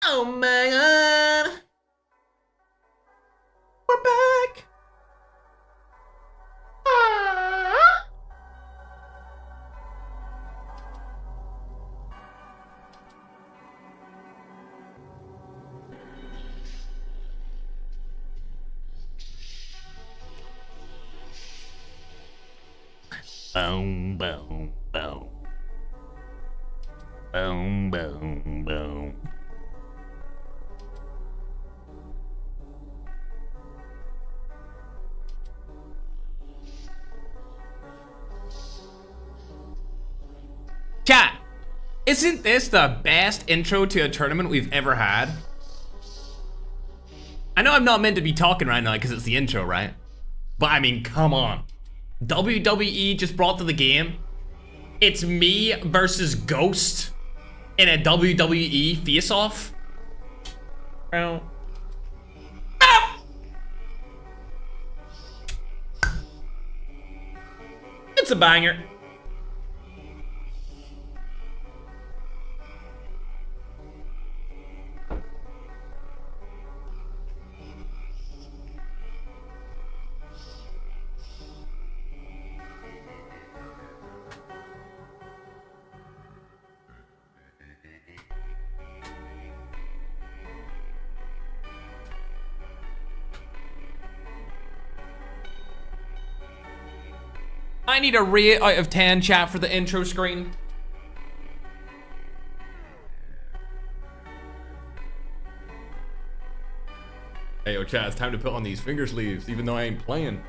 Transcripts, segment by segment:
Oh my god. We're back. Boom, boom, boom. Boom, boom, boom. Chat, isn't this the best intro to a tournament we've ever had? I know I'm not meant to be talking right now because it's the intro, right? But I mean, come on. WWE just brought to the game. It's me versus Ghost in a WWE face-off. Bro. Ah! It's a banger. I need a rate out of 10 chat for the intro screen. Hey, yo, chat, it's time to put on these finger sleeves, even though I ain't playing.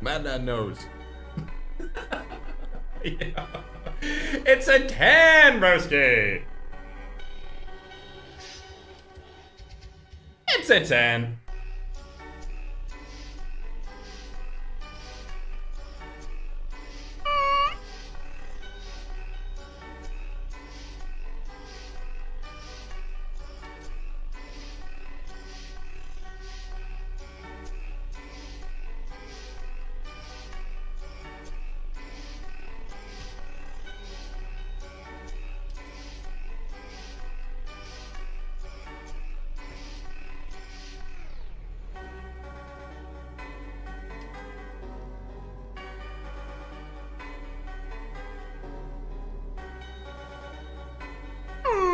Mad Dad knows. Yeah. It's a 10, broski. It's a 10.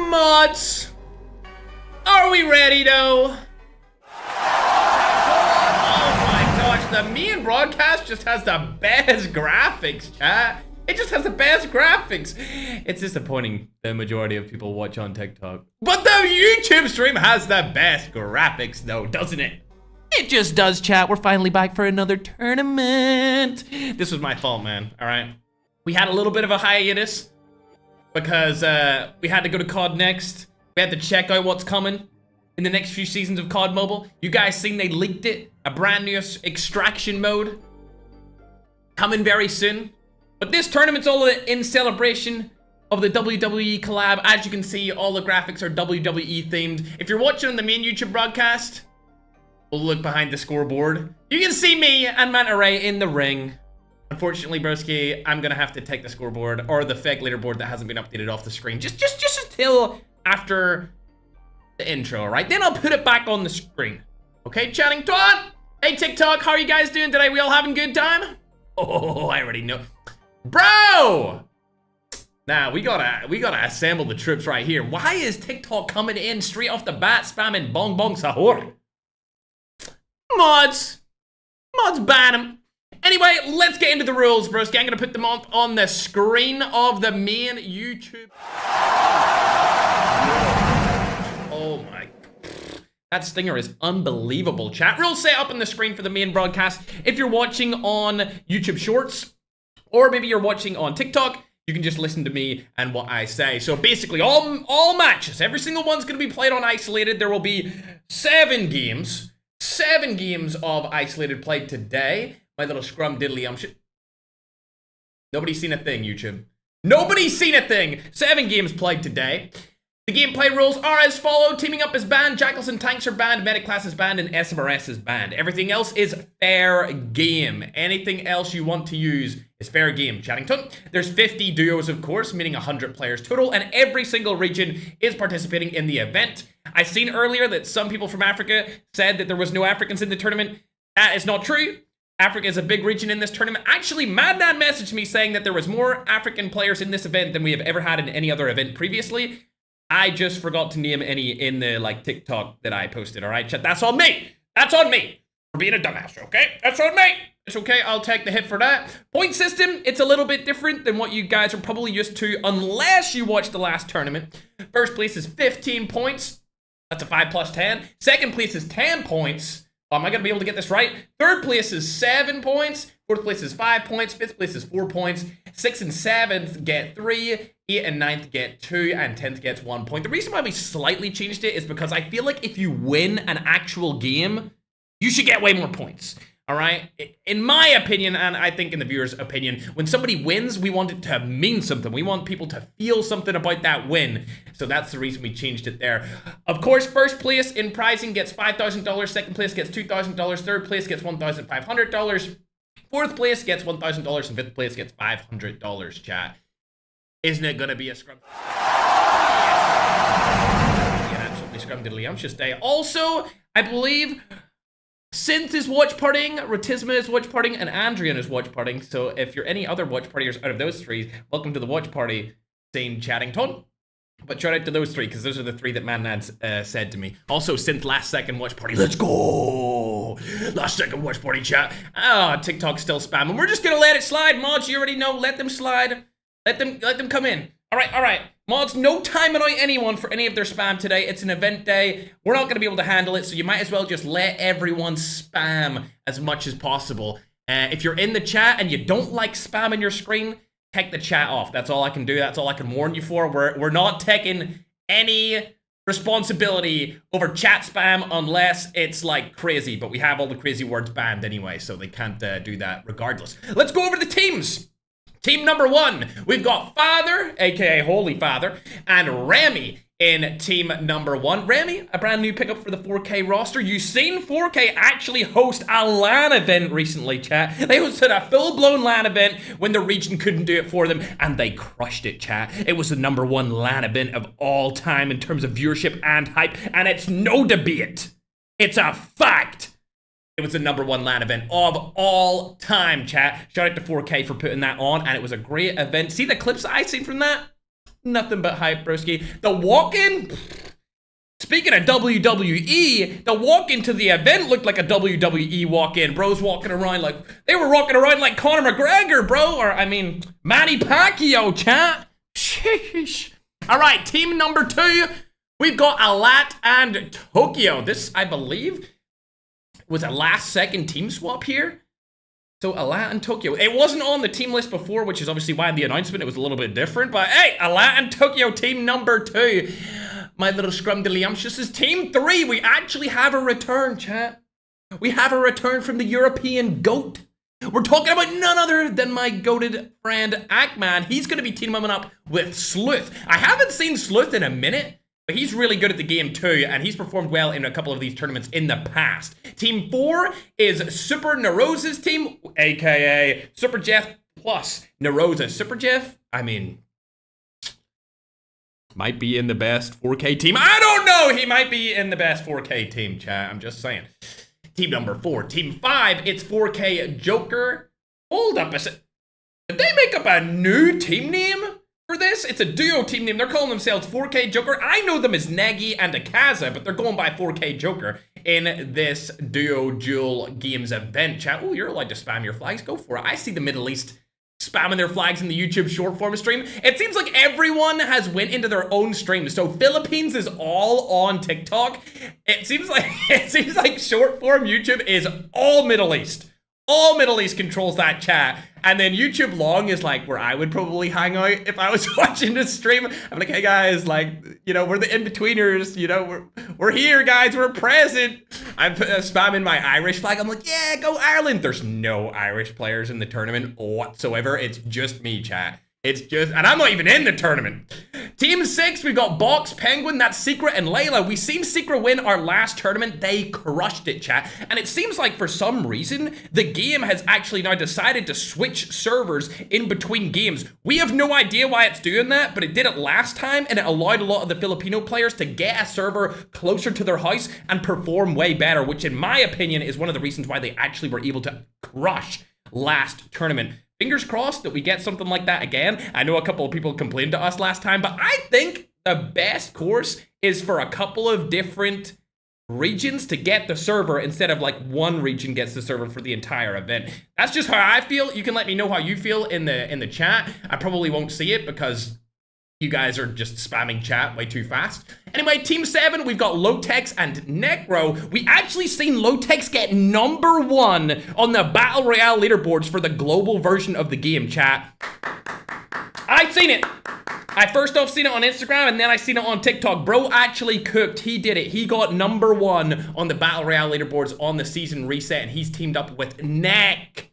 Mods, are we ready though? Oh my gosh, the main broadcast just has the best graphics, chat. It just has the best graphics. It's disappointing the majority of people watch on TikTok. But the YouTube stream has the best graphics though, doesn't it? It just does, chat. We're finally back for another tournament. This was my fault, man, all right? We had a little bit of a hiatus because we had to go to COD Next. We had to check out what's coming in the next few seasons of COD Mobile. You guys seen they leaked it? A brand new extraction mode coming very soon. But this tournament's all in celebration of the WWE collab. As you can see, all the graphics are WWE themed. If you're watching on the main YouTube broadcast, we'll look behind the scoreboard. You can see me and Manta Ray in the ring. Unfortunately, broski, I'm gonna have to take the scoreboard or the fake leaderboard that hasn't been updated off the screen. Just until after the intro, all right? Then I'll put it back on the screen. Okay, chatting Todd? Hey, TikTok, how are you guys doing today? We all having a good time? Oh, I already know. Bro! Nah, we gotta assemble the troops right here. Why is TikTok coming in straight off the bat spamming bong bong sahur? Mods ban him. Anyway, let's get into the rules, broski. I'm gonna put them on the screen of the main YouTube. Oh my. That stinger is unbelievable, chat. Rules set up on the screen for the main broadcast. If you're watching on YouTube Shorts, or maybe you're watching on TikTok, you can just listen to me and what I say. So basically, all matches, every single one's gonna be played on Isolated. There will be 7 games. 7 games of Isolated played today. My little scrum diddly shit. Nobody's seen a thing, YouTube. Nobody's seen a thing. 7 games played today. The gameplay rules are as follow. Teaming up is banned. Jackals and tanks are banned. Medic class is banned. And SMRS is banned. Everything else is fair game. Anything else you want to use is fair game. Chattington. There's 50 duos, of course, meaning 100 players total. And every single region is participating in the event. I seen earlier that some people from Africa said that there was no Africans in the tournament. That is not true. Africa is a big region in this tournament. Actually, Madnan messaged me saying that there was more African players in this event than we have ever had in any other event previously. I just forgot to name any in the TikTok that I posted. All right, chat. That's on me. That's on me for being a dumbass. Okay, that's on me. It's okay. I'll take the hit for that. Point system. It's a little bit different than what you guys are probably used to, unless you watched the last tournament. First place is 15 points. That's a 5 plus 10. Second place is 10 points. Am I going to be able to get this right? Third place is 7 points. Fourth place is 5 points. Fifth place is 4 points. Sixth and seventh get 3. 8th and 9th get 2. And 10th gets 1 point. The reason why we slightly changed it is because I feel like if you win an actual game, you should get way more points. All right? In my opinion, and I think in the viewers' opinion, when somebody wins, we want it to mean something. We want people to feel something about that win. So that's the reason we changed it there. Of course, first place in prizing gets $5,000. Second place gets $2,000. Third place gets $1,500. Fourth place gets $1,000. And fifth place gets $500, chat. Isn't it going to be a scrum? Yeah, absolutely scrum-diddly-umptious day. Also, I believe Synth is watch partying, Rotisma is watch partying, and Andrian is watch partying. So if you're any other watch partiers out of those three, welcome to the watch party scene chatting ton. But shout out to those three, because those are the three that Madnad said to me. Also, Synth last second watch party. Let's go! Last second watch party chat. TikTok's still spamming. We're just gonna let it slide, mods. You already know. Let them slide. Let them come in. All right. Mods, no timing out anyone for any of their spam today. It's an event day. We're not going to be able to handle it, so you might as well just let everyone spam as much as possible. If you're in the chat and you don't like spam in your screen, take the chat off. That's all I can do. That's all I can warn you for. We're not taking any responsibility over chat spam unless it's like crazy, but we have all the crazy words banned anyway, so they can't do that regardless. Let's go over the teams. Team number 1, we've got Father, aka Holy Father, and Remy in team number 1. Remy, a brand new pickup for the 4K roster. You've seen 4K actually host a LAN event recently, chat. They hosted a full-blown LAN event when the region couldn't do it for them, and they crushed it, chat. It was the number 1 LAN event of all time in terms of viewership and hype, and it's no debate. It's a fact. It was the number 1 LAN event of all time, chat. Shout out to 4K for putting that on, and it was a great event. See the clips I seen from that? Nothing but hype, broski. The walk-in? Speaking of WWE, the walk-in to the event looked like a WWE walk-in. Bros walking around like, they were walking around like Conor McGregor, bro. Or, I mean, Manny Pacquiao, chat. Sheesh. All right, team number 2. We've got Alat and Tokyo. This, I believe, was a last-second team swap here. So, Alat and Tokyo. It wasn't on the team list before, which is obviously why in the announcement it was a little bit different. But, hey, Alat and Tokyo, team number 2. My little scrum-diddly-umptious is team 3. We actually have a return, chat. We have a return from the European GOAT. We're talking about none other than my goated friend, Akman. He's going to be teaming up with Sleuth. I haven't seen Sleuth in a minute, but he's really good at the game too, and he's performed well in a couple of these tournaments in the past. Team 4 is Super Nerosa's team, aka Super Jeff plus Nerosa. Super Jeff, I mean, might be in the best 4K team. I don't know, he might be in the best 4K team, chat. I'm just saying. Team number 4. Team 5, it's 4K Joker. Hold up a sec. Did they make up a new team name for this? It's a duo team name. They're calling themselves 4K Joker. I know them as Negi and Akaza, but they're going by 4K Joker in this duo duel games event, chat. Oh, you're allowed to spam your flags. Go for it. I see the Middle East spamming their flags in the YouTube short form stream. It seems like everyone has went into their own stream. So Philippines is all on TikTok. It seems like short form YouTube is all Middle East. All Middle East controls that chat. And then YouTube long is like where I would probably hang out if I was watching this stream. I'm like, hey guys, like, you know, we're the in-betweeners, you know, we're here, guys, we're present. I'm spamming my Irish flag. I'm like, yeah, go Ireland. There's no Irish players in the tournament whatsoever. It's just me, chat. It's just, and I'm not even in the tournament. Team 6, we've got Box, Penguin, that's Secret, and Layla. We've seen Secret win our last tournament. They crushed it, chat. And it seems like for some reason, the game has actually now decided to switch servers in between games. We have no idea why it's doing that, but it did it last time, and it allowed a lot of the Filipino players to get a server closer to their house and perform way better, which in my opinion is one of the reasons why they actually were able to crush last tournament. Fingers crossed that we get something like that again. I know a couple of people complained to us last time, but I think the best course is for a couple of different regions to get the server instead of like one region gets the server for the entire event. That's just how I feel. You can let me know how you feel in the chat. I probably won't see it because you guys are just spamming chat way too fast. Anyway, Team 7, we've got Lotex and Necro. We actually seen Lotex get #1 on the Battle Royale leaderboards for the global version of the game, chat. I seen it. I first off seen it on Instagram, and then I seen it on TikTok. Bro actually cooked. He did it. He got #1 on the Battle Royale leaderboards on the season reset, and he's teamed up with Necro.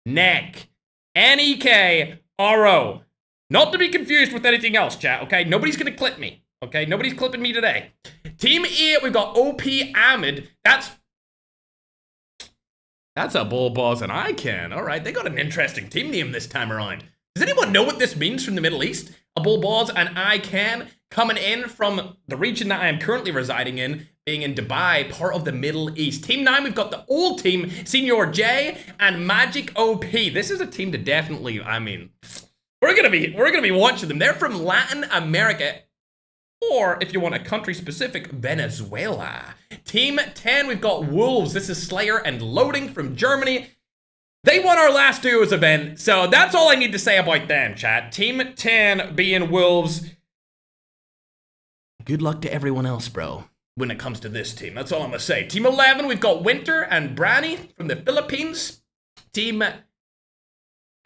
Neck. N-E-K-R-O. Not to be confused with anything else, chat, okay? Nobody's gonna clip me, okay? Nobody's clipping me today. Team 8, we've got OP Ahmed. That's a Bull Boss and ICANN. All right, they got an interesting team name this time around. Does anyone know what this means from the Middle East? A Bull Boss and ICANN coming in from the region that I am currently residing in, being in Dubai, part of the Middle East. Team 9, we've got the old team, Senior J and Magic OP. This is a team to definitely, I mean, we're gonna be watching them. They're from Latin America, or if you want a country-specific, Venezuela. Team 10, we've got Wolves. This is Slayer and Loading from Germany. They won our last duos event, so that's all I need to say about them, chat. Team 10 being Wolves. Good luck to everyone else, bro, when it comes to this team. That's all I'm gonna say. Team 11, we've got Winter and Brani from the Philippines.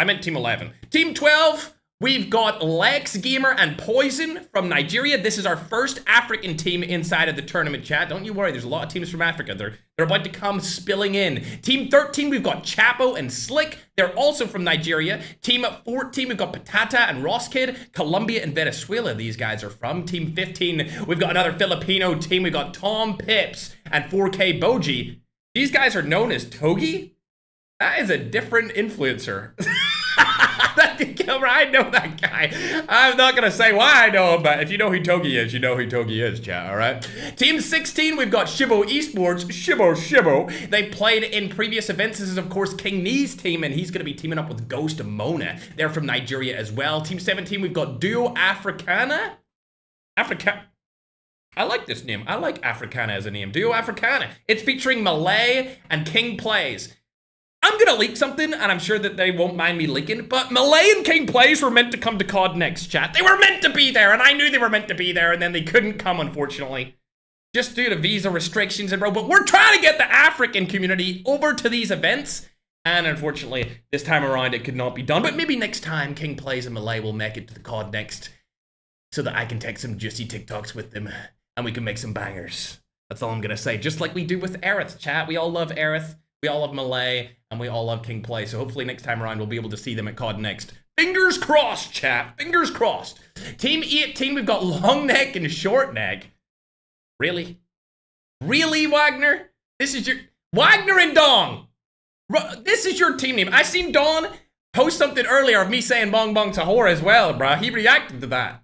I meant Team 11. Team 12, we've got Lex Gamer and Poison from Nigeria. This is our first African team inside of the tournament, chat. Don't you worry, there's a lot of teams from Africa. They're about to come spilling in. Team 13, we've got Chapo and Slick. They're also from Nigeria. Team 14, we've got Patata and Rosskid. Colombia and Venezuela, these guys are from. Team 15, we've got another Filipino team. We've got Tom Pips and 4K Boji. These guys are known as Togi. That is a different influencer. I know that guy. I'm not gonna say why I know him, but if you know who Togi is, you know who Togi is, chat, alright? Team 16, we've got Shibo Esports. Shibo. They played in previous events. This is, of course, King Knee's team, and he's gonna be teaming up with Ghost Mona. They're from Nigeria as well. Team 17, we've got Duo Africana. I like this name. I like Africana as a name. Duo Africana. It's featuring Malay and King Plays. I'm gonna leak something, and I'm sure that they won't mind me leaking, but Malay and King Plays were meant to come to COD Next, chat. They were meant to be there, and I knew they were meant to be there, and then they couldn't come, unfortunately. Just due to visa restrictions and bro, but we're trying to get the African community over to these events, and unfortunately, this time around, it could not be done, but maybe next time, King Plays and Malay will make it to the COD Next, so that I can take some juicy TikToks with them, and we can make some bangers. That's all I'm gonna say, just like we do with Aerith, chat. We all love Aerith. We all love Malay, and we all love King Play, so hopefully next time around we'll be able to see them at COD Next. Fingers crossed, chat. Fingers crossed. Team 18, we've got Long Neck and Short Neck. Really? Really, Wagner? This is your... Wagner and Dong! This is your team name. I seen Dawn post something earlier of me saying Bong Bong Tahor as well, bro. He reacted to that.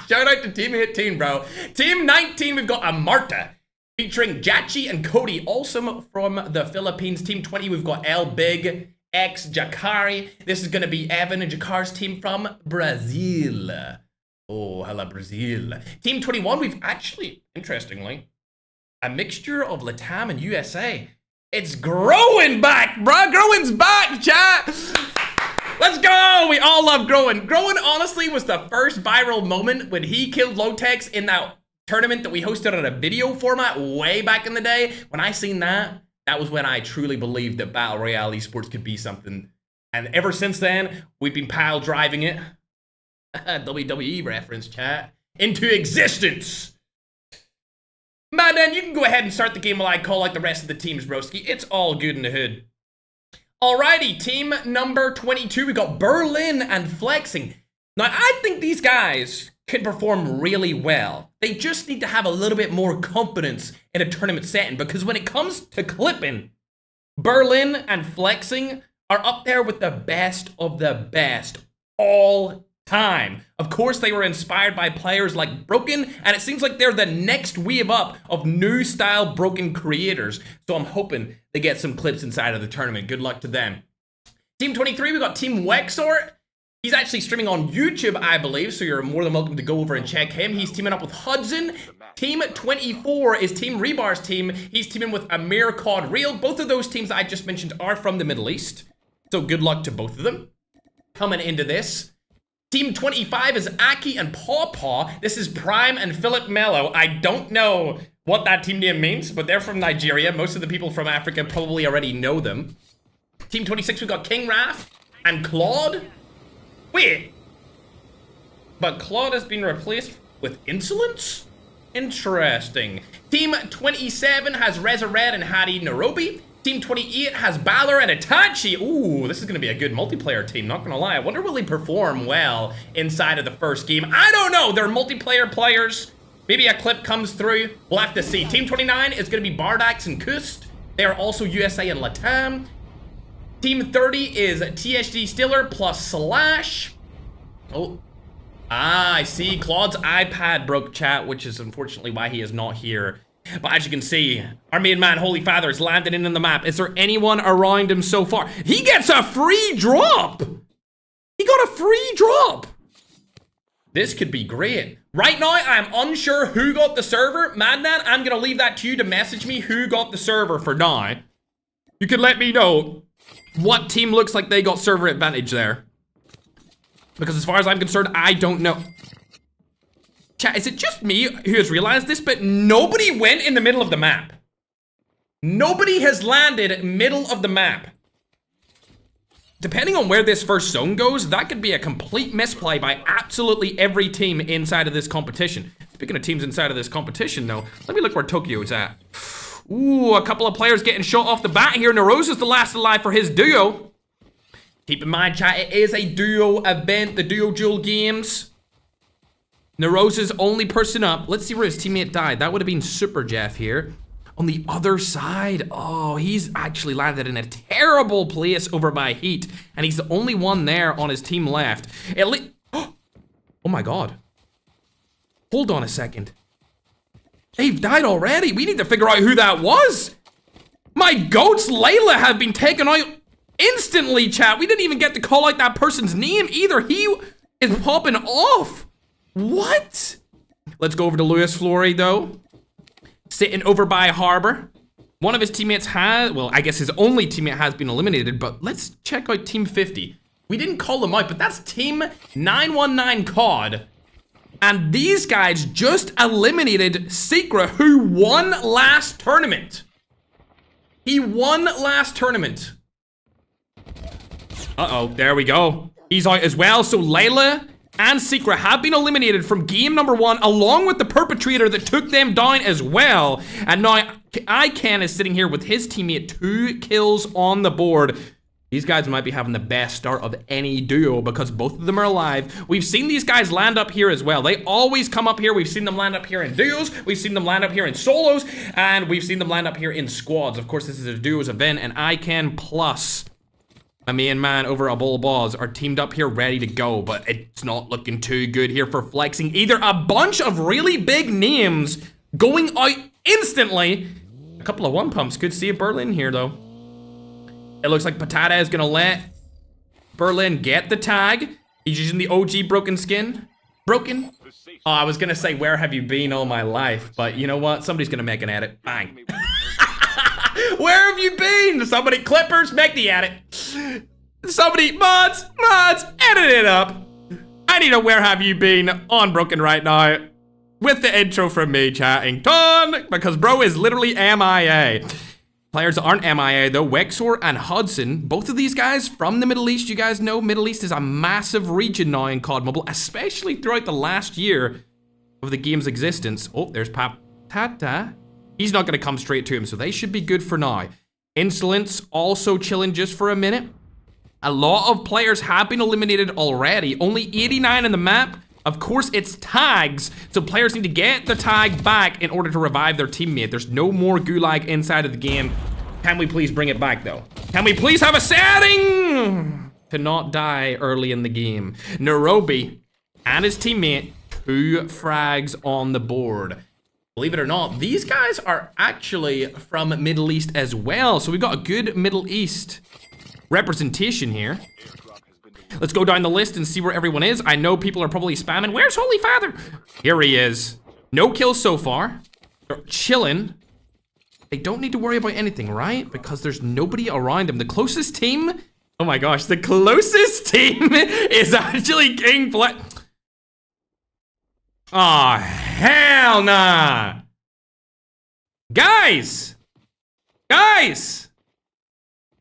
Shout out to Team 18, bro. Team 19, we've got Amarta, featuring Jachi and Cody, also from the Philippines. Team 20, we've got El Big X Jakari. This is going to be Evan and Jakar's team from Brazil. Oh, hello, Brazil. Team 21, we've actually, interestingly, a mixture of Latam and USA. It's growing back, bro. Growing's back, chat. Let's go. We all love Growing. Growing, honestly, was the first viral moment when he killed Lotex in that tournament that we hosted on a video format way back in the day. When I seen that, that was when I truly believed that Battle Royale esports could be something. And ever since then, we've been pile driving it. WWE reference, chat. Into existence. But then you can go ahead and start the game while I call out the rest of the teams, broski. It's all good in the hood. Alrighty, team number 22. We got Berlin and Flexing. Now, I think these guys can perform really well. They just need to have a little bit more confidence in a tournament setting, because when it comes to clipping, Berlin and Flexing are up there with the best of the best all time. Of course, they were inspired by players like Broken, and it seems like they're the next wave up of new style Broken creators. So I'm hoping they get some clips inside of the tournament. Good luck to them. Team 23, we got Team Wexor. He's actually streaming on YouTube, I believe, so you're more than welcome to go over and check him. He's teaming up with Hudson. Team 24 is Team Rebar's team. He's teaming with Amir COD Real. Both of those teams that I just mentioned are from the Middle East. So good luck to both of them. Coming into this, Team 25 is Aki and Paw Paw. This is Prime and Philip Mello. I don't know what that team name means, but they're from Nigeria. Most of the people from Africa probably already know them. Team 26, we got King Raf and Claude. Wait, but Claude has been replaced with Insolence? Interesting. Team 27 has Reza Red and Hadi Nairobi. Team 28 has Balor and Itachi. Ooh, this is gonna be a good multiplayer team, not gonna lie. I wonder will they perform well inside of the first game? I don't know, they're multiplayer players. Maybe a clip comes through, we'll have to see. Team 29 is gonna be Bardax and Kust. They are also USA and Latam. Team 30 is THD Stiller plus Slash. Oh, I see. Claude's iPad broke, chat, which is unfortunately why he is not here. But as you can see, our main man, Holy Father, is landing in the map. Is there anyone around him so far? He gets a free drop! He got a free drop! This could be great. Right now, I'm unsure who got the server. Madman, I'm gonna leave that to you to message me who got the server for now. You can let me know what team looks like they got server advantage there. Because as far as I'm concerned, I don't know. Chat, is it just me who has realized this? But nobody went in the middle of the map. Nobody has landed middle of the map. Depending on where this first zone goes, that could be a complete misplay by absolutely every team inside of this competition. Speaking of teams inside of this competition, though, let me look where Tokyo's at. Ooh, a couple of players getting shot off the bat here. Narosa's the last alive for his duo. Keep in mind, chat, it is a duo event, the Duo Duel games. Narosa's only person up. Let's see where his teammate died. That would have been Super Jeff here. On the other side, oh, he's actually landed in a terrible place over by Heat. And he's the only one there on his team left. Oh my God. Hold on a second. They've died already. We need to figure out who that was. My goats, Layla, have been taken out instantly, chat. We didn't even get to call out that person's name either. He is popping off. What? Let's go over to Lewis Flory, though. Sitting over by Harbor. One of his teammates has, well, I guess his only teammate has been eliminated, but let's check out Team 50. We didn't call them out, but that's Team 919 COD. And these guys just eliminated Secret, who won last tournament. He won last tournament. Uh-oh, there we go. He's out as well, so Layla and Secret have been eliminated from game number 1, along with the perpetrator that took them down as well. And now Iken is sitting here with his teammate, 2 kills on the board. These guys might be having the best start of any duo because both of them are alive. We've seen these guys land up here as well. They always come up here. We've seen them land up here in duos. We've seen them land up here in solos. And we've seen them land up here in squads. Of course, this is a duos event, and Iken plus my main man over at Bull Balls are teamed up here ready to go, but it's not looking too good here for Flexing either. A bunch of really big names going out instantly. A couple of one pumps. Could see a Berlin here, though. It looks like Patata is gonna let Berlin get the tag. He's using the OG broken skin. Broken? Oh, I was gonna say, where have you been all my life? But you know what? Somebody's gonna make an edit. Bang. Where have you been? Somebody, Clippers, make the edit. Somebody, mods, edit it up. I need a where have you been on Broken right now. With the intro from me chatting ton, because bro is literally MIA. Players aren't MIA though. Wexor and Hudson, both of these guys from the Middle East. You guys know Middle East is a massive region now in COD Mobile, especially throughout the last year of the game's existence. Oh, there's Patata. He's not gonna come straight to him, so they should be good for now. Insolence also chilling just for a minute. A lot of players have been eliminated already. Only 89 in the map. Of course, it's tags, so players need to get the tag back in order to revive their teammate. There's no more gulag inside of the game. Can we please bring it back, though? Can we please have a setting to not die early in the game? Nairobi and his teammate, 2 frags on the board. Believe it or not, these guys are actually from Middle East as well, so we've got a good Middle East representation here. Let's go down the list and see where everyone is. I know people are probably spamming. Where's Holy Father? Here he is. No kills so far. They're chilling. They don't need to worry about anything, right? Because there's nobody around them. The closest team, oh my gosh, the closest team is actually King Flex. Oh, hell nah. Guys!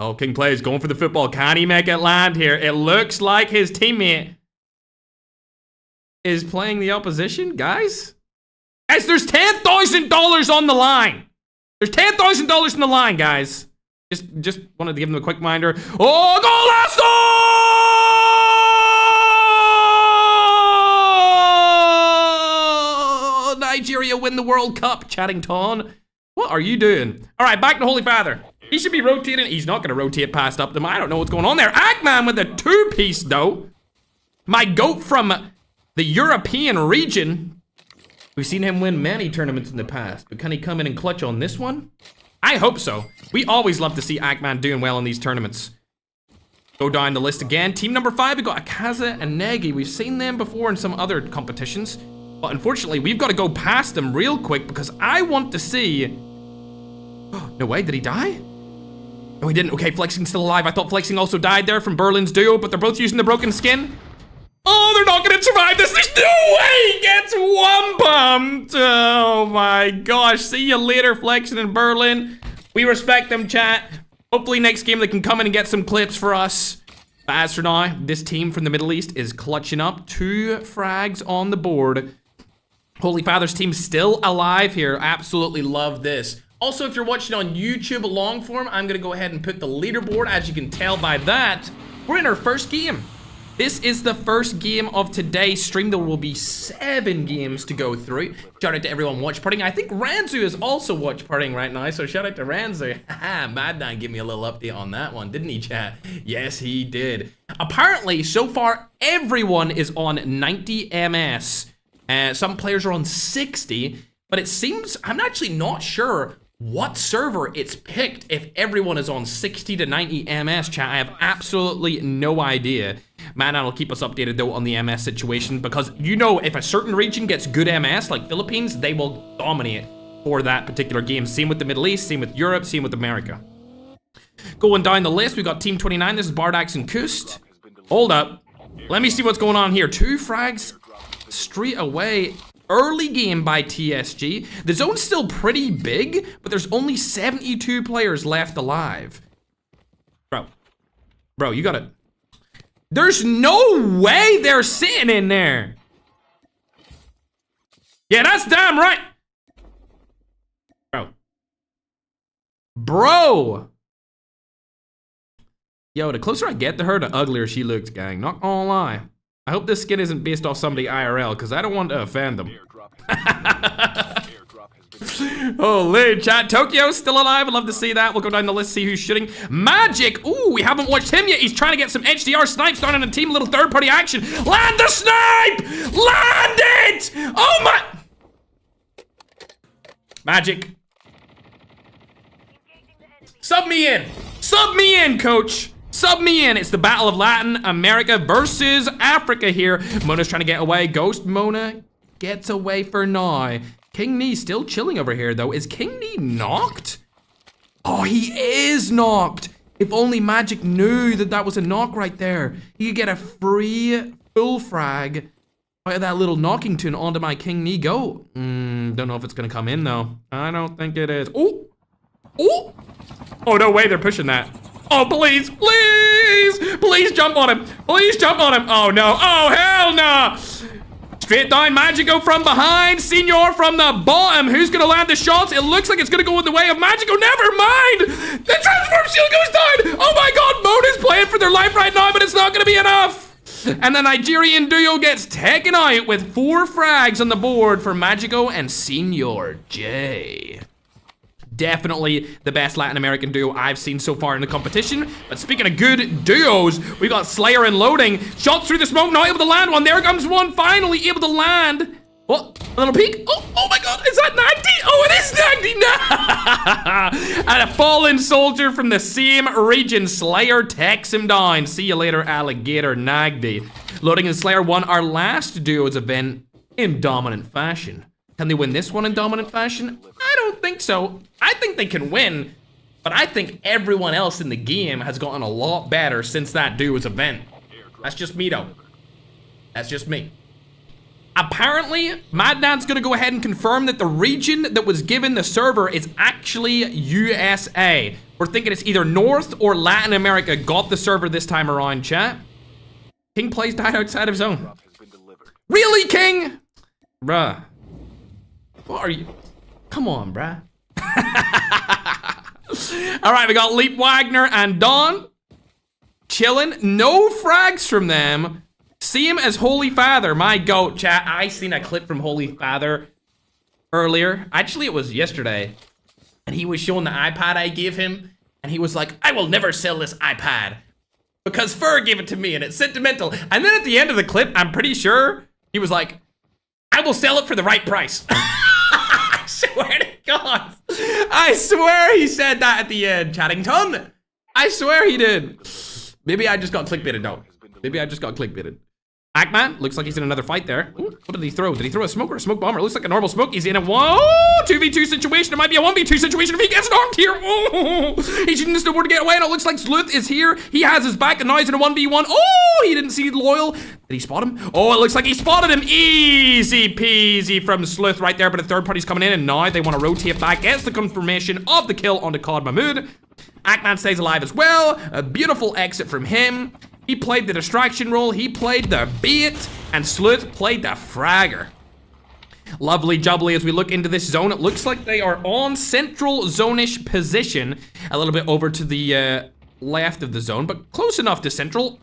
Oh, King Play is going for the football. Can he make it land here? It looks like his teammate is playing the opposition, guys. Guys, there's $10,000 on the line. There's $10,000 on the line, guys. Just wanted to give them a quick reminder. Oh, goal, Nigeria win the World Cup, Chaddington. What are you doing? All right, back to Holy Father. He should be rotating. He's not going to rotate past up them. I don't know what's going on there. Ackman with a 2-piece, though. My goat from the European region. We've seen him win many tournaments in the past, but can he come in and clutch on this one? I hope so. We always love to see Ackman doing well in these tournaments. Go down the list again. Team number 5, we got Akaza and Negi. We've seen them before in some other competitions, but unfortunately, we've got to go past them real quick because I want to see... No way, did he die? No, he didn't. Okay, Flexing's still alive. I thought Flexing also died there from Berlin's duo, but they're both using the broken skin. Oh, they're not gonna survive this. There's no way he gets one pumped. Oh my gosh. See you later, Flexing and Berlin. We respect them, chat. Hopefully next game they can come in and get some clips for us. But as for now, this team from the Middle East is clutching up. 2 frags on the board. Holy Father's team still alive here. Absolutely love this. Also, if you're watching on YouTube long form, I'm gonna go ahead and put the leaderboard. As you can tell by that, we're in our first game. This is the first game of today's stream. There will be 7 games to go through. Shout out to everyone watch partying. I think Ranzu is also watch partying right now, so shout out to Ranzu. Haha, Mad Nine gave me a little update on that one, didn't he, chat? Yes, he did. Apparently, so far, everyone is on 90 MS. Some players are on 60, but it seems, I'm actually not sure what server it's picked if everyone is on 60 to 90 MS, chat. I have absolutely no idea. Man, that'll keep us updated though on the MS situation, because you know if a certain region gets good MS, like Philippines, they will dominate for that particular game. Same with the Middle East, same with Europe, same with America. Going down the list, we got Team 29. This is Bardax and Kust. Hold up. Let me see what's going on here. 2 frags straight away. Early game by TSG. The zone's still pretty big, but there's only 72 players left alive. Bro, you gotta... There's no way they're sitting in there. Yeah, that's damn right. Bro. Yo, the closer I get to her, the uglier she looks, gang. Not gonna lie. I hope this skin isn't based off somebody IRL, because I don't want to offend them. Holy chat. Tokyo's still alive. I'd love to see that. We'll go down the list, see who's shooting. Magic. Ooh, we haven't watched him yet. He's trying to get some HDR snipes down on a team. Little third-party action. Land the snipe! Land it! Oh my... Magic. Sub me in. Sub me in, coach. Sub me in. It's the Battle of Latin America versus Africa here. Mona's trying to get away. Ghost Mona gets away for now. King Knee still chilling over here, though. Is King Knee knocked? Oh, he is knocked. If only Magic knew that that was a knock right there. He could get a free full frag out of that little knocking tune onto my King Knee goat. Don't know if it's going to come in, though. I don't think it is. Oh. Oh. Oh, no way. They're pushing that. Oh, please, please, please jump on him. Please jump on him. Oh, no. Oh, hell no. Straight down, Magico from behind. Senior from the bottom. Who's gonna land the shots? It looks like it's gonna go in the way of Magico. Never mind. The transform shield goes down. Oh my god, Mode is playing for their life right now, but it's not gonna be enough. And the Nigerian duo gets taken out with 4 frags on the board for Magico and Senior J. Definitely the best Latin American duo I've seen so far in the competition. But speaking of good duos, we got Slayer and Loading. Shots through the smoke, not able to land one. There comes one, finally able to land. What? A little peek? Oh my god, is that 90? Oh, it is 90! No! And a fallen soldier from the same region. Slayer takes him down. See you later, Alligator Nagdi. Loading and Slayer won our last duos event in dominant fashion. Can they win this one in dominant fashion? I don't think so. I think they can win, but I think everyone else in the game has gotten a lot better since that duo's event. That's just me though. That's just me. Apparently, Madnan's gonna go ahead and confirm that the region that was given the server is actually USA. We're thinking it's either North or Latin America got the server this time around, chat. King plays died outside of zone. Really, King? Bruh. What are you? Come on, bruh. All right, we got Leap Wagner and Dawn. Chilling. No frags from them. See him as Holy Father. My goat, chat. I seen a clip from Holy Father earlier. Actually, it was yesterday. And he was showing the iPad I gave him. And he was like, I will never sell this iPad. Because Ferg gave it to me and it's sentimental. And then at the end of the clip, I'm pretty sure he was like, I will sell it for the right price. I swear to God. I swear he said that at the end, Chattington. I swear he did. Maybe I just got clickbaited, no. Maybe I just got clickbaited. Ackman, looks like he's in another fight there. Ooh, what did he throw? Did he throw a smoke or a smoke bomber? It looks like a normal smoke. He's in a 2v2 situation. It might be a 1v2 situation if he gets knocked here. Oh, he's using the snowboard to get away, and it looks like Sleuth is here. He has his back, and now he's in a 1v1. Oh, he didn't see Loyal. Did he spot him? Oh, it looks like he spotted him. Easy peasy from Sleuth right there, but a third party's coming in, and now they want to rotate back. Gets the confirmation of the kill onto COD Mahmood. Ackman stays alive as well. A beautiful exit from him. He played the distraction role, he played the bait, and Sleuth played the fragger. Lovely jubbly as we look into this zone. It looks like they are on central zone-ish position. A little bit over to the left of the zone, but close enough to central.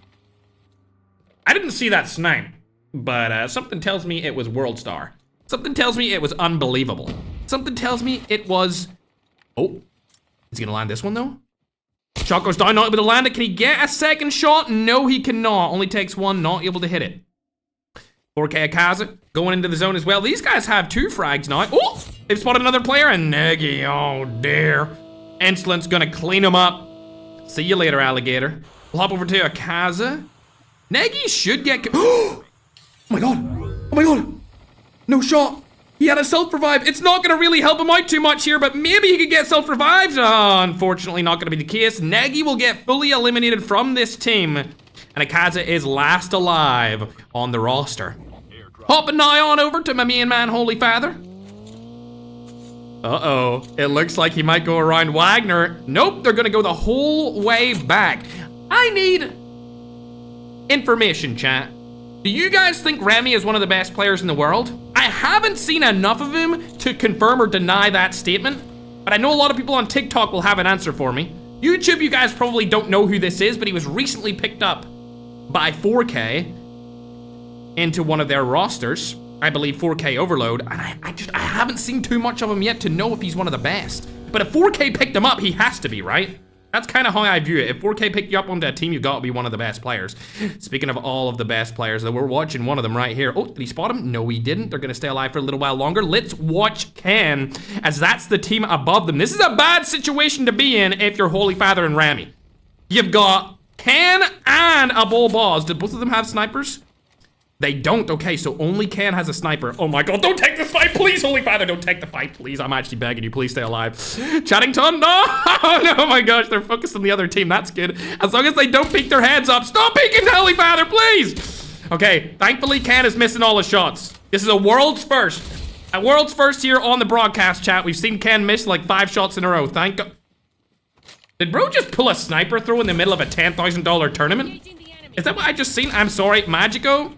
I didn't see that snipe, but something tells me it was World Star. Something tells me it was unbelievable. Something tells me it was... Oh, is he gonna land this one though? Shot goes down, not able to land it. Can he get a second shot? No, he cannot. Only takes one, not able to hit it. 4K Akaza going into the zone as well. These guys have 2 frags now. Oh, they've spotted another player, and Negi, oh dear. Insolent's gonna clean him up. See you later, Alligator. We'll hop over to Akaza. Negi should get... Oh my god. Oh my god. No shot. He had a self-revive. It's not gonna really help him out too much here, but maybe he could get self-revived. Oh, unfortunately, not gonna be the case. Negi will get fully eliminated from this team, and Akaza is last alive on the roster. Hopping now on over to my main man, Holy Father. Uh-oh, it looks like he might go around Wagner. Nope, they're gonna go the whole way back. I need information, chat. Do you guys think Remy is one of the best players in the world? I haven't seen enough of him to confirm or deny that statement, but I know a lot of people on TikTok will have an answer for me. YouTube, you guys probably don't know who this is, but he was recently picked up by 4K into one of their rosters. I believe 4K Overload, and I haven't seen too much of him yet to know if he's one of the best. But if 4K picked him up, he has to be, right? That's kind of how I view it. If 4K picked you up onto a team, you got to be one of the best players. Speaking of all of the best players, we're watching one of them right here. Oh, did he spot him? No, he didn't. They're going to stay alive for a little while longer. Let's watch Ken, as that's the team above them. This is a bad situation to be in if you're Holy Father and Rami. You've got Ken and a Bull Boss. Did both of them have snipers? They don't. Okay, so only Ken has a sniper. Oh my god, don't take this fight, please, Holy Father, don't take the fight, please. I'm actually begging you, please stay alive. Chattington, no! Oh my gosh, they're focused on the other team, that's good. As long as they don't peek their heads up. Stop peeking, Holy Father, please! Okay, thankfully Ken is missing all his shots. This is a world's first. A world's first here on the broadcast, chat. We've seen Ken miss like 5 shots in a row, thank god. Did bro just pull a sniper throw in the middle of a $10,000 tournament? Is that what I just seen? I'm sorry, Magico.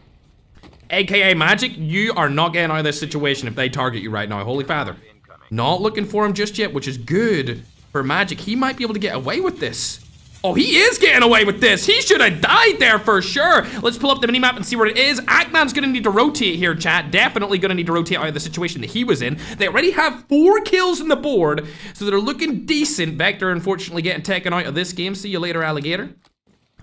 aka Magic, you are not getting out of this situation if they target you right now. Holy Father. Not looking for him just yet, which is good for Magic. He might be able to get away with this. Oh, he is getting away with this. He should have died there for sure. Let's pull up the minimap and see where it is. Ackman's gonna need to rotate here, chat. Definitely gonna need to rotate out of the situation that he was in. They already have 4 kills on the board, so they're looking decent. Vector, unfortunately, getting taken out of this game. See you later, alligator.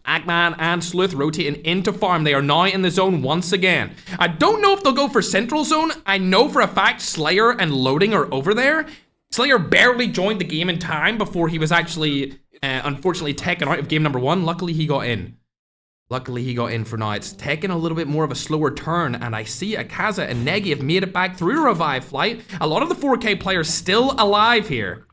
Ackman and Sleuth rotating into farm. They are now in the zone once again. I don't know if they'll go for central zone. I know for a fact Slayer and Loading are over there. Slayer barely joined the game in time before he was actually, unfortunately, taken out of game number 1. Luckily, he got in. Luckily, he got in for now. It's taken a little bit more of a slower turn, and I see Akaza and Negi have made it back through a revive flight. A lot of the 4K players still alive here.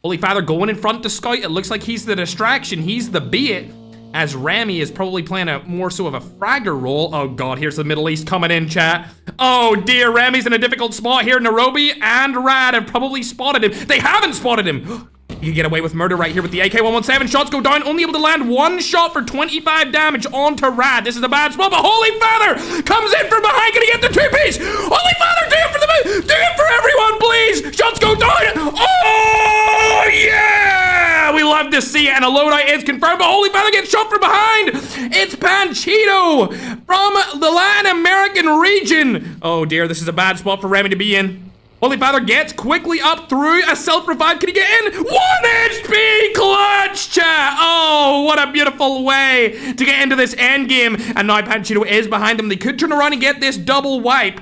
Holy Father going in front to scout. It looks like he's the distraction. He's the bait. As Rami is probably playing a more so of a fragger role. Oh God, here's the Middle East coming in, chat. Oh dear, Rami's in a difficult spot here. Nairobi and Rad have probably spotted him. They haven't spotted him. You get away with murder right here with the AK-117. Shots go down, only able to land 1 shot for 25 damage onto Rad. This is a bad spot, but Holy Father comes in from behind. Can he get the 2-piece? Holy Father, do it for the do it for everyone, please. Shots go down. Oh yeah, we love to see it, and a loadout is confirmed, but Holy Father gets shot from behind. It's Panchito from the Latin American region. Oh dear, this is a bad spot for Remy to be in. Holy Father gets quickly up through a self-revive. Can he get in? 1 HP clutch, chat. Oh, what a beautiful way to get into this end game. And now Panchito is behind them. They could turn around and get this double wipe.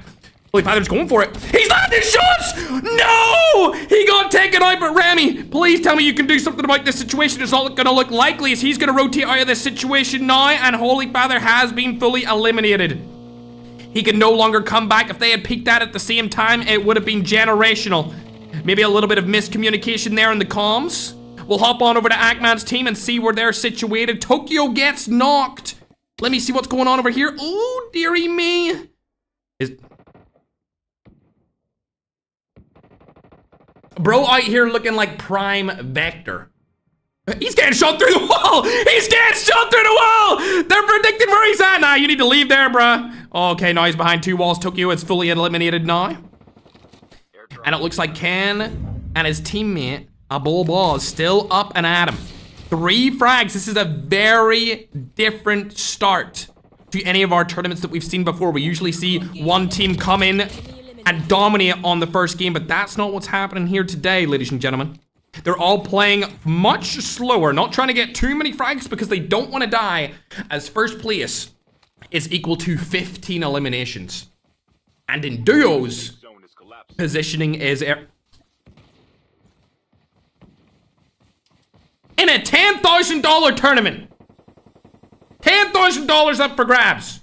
Holy Father's going for it. He's landing shots! No! He got taken out, but Remy, please tell me you can do something about this situation. It's not gonna look likely as he's gonna rotate out of this situation now, and Holy Father has been fully eliminated. He can no longer come back. If they had peeked that at the same time, it would have been generational. Maybe a little bit of miscommunication there in the comms. We'll hop on over to Ackman's team and see where they're situated. Tokyo gets knocked. Let me see what's going on over here. Oh, dearie me. Bro out here looking like prime Vector. He's getting shot through the wall! He's getting shot through the wall! They're predicting where he's at. Nah, you need to leave there, bruh. Okay, now he's behind 2 walls. Tokyo is fully eliminated now. And it looks like Ken and his teammate, Abol is still up and at him. 3 frags. This is a very different start to any of our tournaments that we've seen before. We usually see one team come in and dominate on the first game, but that's not what's happening here today, ladies and gentlemen. They're all playing much slower, not trying to get too many frags because they don't want to die, as first place is equal to 15 eliminations. And in duos, positioning is in a $10,000 tournament. $10,000 up for grabs.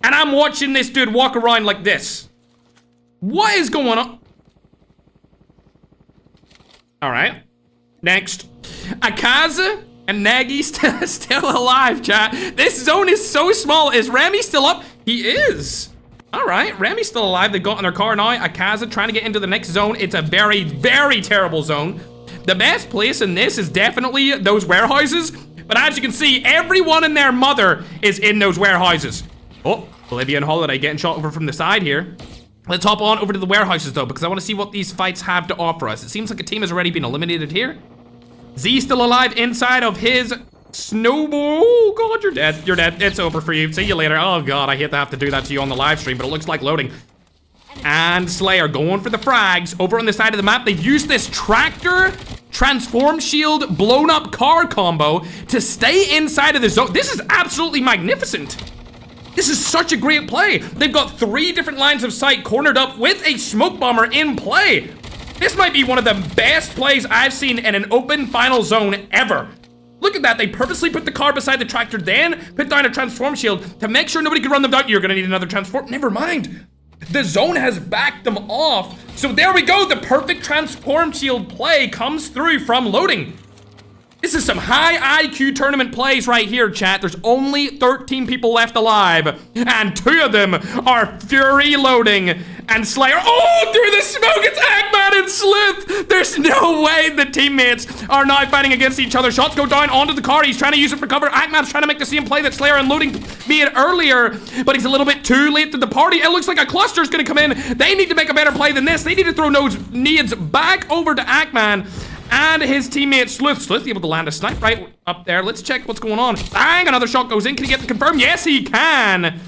And I'm watching this dude walk around like this. What is going on? All right. Next. Akaza and Nagi still alive, chat. This zone is so small. Is Remy still up? He is. All right. Remy's still alive. They got in their car now. Akaza trying to get into the next zone. It's a very, very terrible zone. The best place in this is definitely those warehouses. But as you can see, everyone and their mother is in those warehouses. Oh, Olivia and Holiday getting shot over from the side here. Let's hop on over to the warehouses though, because I want to see what these fights have to offer us. It seems like a team has already been eliminated here. Z still alive inside of his snowball. Oh God, you're dead. You're dead. It's over for you. See you later. Oh God, I hate to have to do that to you on the live stream, but it looks like loading. And Slayer going for the frags over on the side of the map. They've used this tractor, transform shield, blown up car combo to stay inside of the zone. This is absolutely magnificent. This is such a great play. They've got 3 different lines of sight cornered up with a smoke bomber in play. This might be one of the best plays I've seen in an open final zone ever. Look at that. They purposely put the car beside the tractor, then put down a transform shield to make sure nobody could run them down. You're gonna need another transform. Never mind. The zone has backed them off. So there we go. The perfect transform shield play comes through from loading. This is some high IQ tournament plays right here, chat. There's only 13 people left alive, and 2 of them are Fury loading and Slayer. Oh, through the smoke, it's Eggman and Sleuth. There's no way the teammates are not fighting against each other. Shots go down onto the car. He's trying to use it for cover. Eggman's trying to make the same play that Slayer and loading made earlier, but he's a little bit too late to the party. It looks like a cluster is going to come in. They need to make a better play than this. They need to throw those nades back over to Eggman and his teammate Sleuth. Sleuth able to land a snipe right up there. Let's check what's going on. Bang, another shot goes in. Can he get the confirm? Yes, he can.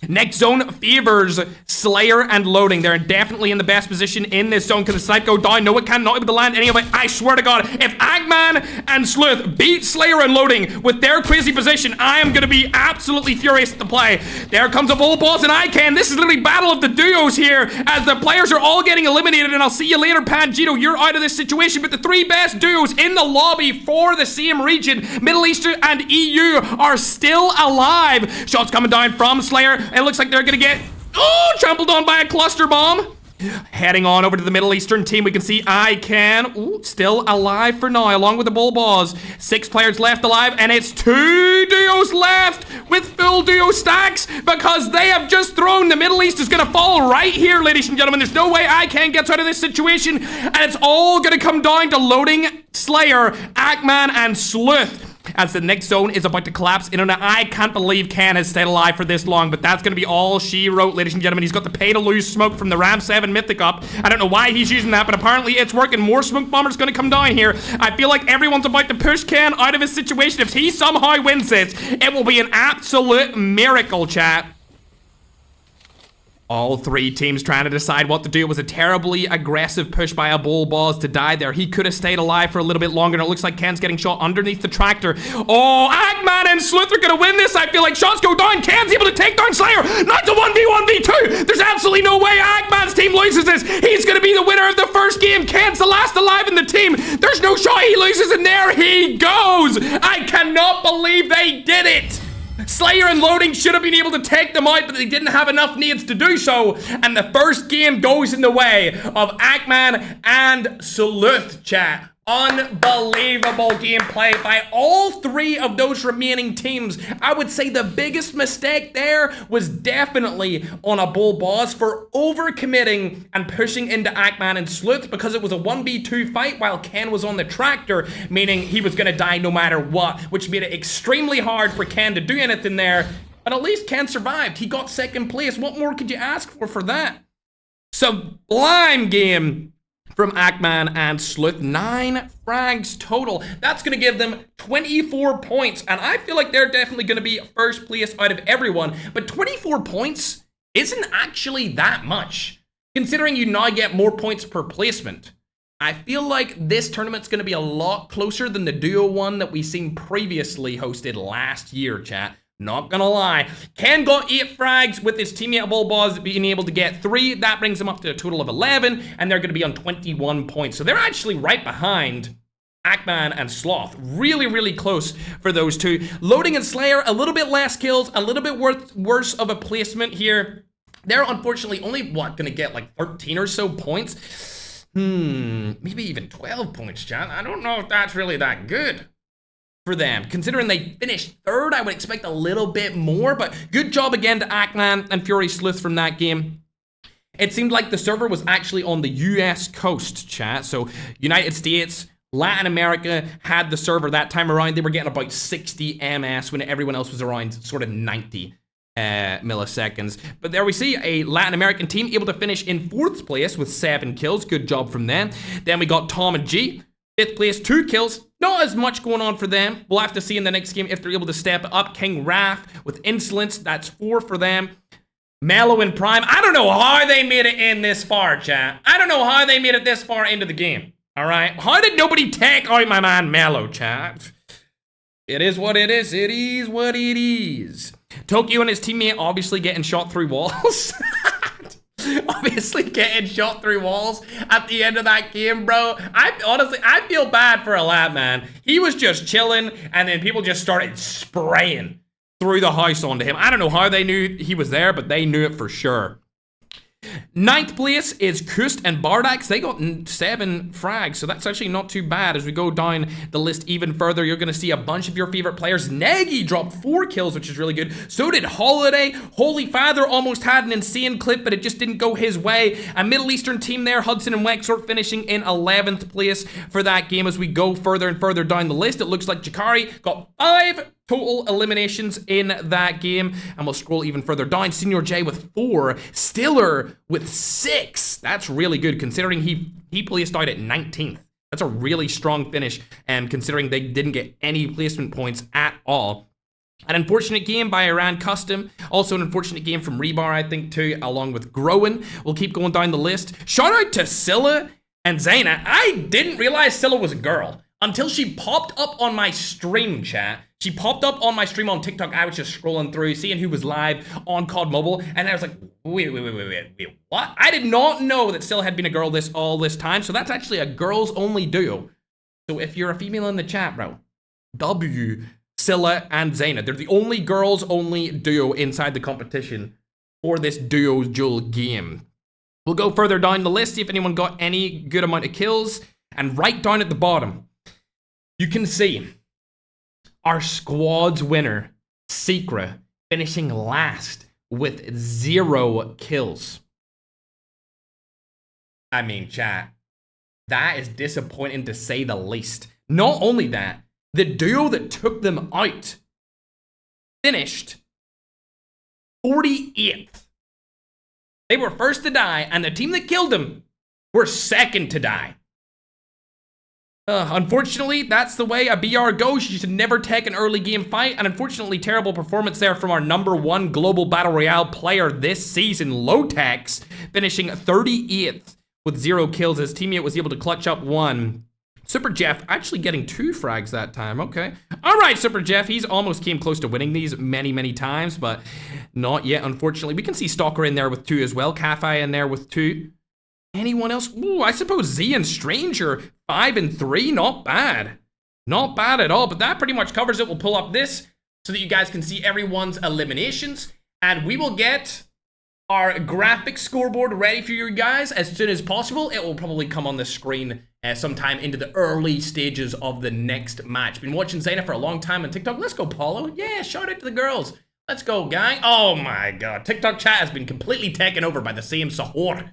Next zone favors Slayer and loading. They're definitely in the best position in this zone. Can the snipe go down? No, it can. Not able to land any of it. I swear to God, if Eggman and Sleuth beat Slayer and loading with their crazy position, I am going to be absolutely furious at the play. There comes a bull boss and I can. This is literally battle of the duos here as the players are all getting eliminated. And I'll see you later, Pangito. You're out of this situation. But the 3 best duos in the lobby for the same region, Middle Eastern and EU, are still alive. Shots coming down from Slayer. It looks like they're gonna get, trampled on by a cluster bomb. Heading on over to the Middle Eastern team, we can see ICANN, still alive for now, along with the Bullboss. 6 players left alive, and it's 2 duos left with full duo stacks because they have just thrown. The Middle East is gonna fall right here, ladies and gentlemen. There's no way ICANN gets out of this situation, and it's all gonna come down to loading Slayer, Ackman, and Sleuth. As the next zone is about to collapse in on it. I can't believe Ken has stayed alive for this long, but that's going to be all she wrote, ladies and gentlemen. He's got the pay-to-lose smoke from the Ram 7 Mythic up. I don't know why he's using that, but apparently it's working. More smoke bombers going to come down here. I feel like everyone's about to push Ken out of his situation. If he somehow wins this, it will be an absolute miracle, chat. All 3 teams trying to decide what to do. It was a terribly aggressive push by a Bullboss to die there. He could have stayed alive for a little bit longer, and it looks like Ken's getting shot underneath the tractor. Oh, Eggman and Sleuth are gonna win this. I feel like shots go down. Ken's able to take down Slayer. Not to 1v1v2. There's absolutely no way Eggman's team loses this. He's gonna be the winner of the first game. Ken's the last alive in the team. There's no shot he loses, and there he goes. I cannot believe they did it. Slayer and loading should have been able to take them out, but they didn't have enough nades to do so. And the first game goes in the way of Ackman and Sleuth, chat. Unbelievable gameplay by all 3 of those remaining teams. I would say the biggest mistake there was definitely on a Bullboss for overcommitting and pushing into Ackman and Sleuth because it was a 1v2 fight while Ken was on the tractor, meaning he was going to die no matter what, which made it extremely hard for Ken to do anything there. But at least Ken survived. He got 2nd place. What more could you ask for that? Sublime game from Ackman and Sleuth. 9 frags total. That's going to give them 24 points. And I feel like they're definitely going to be first place out of everyone. But 24 points isn't actually that much, considering you now get more points per placement. I feel like this tournament's going to be a lot closer than the duo one that we seen previously hosted last year, chat. Not gonna lie. Ken got 8 frags with his teammate Bullboss being able to get 3. That brings them up to a total of 11, and they're gonna be on 21 points. So they're actually right behind Ackman and Sloth. Really, really close for those 2. Loading and Slayer, a little bit less kills, a little bit worse of a placement here. They're unfortunately only, gonna get like 13 or so points? Maybe even 12 points, John. I don't know if that's really that good for them. Considering they finished 3rd, I would expect a little bit more, but good job again to Ackman and Fury Sleuth from that game. It seemed like the server was actually on the US coast, chat. So United States, Latin America had the server that time around. They were getting about 60 ms when everyone else was around sort of 90 milliseconds. But there we see a Latin American team able to finish in 4th place with 7 kills. Good job from them. Then we got Tom and G, 5th place, 2 kills. Not as much going on for them. We'll have to see in the next game if they're able to step up. King Raph with Insolence, that's 4 for them. Mellow and Prime, I don't know how they made it in this far, chat. I don't know how they made it this far into the game. All right, how did nobody take out my man Mellow, chat? It is what it is. It is what it is. Tokyo and his teammate obviously getting shot through walls. Obviously getting shot through walls at the end of that game, bro. I feel bad for a lad, man. He was just chilling, and then people just started spraying through the house onto him. I don't know how they knew he was there, but they knew it for sure. Ninth place is Kust and Bardax. They got 7 frags, so that's actually not too bad. As we go down the list even further, you're going to see a bunch of your favorite players. Nagy dropped 4 kills, which is really good. So did Holiday. Holy Father almost had an insane clip, but it just didn't go his way. A Middle Eastern team there, Hudson and Wexort, finishing in 11th place for that game. As we go further and further down the list, it looks like Jakari got 5 total eliminations in that game, and we'll scroll even further down. Senior J with 4, Stiller with 6. That's really good considering he placed out at 19th. That's a really strong finish, and considering they didn't get any placement points at all. An unfortunate game by Iran Custom. Also an unfortunate game from Rebar, I think, too, along with Groen. We'll keep going down the list. Shout out to Scylla and Zaina. I didn't realize Scylla was a girl until she popped up on my stream, chat. She popped up on my stream on TikTok. I was just scrolling through, seeing who was live on COD Mobile, and I was like, wait, what? I did not know that Scylla had been a girl all this time, so that's actually a girls-only duo. So if you're a female in the chat, bro, Scylla and Zaina. They're the only girls-only duo inside the competition for this duo duel game. We'll go further down the list, see if anyone got any good amount of kills, and right down at the bottom, you can see our squad's winner, Secra, finishing last with 0 kills. I mean, chat, that is disappointing to say the least. Not only that, the duo that took them out finished 48th. They were first to die, and the team that killed them were second to die. Unfortunately, that's the way a BR goes. You should never take an early game fight. And unfortunately, terrible performance there from our #1 global battle royale player this season, Lotex, finishing 38th with 0 kills. His teammate was able to clutch up 1. Super Jeff actually getting 2 frags that time. Okay. All right, Super Jeff. He's almost came close to winning these many times, but not yet, unfortunately. We can see Stalker in there with 2 as well. Cafe in there with 2. Anyone else? Ooh, I suppose Z and Stranger, 5 and 3. Not bad. Not bad at all, but that pretty much covers it. We'll pull up this so that you guys can see everyone's eliminations, and we will get our graphic scoreboard ready for you guys as soon as possible. It will probably come on the screen sometime into the early stages of the next match. Been watching Zaina for a long time on TikTok. Let's go, Paulo. Yeah, shout out to the girls. Let's go, gang. Oh my god. TikTok chat has been completely taken over by the same Sahur.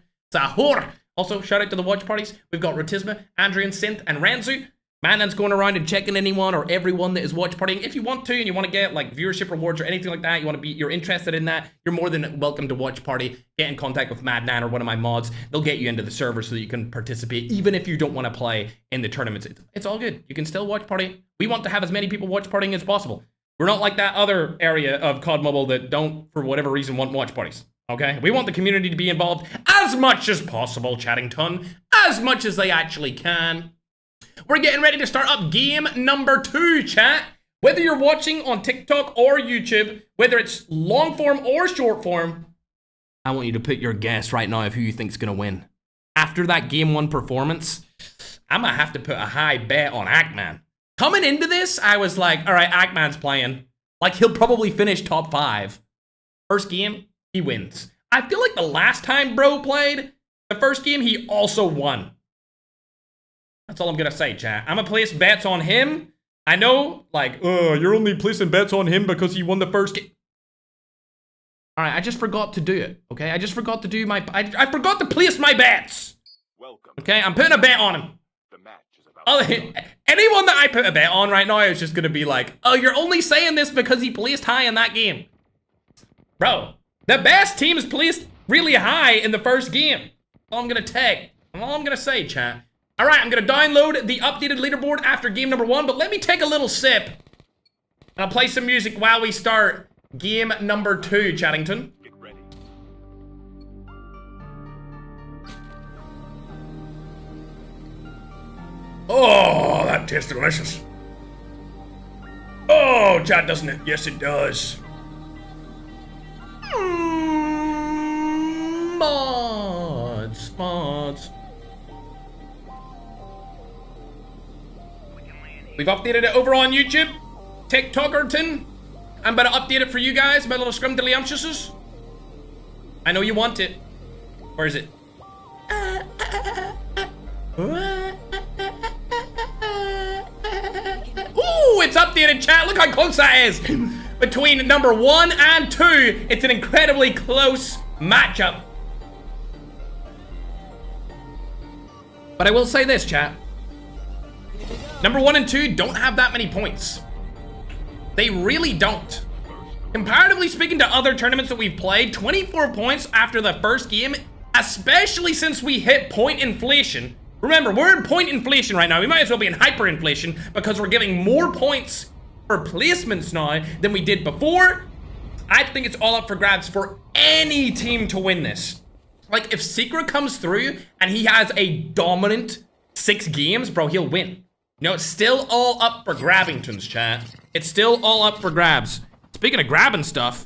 Also, shout out to the watch parties. We've got Rotisma, Andrian, Synth, and Ranzu. Mandan's going around and checking anyone or everyone that is watch partying. If you want to and you want to get like viewership rewards or anything like that, you're interested in that, you're more than welcome to watch party. Get in contact with Madnan or one of my mods. They'll get you into the server so that you can participate, even if you don't want to play in the tournaments. It's all good. You can still watch party. We want to have as many people watch partying as possible. We're not like that other area of COD Mobile that don't, for whatever reason, want watch parties. Okay? We want the community to be involved as much as possible, Chattington. As much as they actually can. We're getting ready to start up game number 2, chat. Whether you're watching on TikTok or YouTube, whether it's long form or short form, I want you to put your guess right now of who you think's gonna win. After that game 1 performance, I'm gonna have to put a high bet on Ackman. Coming into this, I was like, all right, Ackman's playing. Like, he'll probably finish top 5. First game, he wins. I feel like the last time bro played, the first game, he also won. That's all I'm gonna say, chat. I'm gonna place bets on him. I know, like, you're only placing bets on him because he won the first game. All right, I just forgot to do it, okay? I just forgot to do my... I forgot to place my bets. Welcome. Okay, I'm putting a bet on him. The match is about anyone that I put a bet on right now is just gonna be like, oh, you're only saying this because he placed high in that game. Bro, the best teams placed really high in the first game. That's all I'm gonna take. That's all I'm gonna say, chat. All right, I'm gonna download the updated leaderboard after game number 1, but let me take a little sip. And I'll play some music while we start game number 2, Chattington. Get ready. Oh, that tastes delicious. Oh, chat, doesn't it? Yes, it does. Mods. We've updated it over on YouTube. TikTokerton. I'm about to update it for you guys, my little scrumdiddlyumptiouses. I know you want it. Or is it? Ooh, it's updated, chat. Look how close that is. Between number 1 and 2, it's an incredibly close matchup. But I will say this, chat. Number 1 and 2 don't have that many points. They really don't. Comparatively speaking to other tournaments that we've played, 24 points after the first game, especially since we hit point inflation. Remember, we're in point inflation right now. We might as well be in hyperinflation because we're giving more points for placements now than we did before. I think it's all up for grabs for any team to win this. Like, if Secret comes through and he has a dominant 6 games, bro, he'll win. You know, it's still all up for grabbingtons, chat. It's still all up for grabs. Speaking of grabbing stuff,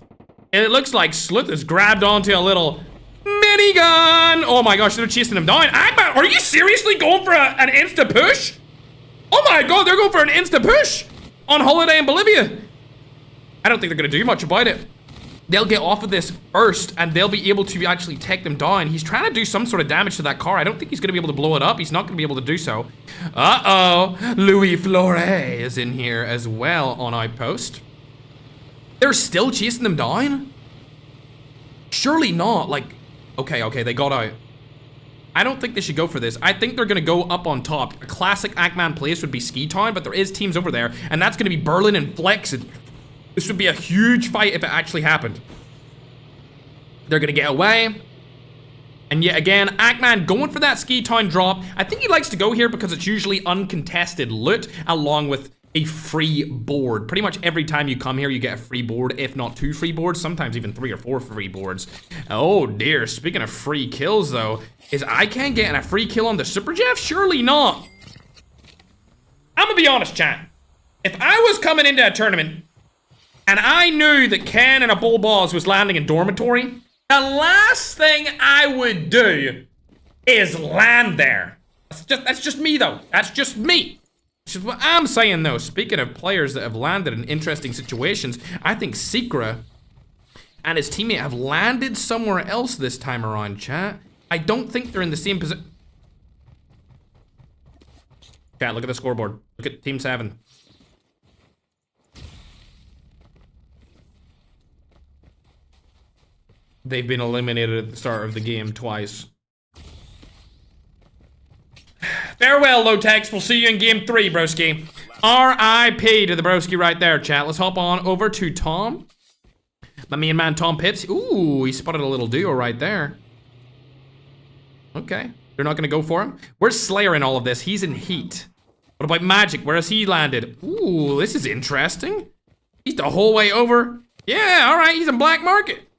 it looks like Sleuth has grabbed onto a little minigun. Oh my gosh, they're chasing him down. Are you seriously going for an insta push? Oh my god, they're going for an insta push on holiday in Bolivia. I don't think they're gonna do much about it. They'll get off of this first and they'll be able to actually take them down. He's trying to do some sort of damage to that car. I don't think he's gonna be able to blow it up. He's not gonna be able to do so. Uh-oh, Louis Flore is in here as well on outpost. They're still chasing them down? Surely not. Like, okay, they got out. I don't think they should go for this. I think they're gonna go up on top. A classic Ackman place would be Ski Town, but there is teams over there, and that's gonna be Berlin and Flex. This would be a huge fight if it actually happened. They're gonna get away. And yet again, Ackman going for that Ski Town drop. I think he likes to go here because it's usually uncontested loot along with a free board. Pretty much every time you come here, you get a free board, if not 2 free boards, sometimes even 3 or 4 free boards. Oh dear, speaking of free kills though, is ICANN getting a free kill on the Super Jeff? Surely not. I'm gonna be honest, chat. If I was coming into a tournament and I knew that Ken and a Bull Balls was landing in dormitory, the last thing I would do is land there. That's just me though. That's just me. Which is what I'm saying though. Speaking of players that have landed in interesting situations, I think Secra and his teammate have landed somewhere else this time around, chat. I don't think they're in the same position. Chat, look at the scoreboard. Look at Team 7. They've been eliminated at the start of the game twice. Farewell, Lotex. We'll see you in game 3, broski. R.I.P. to the broski right there, chat. Let's hop on over to Tom. My main man, Tom Pips. Ooh, he spotted a little duo right there. Okay. They're not going to go for him. Where's Slayer in all of this? He's in heat. What about Magic? Where has he landed? Ooh, this is interesting. He's the whole way over. Yeah, all right. He's in Black Market.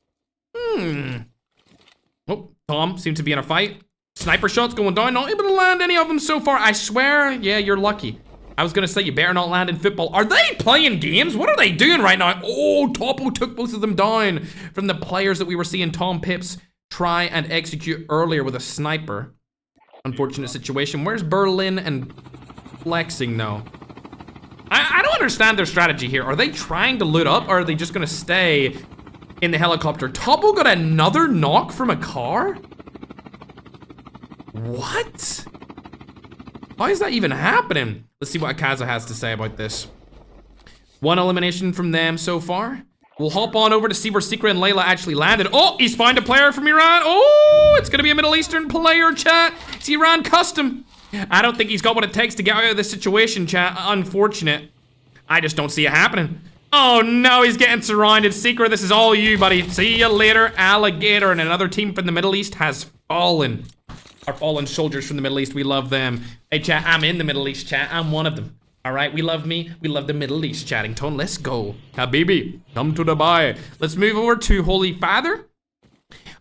Oh, Tom seems to be in a fight. Sniper shots going down, not able to land any of them so far. I swear, yeah, you're lucky. I was gonna say you better not land in football. Are they playing games? What are they doing right now? Oh, Topo took both of them down from the players that we were seeing Tom Pips try and execute earlier with a sniper. Unfortunate situation. Where's Berlin and Flexing though? I don't understand their strategy here. Are they trying to loot up or are they just gonna stay in the helicopter? Topo got another knock from a car? What? Why is that even happening? Let's see what Akaza has to say about this. 1 elimination from them so far. We'll hop on over to see where Secret and Layla actually landed. Oh, he's found a player from Iran. Oh, it's gonna be a Middle Eastern player, chat. It's Iran custom. I don't think he's got what it takes to get out of this situation, chat. Unfortunate. I just don't see it happening. Oh no, he's getting surrounded. Secret, this is all you, buddy. See you later, alligator. And another team from the Middle East has fallen. Our fallen soldiers from the Middle East, we love them. Hey chat, I'm in the Middle East, chat. I'm one of them. All right, we love me. We love the Middle East, chatting tone. Let's go. Habibi, come to Dubai. Let's move over to Holy Father.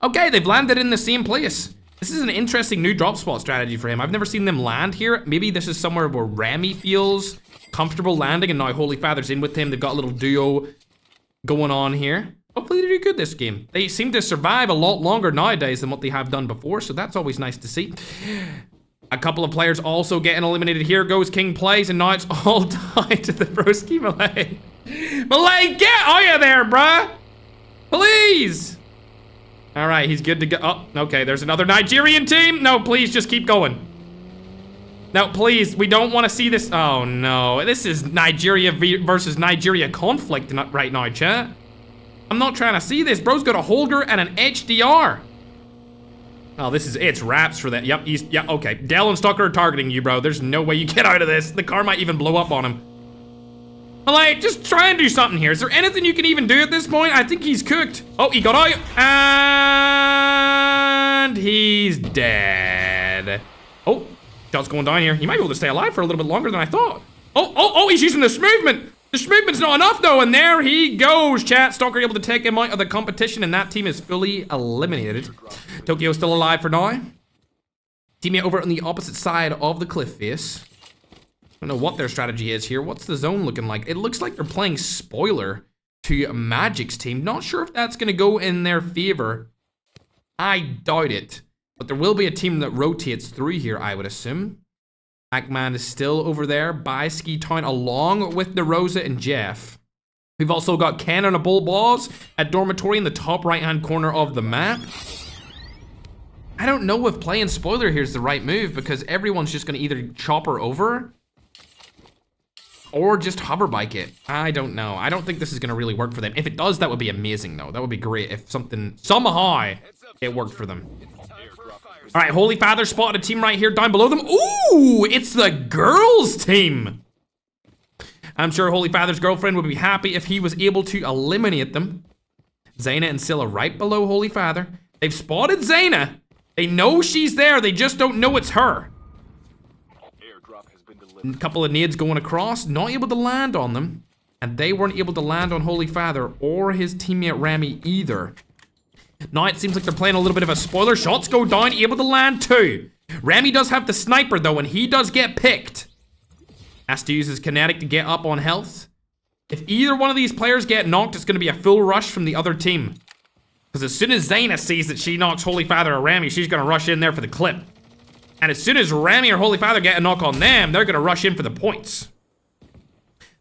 Okay, they've landed in the same place. This is an interesting new drop spot strategy for him. I've never seen them land here. Maybe this is somewhere where Remy feels comfortable landing and now Holy Father's in with him. They've got a little duo going on here. Hopefully they do good this game. They seem to survive a lot longer nowadays than what they have done before, so that's always nice to see. A couple of players also getting eliminated. Here goes King Plays, and now it's all tied to the broski Malay. Malay, get out of there, bruh! Please! All right, he's good to go. Oh, okay, there's another Nigerian team. No, please, just keep going. No, please, we don't want to see this. Oh, no. This is Nigeria versus Nigeria conflict right now, chat. I'm not trying to see this. Bro's got a Holger and an HDR. Oh, it's wraps for that. Yep, okay. Dell and Stucker are targeting you, bro. There's no way you get out of this. The car might even blow up on him. Like, just try and do something here. Is there anything you can even do at this point? I think he's cooked. Oh, he got out. And he's dead. Oh. Shot's going down here. He might be able to stay alive for a little bit longer than I thought. Oh, he's using this movement. This movement's not enough, though, and there he goes, chat. Stalker able to take him out of the competition, and that team is fully eliminated. Tokyo still alive for now. Teammate over on the opposite side of the cliff face. I don't know what their strategy is here. What's the zone looking like? It looks like they're playing spoiler to Magic's team. Not sure if that's going to go in their favor. I doubt it. But there will be a team that rotates through here, I would assume. Pac-Man is still over there by Ski Town, along with DeRosa and Jeff. We've also got Ken and a Bull Balls at Dormitory in the top right-hand corner of the map. I don't know if playing spoiler here is the right move, because everyone's just going to either chopper over or just hoverbike it. I don't know. I don't think this is going to really work for them. If it does, that would be amazing, though. That would be great if somehow it worked for them. All right, Holy Father spotted a team right here down below them. Ooh, it's the girls team. I'm sure Holy Father's girlfriend would be happy if he was able to eliminate them. Zaina and Scylla right below Holy Father. They've spotted Zaina. They know she's there. They just don't know it's her. A couple of nades going across, not able to land on them. And they weren't able to land on Holy Father or his teammate Rami either. Now it seems like they're playing a little bit of a spoiler. Shots go down, able to land too. Rami does have the sniper though, and he does get picked. Has to use his kinetic to get up on health. If either one of these players get knocked, it's going to be a full rush from the other team. Because as soon as Zaina sees that she knocks Holy Father or Rami, she's going to rush in there for the clip. And as soon as Rami or Holy Father get a knock on them, they're going to rush in for the points.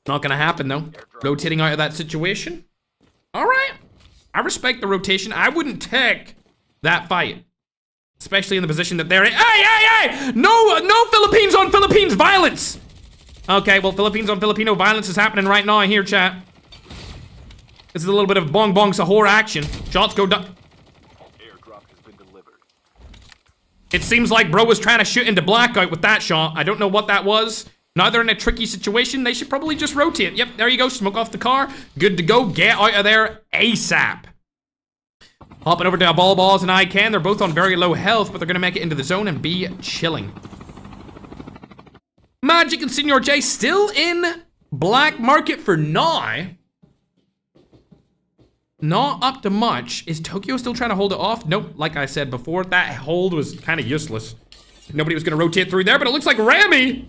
Not going to happen though. Rotating out of that situation. All right. I respect the rotation. I wouldn't take that fight. Especially in the position that they're in. Hey! No Philippines on Philippines violence! Okay, well, Philippines on Filipino violence is happening right now here, chat. This is a little bit of bong bong sahur action. Shots go down. Airdrop has been delivered. It seems like bro was trying to shoot into Blackout with that shot. I don't know what that was. Now they're in a tricky situation. They should probably just rotate. Yep, there you go. Smoke off the car. Good to go. Get out of there ASAP. Hopping over to Ball Balls and I Can. They're both on very low health, but they're going to make it into the zone and be chilling. Magic and Senior J still in black market for now. Not up to much. Is Tokyo still trying to hold it off? Nope. Like I said before, that hold was kind of useless. Nobody was going to rotate through there, but it looks like Rami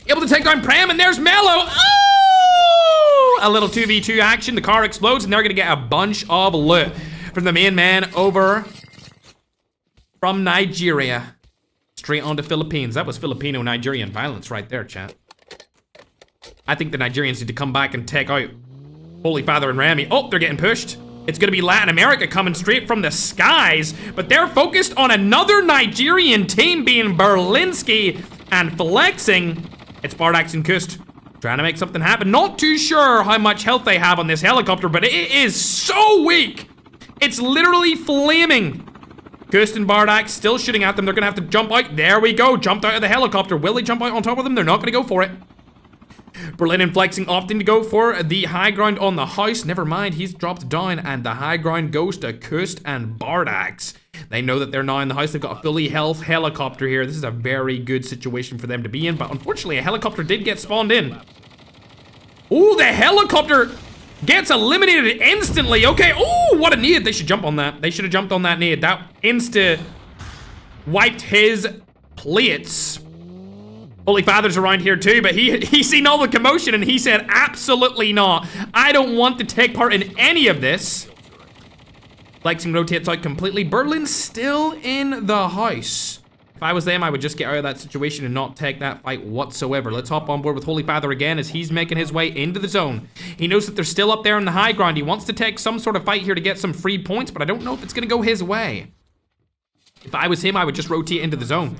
able to take down Pram, and there's Mello. Oh! A little 2v2 action. The car explodes, and they're going to get a bunch of loot from the main man over from Nigeria. Straight on to Philippines. That was Filipino-Nigerian violence right there, chat. I think the Nigerians need to come back and take out Holy Father and Rami. Oh, they're getting pushed. It's going to be Latin America coming straight from the skies, but they're focused on another Nigerian team being Berlinski and flexing. It's Bardax and Kust trying to make something happen. Not too sure how much health they have on this helicopter, but it is so weak. It's literally flaming. Kust and Bardax still shooting at them. They're going to have to jump out. There we go. Jumped out of the helicopter. Will they jump out on top of them? They're not going to go for it. Berlin and Flexing opting to go for the high ground on the house. Never mind, he's dropped down, and the high ground goes to Kust and Bardax. They know that they're now in the house. They've got a fully health helicopter here. This is a very good situation for them to be in, but unfortunately, a helicopter did get spawned in. Oh, the helicopter gets eliminated instantly. Okay, oh, what a nade. They should jump on that. They should have jumped on that nade. That insta wiped his plates. Holy Father's around here too, but he seen all the commotion and he said, absolutely not. I don't want to take part in any of this. Flexing rotates out completely. Berlin's still in the house. If I was them, I would just get out of that situation and not take that fight whatsoever. Let's hop on board with Holy Father again as he's making his way into the zone. He knows that they're still up there in the high ground. He wants to take some sort of fight here to get some free points, but I don't know if it's going to go his way. If I was him, I would just rotate into the zone.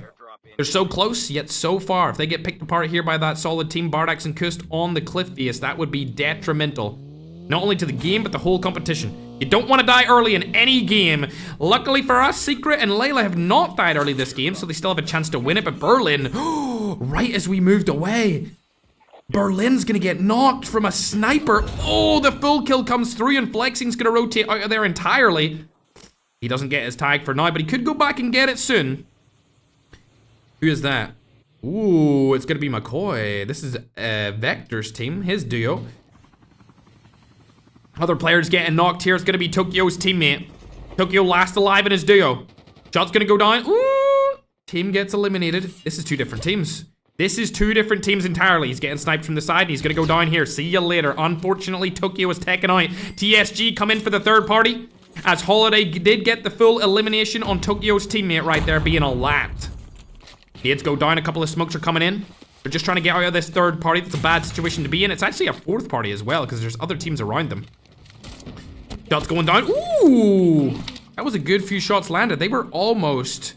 They're so close, yet so far. If they get picked apart here by that solid team, Bardax and Kust on the cliff face, that would be detrimental. Not only to the game, but the whole competition. You don't want to die early in any game. Luckily for us, Secret and Layla have not died early this game, so they still have a chance to win it. But Berlin, right as we moved away, Berlin's gonna get knocked from a sniper. Oh, the full kill comes through, and Flexing's gonna rotate out of there entirely. He doesn't get his tag for now, but he could go back and get it soon. Who is that? Ooh, it's gonna be McCoy. This is Vector's team, his duo. Other players getting knocked here. It's going to be Tokyo's teammate. Tokyo last alive in his duo. Shot's going to go down. Ooh! Team gets eliminated. This is two different teams. This is two different teams entirely. He's getting sniped from the side, and he's going to go down here. See you later. Unfortunately, Tokyo was taken out. TSG come in for the third party, as Holiday did get the full elimination on Tokyo's teammate right there being a lat. Nades go down. A couple of smokes are coming in. They're just trying to get out of this third party. That's a bad situation to be in. It's actually a fourth party as well, because there's other teams around them. Shots going down. Ooh! That was a good few shots landed. They were almost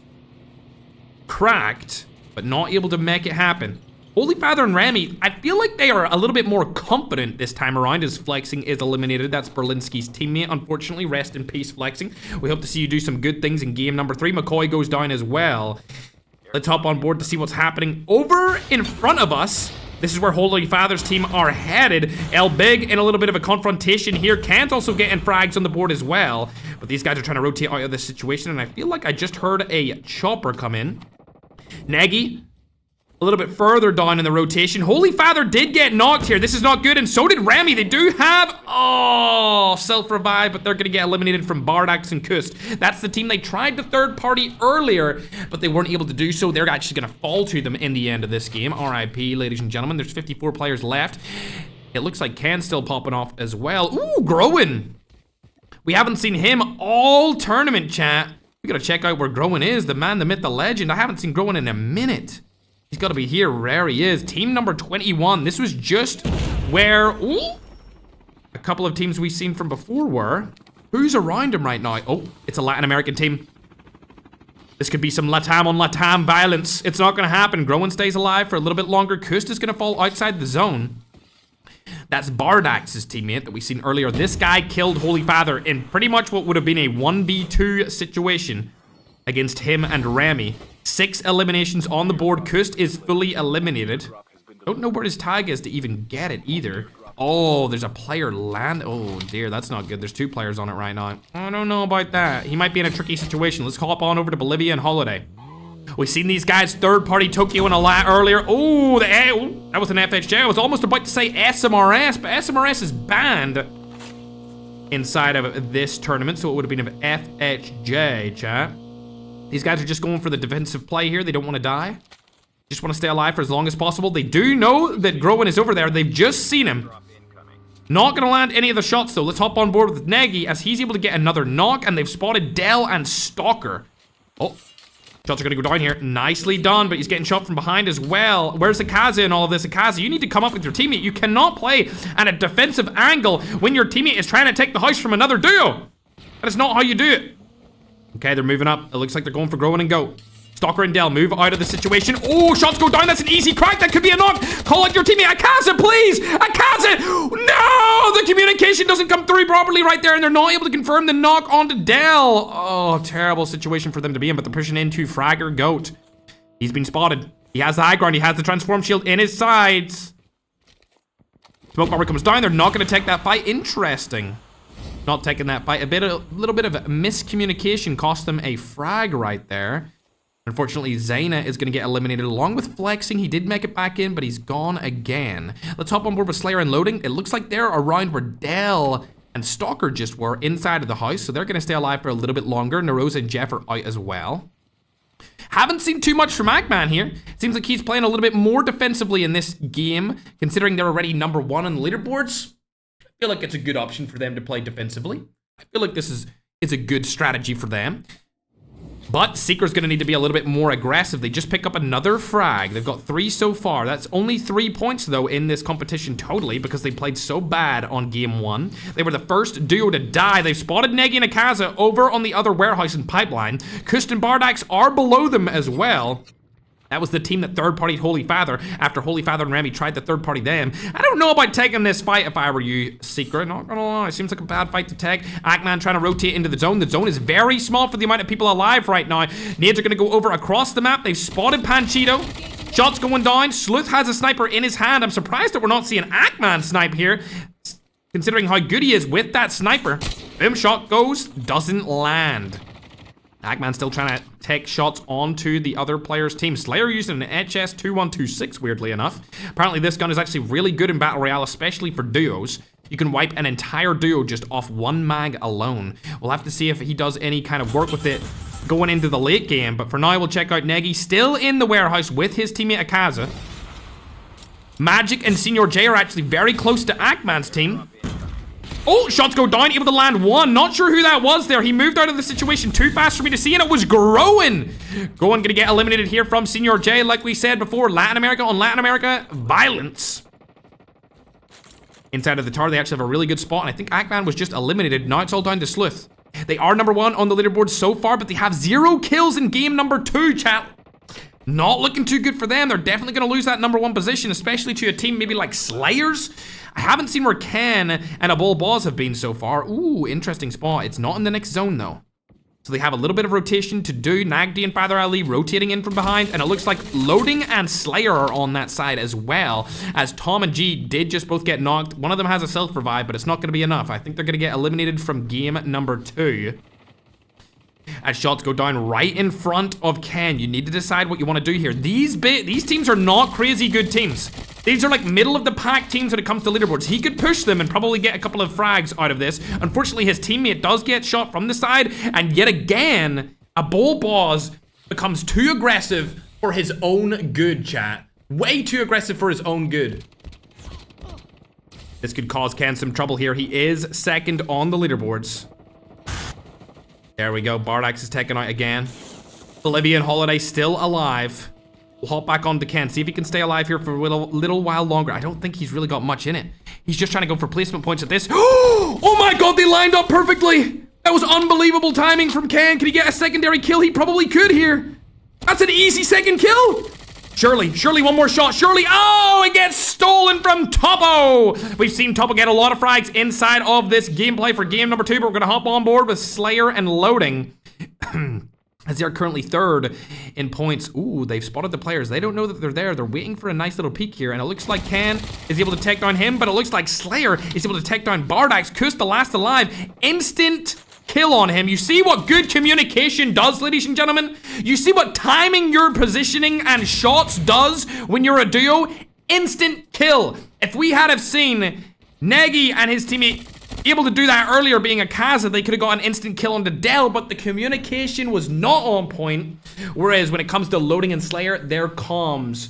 cracked, but not able to make it happen. Holy Father and Remy, I feel like they are a little bit more confident this time around as Flexing is eliminated. That's Berlinski's teammate, unfortunately. Rest in peace, Flexing. We hope to see you do some good things in game number 3. McCoy goes down as well. Let's hop on board to see what's happening over in front of us. This is where Holy Father's team are headed. El Big in a little bit of a confrontation here. Kant also getting frags on the board as well. But these guys are trying to rotate out of this situation, and I feel like I just heard a chopper come in. Nagy, a little bit further down in the rotation. Holy Father did get knocked here. This is not good, and so did Remy. They do have, self-revive, but they're going to get eliminated from Bardax and Kust. That's the team they tried the third party earlier, but they weren't able to do so. They're actually going to fall to them in the end of this game. RIP, ladies and gentlemen. There's 54 players left. It looks like Can's still popping off as well. Ooh, Groen. We haven't seen him all tournament, chat. We got to check out where Groen is. The man, the myth, the legend. I haven't seen Groen in a minute. He's got to be here. There he is. Team number 21. This was just where a couple of teams we've seen from before were. Who's around him right now? Oh, it's a Latin American team. This could be some Latam on Latam violence. It's not going to happen. Groen stays alive for a little bit longer. Kust is going to fall outside the zone. That's Bardax's teammate that we seen earlier. This guy killed Holy Father in pretty much what would have been a 1v2 situation against him and Remy. 6 eliminations on the board. Kust is fully eliminated. Don't know where his tag is to even get it either. Oh, there's a player land. Oh dear, that's not good. There's 2 players on it right now. I don't know about that. He might be in a tricky situation. Let's hop on over to Bolivia and Holiday. We've seen these guys third party Tokyo in a lot earlier. Oh, that was an FHJ. I was almost about to say SMRS, but SMRS is banned inside of this tournament, so it would have been an FHJ, chat. These guys are just going for the defensive play here. They don't want to die. Just want to stay alive for as long as possible. They do know that Groen is over there. They've just seen him. Not going to land any of the shots, though. Let's hop on board with Nagy as he's able to get another knock, and they've spotted Dell and Stalker. Oh, shots are going to go down here. Nicely done, but he's getting shot from behind as well. Where's Akaza in all of this? Akaza, you need to come up with your teammate. You cannot play at a defensive angle when your teammate is trying to take the house from another duo. That is not how you do it. Okay, they're moving up. It looks like they're going for Groen and go. Stalker and Dell move out of the situation. Oh, shots go down. That's an easy crack. That could be a knock. Call out your teammate. Akaza, please. Akaza. No, the communication doesn't come through properly right there, and they're not able to confirm the knock onto Dell. Oh, terrible situation for them to be in, but they're pushing into Fragger Goat. He's been spotted. He has the high ground. He has the transform shield in his sides. Smoke bomber comes down. They're not going to take that fight. Interesting. Not taking that fight. A little bit of miscommunication cost them a frag right there. Unfortunately, Zaina is going to get eliminated along with Flexing. He did make it back in, but he's gone again. Let's hop on board with Slayer and Loading. It looks like they're around where Dell and Stalker just were inside of the house, so they're going to stay alive for a little bit longer. Narosa and Jeff are out as well. Haven't seen too much from Ackman here. Seems like he's playing a little bit more defensively in this game, considering they're already number 1 on the leaderboards. I feel like it's a good option for them to play defensively. I feel like this is a good strategy for them. But Seeker's gonna need to be a little bit more aggressive. They just pick up another frag. They've got 3 so far. That's only 3 points though in this competition totally because they played so bad on game 1. They were the first duo to die. They've spotted Negi and Akaza over on the other warehouse and pipeline. Kust and Bardax are below them as well. That was the team that third-partied Holy Father after Holy Father and Remy tried to third-party them. I don't know about taking this fight if I were you, Secret. Not gonna lie, it seems like a bad fight to take. Ackman trying to rotate into the zone. The zone is very small for the amount of people alive right now. Nades are gonna go over across the map. They've spotted Panchito. Shots going down. Sleuth has a sniper in his hand. I'm surprised that we're not seeing Ackman snipe here, considering how good he is with that sniper. Boom, shot goes, doesn't land. Ackman still trying to take shots onto the other player's team. Slayer using an HS2126, weirdly enough. Apparently this gun is actually really good in Battle Royale, especially for duos. You can wipe an entire duo just off 1 mag alone. We'll have to see if he does any kind of work with it going into the late game, but for now we'll check out Negi still in the warehouse with his teammate Akaza. Magic and Senior J are actually very close to Ackman's team. Oh, shots go down, able to land 1. Not sure who that was there. He moved out of the situation too fast for me to see, and it was Groen. Groen gonna get eliminated here from Senior J, like we said before. Latin America on Latin America violence. Inside of the tower, they actually have a really good spot, and I think Ackman was just eliminated. Now it's all down to Sleuth. They are number 1 on the leaderboard so far, but they have 0 kills in game number 2, chat. Not looking too good for them. They're definitely gonna lose that number 1 position, especially to a team maybe like Slayers. I haven't seen where Ken and Abol Boz have been so far. Ooh, interesting spot. It's not in the next zone though. So they have a little bit of rotation to do. Nagdi and Father Ali rotating in from behind, and it looks like Loading and Slayer are on that side as well, as Tom and G did just both get knocked. One of them has a self-revive, but it's not gonna be enough. I think they're gonna get eliminated from game number 2. As shots go down right in front of Ken. You need to decide what you want to do here. These teams are not crazy good teams. These are like middle of the pack teams when it comes to leaderboards. He could push them and probably get a couple of frags out of this. Unfortunately, his teammate does get shot from the side, and yet again, Abol Boz becomes too aggressive for his own good, chat. Way too aggressive for his own good. This could cause Ken some trouble here. He is second on the leaderboards. There we go. Bardax is taken out again. Bolivia and Holiday still alive. We'll hop back on to Ken. See if he can stay alive here for a little while longer. I don't think he's really got much in it. He's just trying to go for placement points at this. Oh my god, they lined up perfectly. That was unbelievable timing from Ken. Can he get a secondary kill? He probably could here. That's an easy second kill. Surely one more shot. Surely, oh, it gets stolen from Topo. We've seen Topo get a lot of frags inside of this gameplay for game number 2, but we're gonna hop on board with Slayer and Loading. As they are currently 3rd in points. Ooh, they've spotted the players. They don't know that they're there. They're waiting for a nice little peek here, and it looks like Ken is able to take down him, but it looks like Slayer is able to take down Bardax. Kust, the last alive. Instant kill on him. You see what good communication does, ladies and gentlemen? You see what timing your positioning and shots does when you're a duo? Instant kill. If we had have seen Negi and his teammate able to do that earlier being Akaza, they could have got an instant kill on the Dell, but the communication was not on point. Whereas when it comes to Loading and Slayer, their comms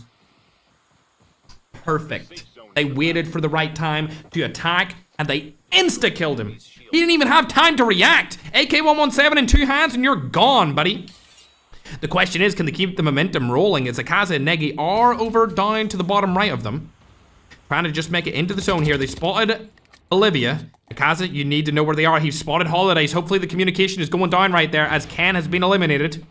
perfect. They waited for the right time to attack, and they insta-killed him. He didn't even have time to react. AK-117 in 2 hands and you're gone, buddy. The question is, can they keep the momentum rolling as Akaza and Negi are over down to the bottom right of them? Trying to just make it into the zone here. They spotted Olivia. Akaza, you need to know where they are. He's spotted Holidays. Hopefully the communication is going down right there as Ken has been eliminated.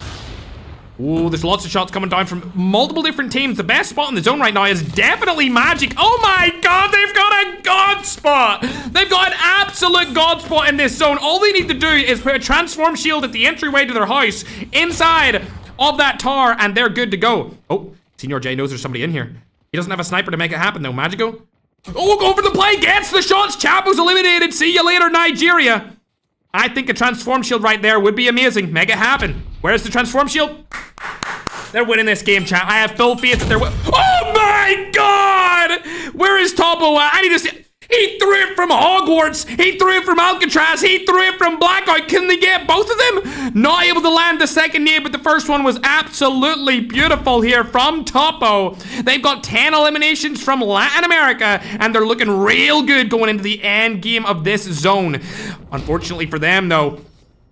Ooh, there's lots of shots coming down from multiple different teams. The best spot in the zone right now is definitely Magic. Oh my god, they've got a god spot. They've got an absolute god spot in this zone. All they need to do is put a transform shield at the entryway to their house inside of that tower, and they're good to go. Oh, Senior J knows there's somebody in here. He doesn't have a sniper to make it happen though. Magico. Oh, go for the play. Gets the shots. Chapo's eliminated. See you later, Nigeria. I think a transform shield right there would be amazing. Make it happen. Where's the transform shield? They're winning this game, chat. I have full faith that they're oh my god! Where is Topo at? I need to see. He threw it from Hogwarts. He threw it from Alcatraz. He threw it from Blackout. Can they get both of them? Not able to land the second nade, but the first one was absolutely beautiful here from Topo. They've got 10 eliminations from Latin America, and they're looking real good going into the end game of this zone. Unfortunately for them, though,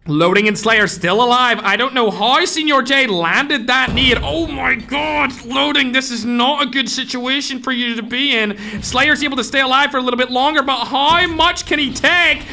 Loading and Slayer still alive. I don't know how Senior J landed that need. Oh my god, Loading, this is not a good situation for you to be in. Slayer's able to stay alive for a little bit longer, but how much can he take?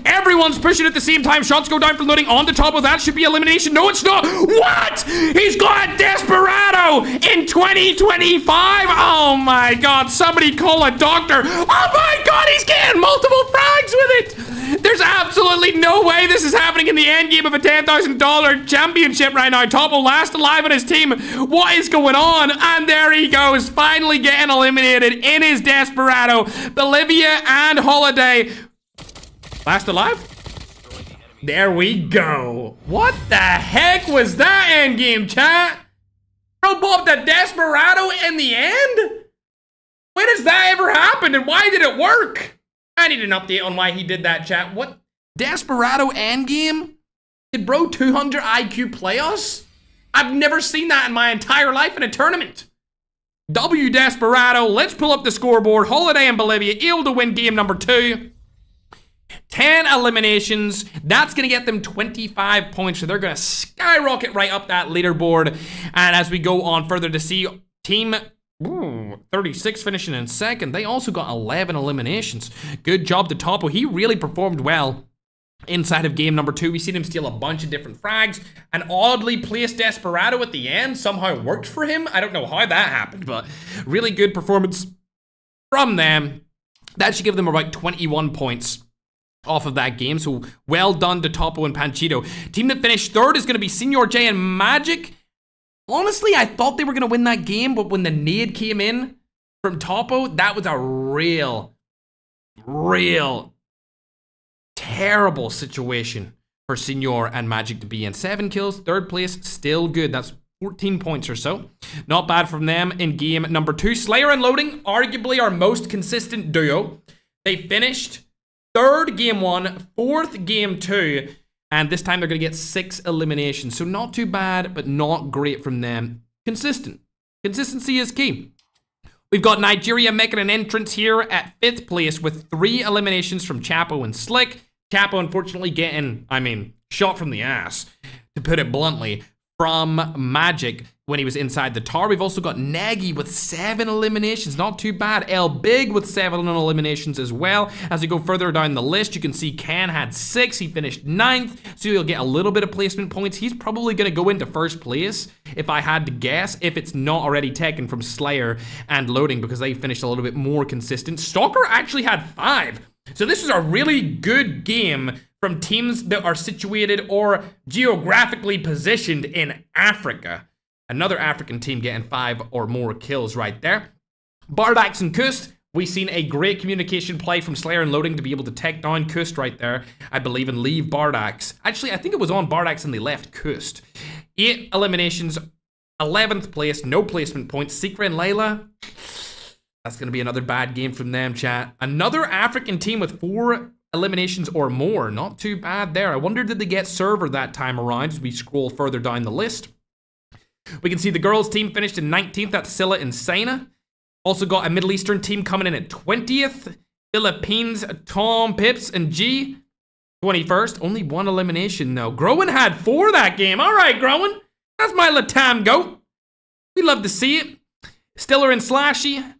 Everyone's pushing at the same time. Shots go down for Loading. On the top of that should be elimination. No, it's not. What? He's got a Desperado in 2025. Oh my god, somebody call a doctor. Oh my god, he's getting multiple frags with it. There's absolutely no way this is happening in the end game of a $10,000 championship right now. Topo last alive on his team. What is going on? And there he goes, finally getting eliminated in his Desperado. Bolivia and Holiday last alive. There we go. What the heck was that end game, chat? Bro popped the Desperado in the end? When has that ever happened and why did it work? I need an update on why he did that, chat. What? Desperado endgame? Did bro 200 IQ play us? I've never seen that in my entire life in a tournament. W Desperado, let's pull up the scoreboard. Holiday and Bolivia able to win game number 2. 10 eliminations. That's going to get them 25 points. So they're going to skyrocket right up that leaderboard. And as we go on further to see team 36 finishing in second. They also got 11 eliminations. Good job to Topo. He really performed well inside of game number 2. We seen him steal a bunch of different frags. An oddly placed Desperado at the end somehow worked for him. I don't know how that happened, but really good performance from them. That should give them about 21 points off of that game. So well done to Topo and Panchito. Team that finished third is going to be Senior J and Magic. Honestly, I thought they were going to win that game, but when the nade came in from Topo, that was a real terrible situation for Senior and Magic to be in. 7 kills, third place, still good. That's 14 points or so. Not bad from them in game number 2. Slayer and Loading, arguably our most consistent duo. They finished third game 1, fourth game 2. And this time they're going to get 6 eliminations. So not too bad, but not great from them. Consistent. Consistency is key. We've got Nigeria making an entrance here at 5th place with 3 eliminations from Chapo and Slick. Chapo unfortunately getting, shot from the ass, to put it bluntly, from Magic when he was inside the tower. We've also got Nagy with 7 eliminations. Not too bad. El Big with 7 eliminations as well. As we go further down the list, you can see Ken had 6. He finished 9th, so he'll get a little bit of placement points. He's probably going to go into first place, if I had to guess, if it's not already taken from Slayer and Loading, because they finished a little bit more consistent. Stalker actually had 5. So this is a really good game from teams that are situated or geographically positioned in Africa. Another African team getting 5 or more kills right there. Bardax and Kust, we've seen a great communication play from Slayer and Loading to be able to take down Kust right there, I believe, and leave Bardax. Actually, I think it was on Bardax and they left Kust. 8 eliminations, 11th place, no placement points. Sikra and Layla, that's going to be another bad game from them, chat. Another African team with 4 eliminations or more. Not too bad there. I wonder, did they get server that time around as we scroll further down the list? We can see the girls team finished in 19th. That's Scylla and Saina. Also got a Middle Eastern team coming in at 20th. Philippines, Tom, Pips, and G. 21st. Only 1 elimination, though. Groen had 4 that game. All right, Groen. That's my Latam goat. We love to see it. Stiller and Slashy.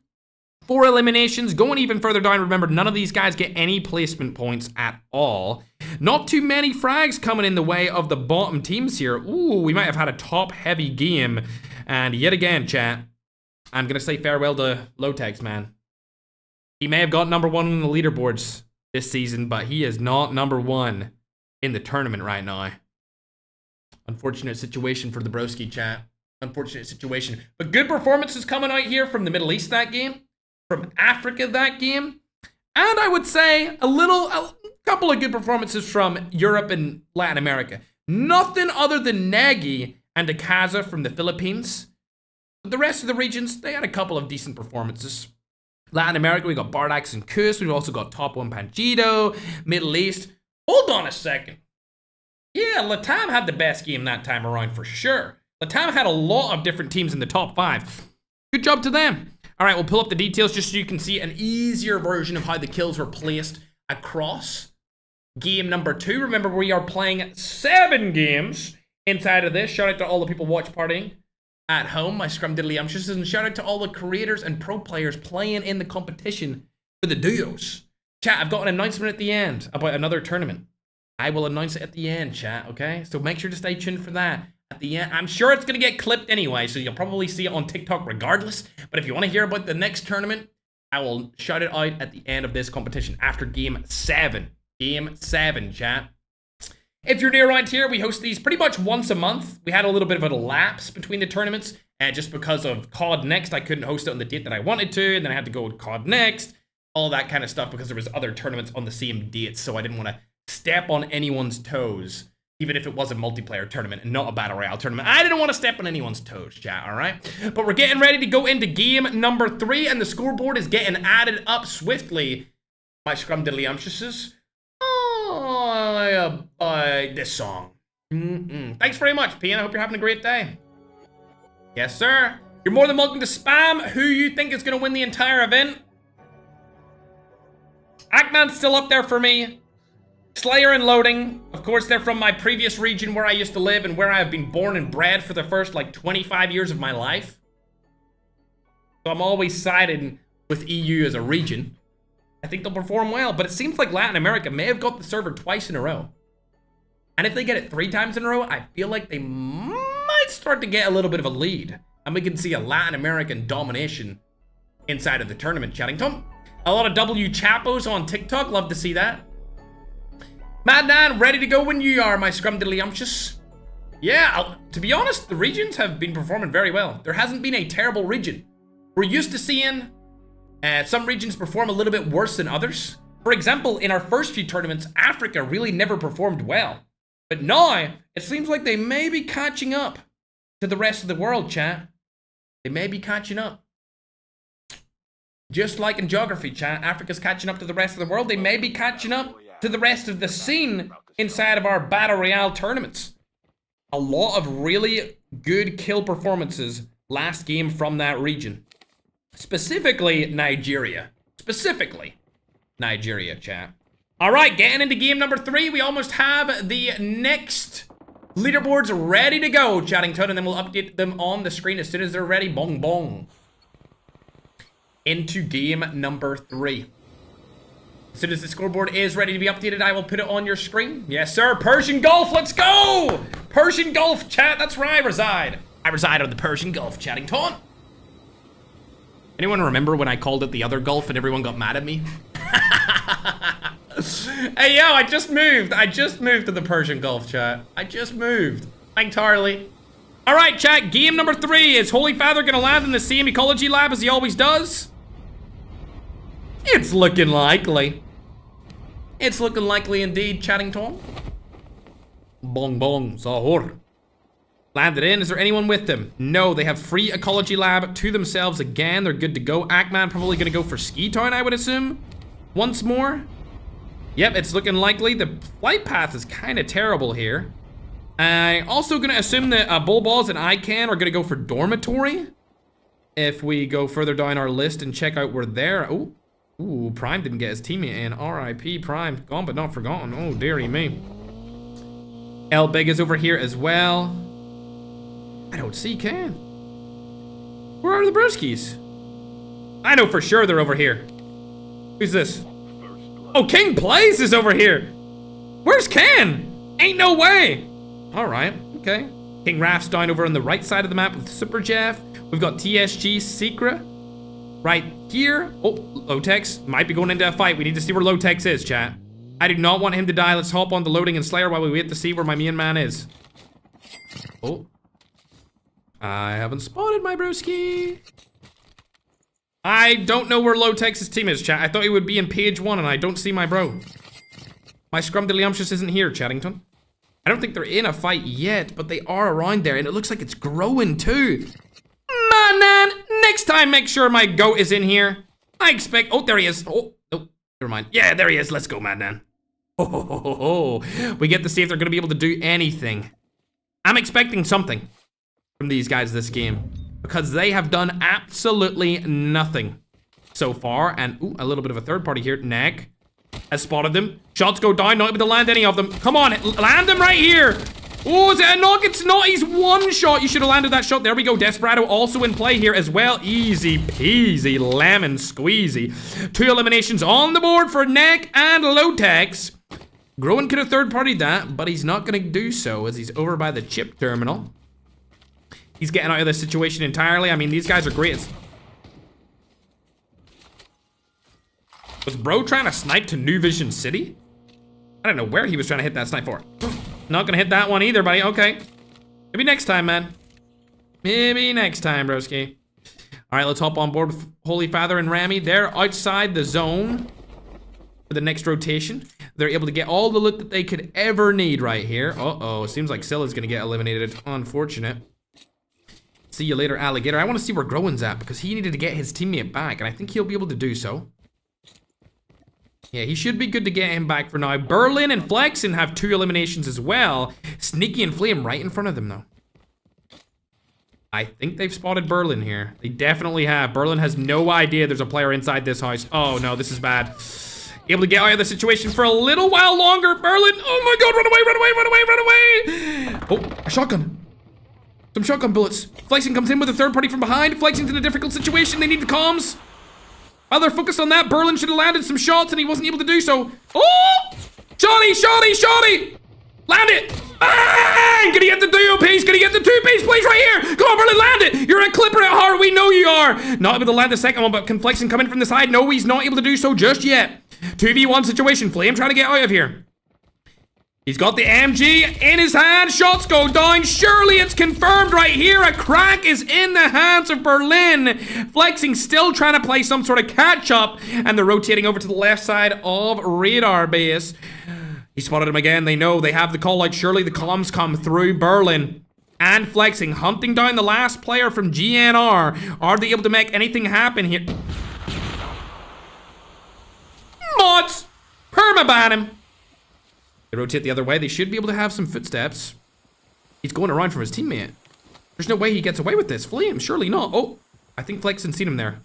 4 eliminations. Going even further down, remember, none of these guys get any placement points at all. Not too many frags coming in the way of the bottom teams here. Ooh, we might have had a top-heavy game. And yet again, chat, I'm going to say farewell to Lotex, man. He may have got number 1 on the leaderboards this season, but he is not number 1 in the tournament right now. Unfortunate situation for the broski, chat. Unfortunate situation. But good performances coming out here from the Middle East that game. From Africa that game. And I would say a couple of good performances from Europe and Latin America. Nothing other than Nagy and Akaza from the Philippines. But the rest of the regions, they had a couple of decent performances. Latin America, we got Bardax and Kus. We've also got Topo and Panchito. Middle East. Hold on a second. Yeah, Latam had the best game that time around for sure. Latam had a lot of different teams in the top 5. Good job to them. All right, we'll pull up the details just so you can see an easier version of how the kills were placed across game number 2. Remember, we are playing 7 games inside of this. Shout out to all the people watch partying at home, my scrumdiddlyumptious, and shout out to all the creators and pro players playing in the competition for the duos. Chat, I've got an announcement at the end about another tournament. I will announce it at the end, chat, okay? So make sure to stay tuned for that at the end. I'm sure it's going to get clipped anyway, so you'll probably see it on TikTok regardless. But if you want to hear about the next tournament, I will shout it out at the end of this competition after game 7. Game 7, chat. If you're new around here, we host these pretty much once a month. We had a little bit of a lapse between the tournaments, just because of COD Next. I couldn't host it on the date that I wanted to, and then I had to go with COD Next, all that kind of stuff, because there was other tournaments on the same dates, so I didn't want to step on anyone's toes, even if it was a multiplayer tournament and not a battle royale tournament. I didn't want to step on anyone's toes, chat, all right? But we're getting ready to go into game number 3, and the scoreboard is getting added up swiftly by scrumdiddlyumptiouses. This song. Thanks very much, Pian. I hope you're having a great day. Yes, sir. You're more than welcome to spam who you think is going to win the entire event. Ackman's still up there for me. Slayer and Loading. Of course, they're from my previous region where I used to live and where I have been born and bred for the first, 25 years of my life. So I'm always siding with EU as a region. I think they'll perform well, but it seems like Latin America may have got the server twice in a row. And if they get it 3 times in a row, I feel like they might start to get a little bit of a lead. And we can see a Latin American domination inside of the tournament, Chattington. A lot of W Chapos on TikTok, love to see that. Madnan, ready to go when you are, my scrumdiddlyumptious. Yeah, to be honest, the regions have been performing very well. There hasn't been a terrible region. We're used to seeing some regions perform a little bit worse than others. For example, in our first few tournaments, Africa really never performed well. But now, it seems like they may be catching up to the rest of the world, chat. They may be catching up. Just like in geography, chat, Africa's catching up to the rest of the world. They may be catching up to the rest of the scene inside of our Battle Royale tournaments. A lot of really good kill performances last game from that region. Specifically, Nigeria. Specifically, Nigeria, chat. All right, getting into game number 3. We almost have the next leaderboards ready to go, Chattington, and then we'll update them on the screen as soon as they're ready. Bong, bong. Into game number 3. As soon as the scoreboard is ready to be updated, I will put it on your screen. Yes, sir. Persian Gulf, let's go! Persian Gulf, chat. That's where I reside. I reside on the Persian Gulf, Chattington. Anyone remember when I called it the other Gulf and everyone got mad at me? Hey, yo, I just moved. I just moved to the Persian Gulf, chat. I just moved. Thanks, Harley. All right, chat. Game number 3. Is Holy Father going to land in the same ecology lab as he always does? It's looking likely. It's looking likely indeed, Chattington. Bong bong, sahur. Landed in. Is there anyone with them? No, they have free ecology lab to themselves again. They're good to go. Ackman probably going to go for Ski Town, I would assume. Once more. Yep, it's looking likely. The flight path is kind of terrible here. I'm also going to assume that Bullballs and ICANN are going to go for Dormitory. If we go further down our list and check out where they're... Ooh, Prime didn't get his teammate in. R.I.P. Prime. Gone but not forgotten. Oh, dearie me. L Big is over here as well. I don't see Ken. Where are the broskies? I know for sure they're over here. Who's this? Oh, King Plays is over here. Where's Ken? Ain't no way. All right, okay. King Raph's down over on the right side of the map with Super Jeff. We've got TSG Secret right here. Oh, Lotex might be going into a fight. We need to see where Lotex is, chat. I do not want him to die. Let's hop on the Loading and Slayer while we wait to see where my main man is. Oh. I haven't spotted my broski. I don't know where Lotex's team is, chat. I thought he would be in page 1 and I don't see my bro. My scrumdiddlyumptious isn't here, Chattington. I don't think they're in a fight yet, but they are around there and it looks like it's growing too. Man, next time make sure my goat is in here. I expect, oh, there he is. Oh, nope, never mind. Yeah, there he is. Let's go, Madman. Oh, we get to see if they're gonna be able to do anything. I'm expecting something from these guys this game because they have done absolutely nothing so far. And ooh, a little bit of a third party here. Neck. has spotted them. Shots go down, not able to land any of them. Come on, land them right here. Oh, is it a knock? It's not. He's one shot. You should have landed that shot. There we go. Desperado also in play here as well. Easy peasy, lemon squeezy. 2 eliminations on the board for Neck and Lotex. Groen could have third-partied that, but he's not going to do so as he's over by the chip terminal. He's getting out of this situation entirely. I mean, these guys are great. Was bro trying to snipe to New Vision City? I don't know where he was trying to hit that snipe for. Not gonna hit that one either, buddy. Okay. Maybe next time, man. Maybe next time, broski. All right, let's hop on board with Holy Father and Rami. They're outside the zone for the next rotation. They're able to get all the loot that they could ever need right here. Uh-oh, seems like Silla's gonna get eliminated. Unfortunate. See you later, alligator. I want to see where Groen's at because he needed to get his teammate back, and I think he'll be able to do so. Yeah, he should be good to get him back for now. Berlin and Flexen have 2 eliminations as well. Sneaky and Flame right in front of them, though. I think they've spotted Berlin here. They definitely have. Berlin has no idea there's a player inside this house. Oh, no, this is bad. Able to get out of the situation for a little while longer. Berlin, oh my god, run away, run away, run away, run away. Oh, a shotgun. Some shotgun bullets. Flexen comes in with a third party from behind. Flexen's in a difficult situation. They need the comms. While they're focused on that, Berlin should have landed some shots and he wasn't able to do so. Oh! Shotty, shotty, shotty! Land it! Bang! Gonna get the duo piece, gonna get the 2-piece, please, right here! Come on, Berlin, land it! You're a clipper at heart, we know you are! Not able to land the second one, but can Flexen come in from the side? No, he's not able to do so just yet. 2v1 situation, Flame trying to get out of here. He's got the MG in his hand. Shots go down. Surely it's confirmed right here. A crack is in the hands of Berlin. Flexing still trying to play some sort of catch up. And they're rotating over to the left side of radar base. He spotted him again. They know they have the call out. Surely the comms come through. Berlin and Flexing hunting down the last player from GNR. Are they able to make anything happen here? Mods! Permaban him. They rotate the other way. They should be able to have some footsteps. He's going around from his teammate. There's no way he gets away with this. Flame, surely not. Oh, I think Flexen's seen him there.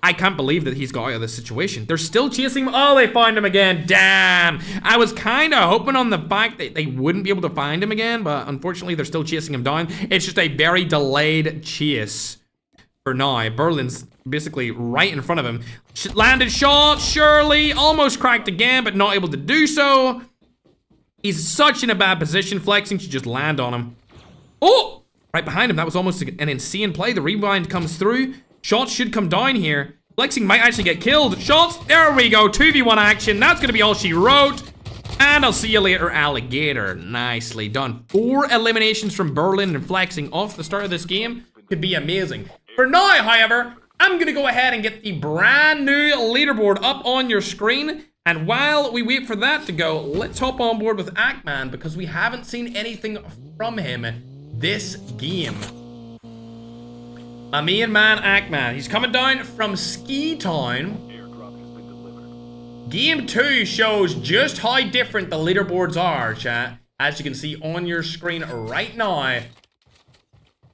I can't believe that he's got out of this situation. They're still chasing him. Oh, they find him again. Damn. I was kind of hoping on the fact that they wouldn't be able to find him again, but unfortunately, they're still chasing him down. It's just a very delayed chase for now. Berlin's basically right in front of him. Landed shot, surely. Almost cracked again, but not able to do so. He's such in a bad position. Flexing should just land on him. Oh! Right behind him. That was almost an insane play. The rewind comes through. Shots should come down here. Flexing might actually get killed. Shots. There we go. 2v1 action. That's going to be all she wrote. And I'll see you later, alligator. Nicely done. 4 eliminations from Berlin and Flexing off the start of this game. Could be amazing. For now, however, I'm going to go ahead and get the brand new leaderboard up on your screen. And while we wait for that to go, let's hop on board with Ackman because we haven't seen anything from him this game. My main man, Ackman. He's coming down from Ski Town. Game 2 shows just how different the leaderboards are, chat. As you can see on your screen right now.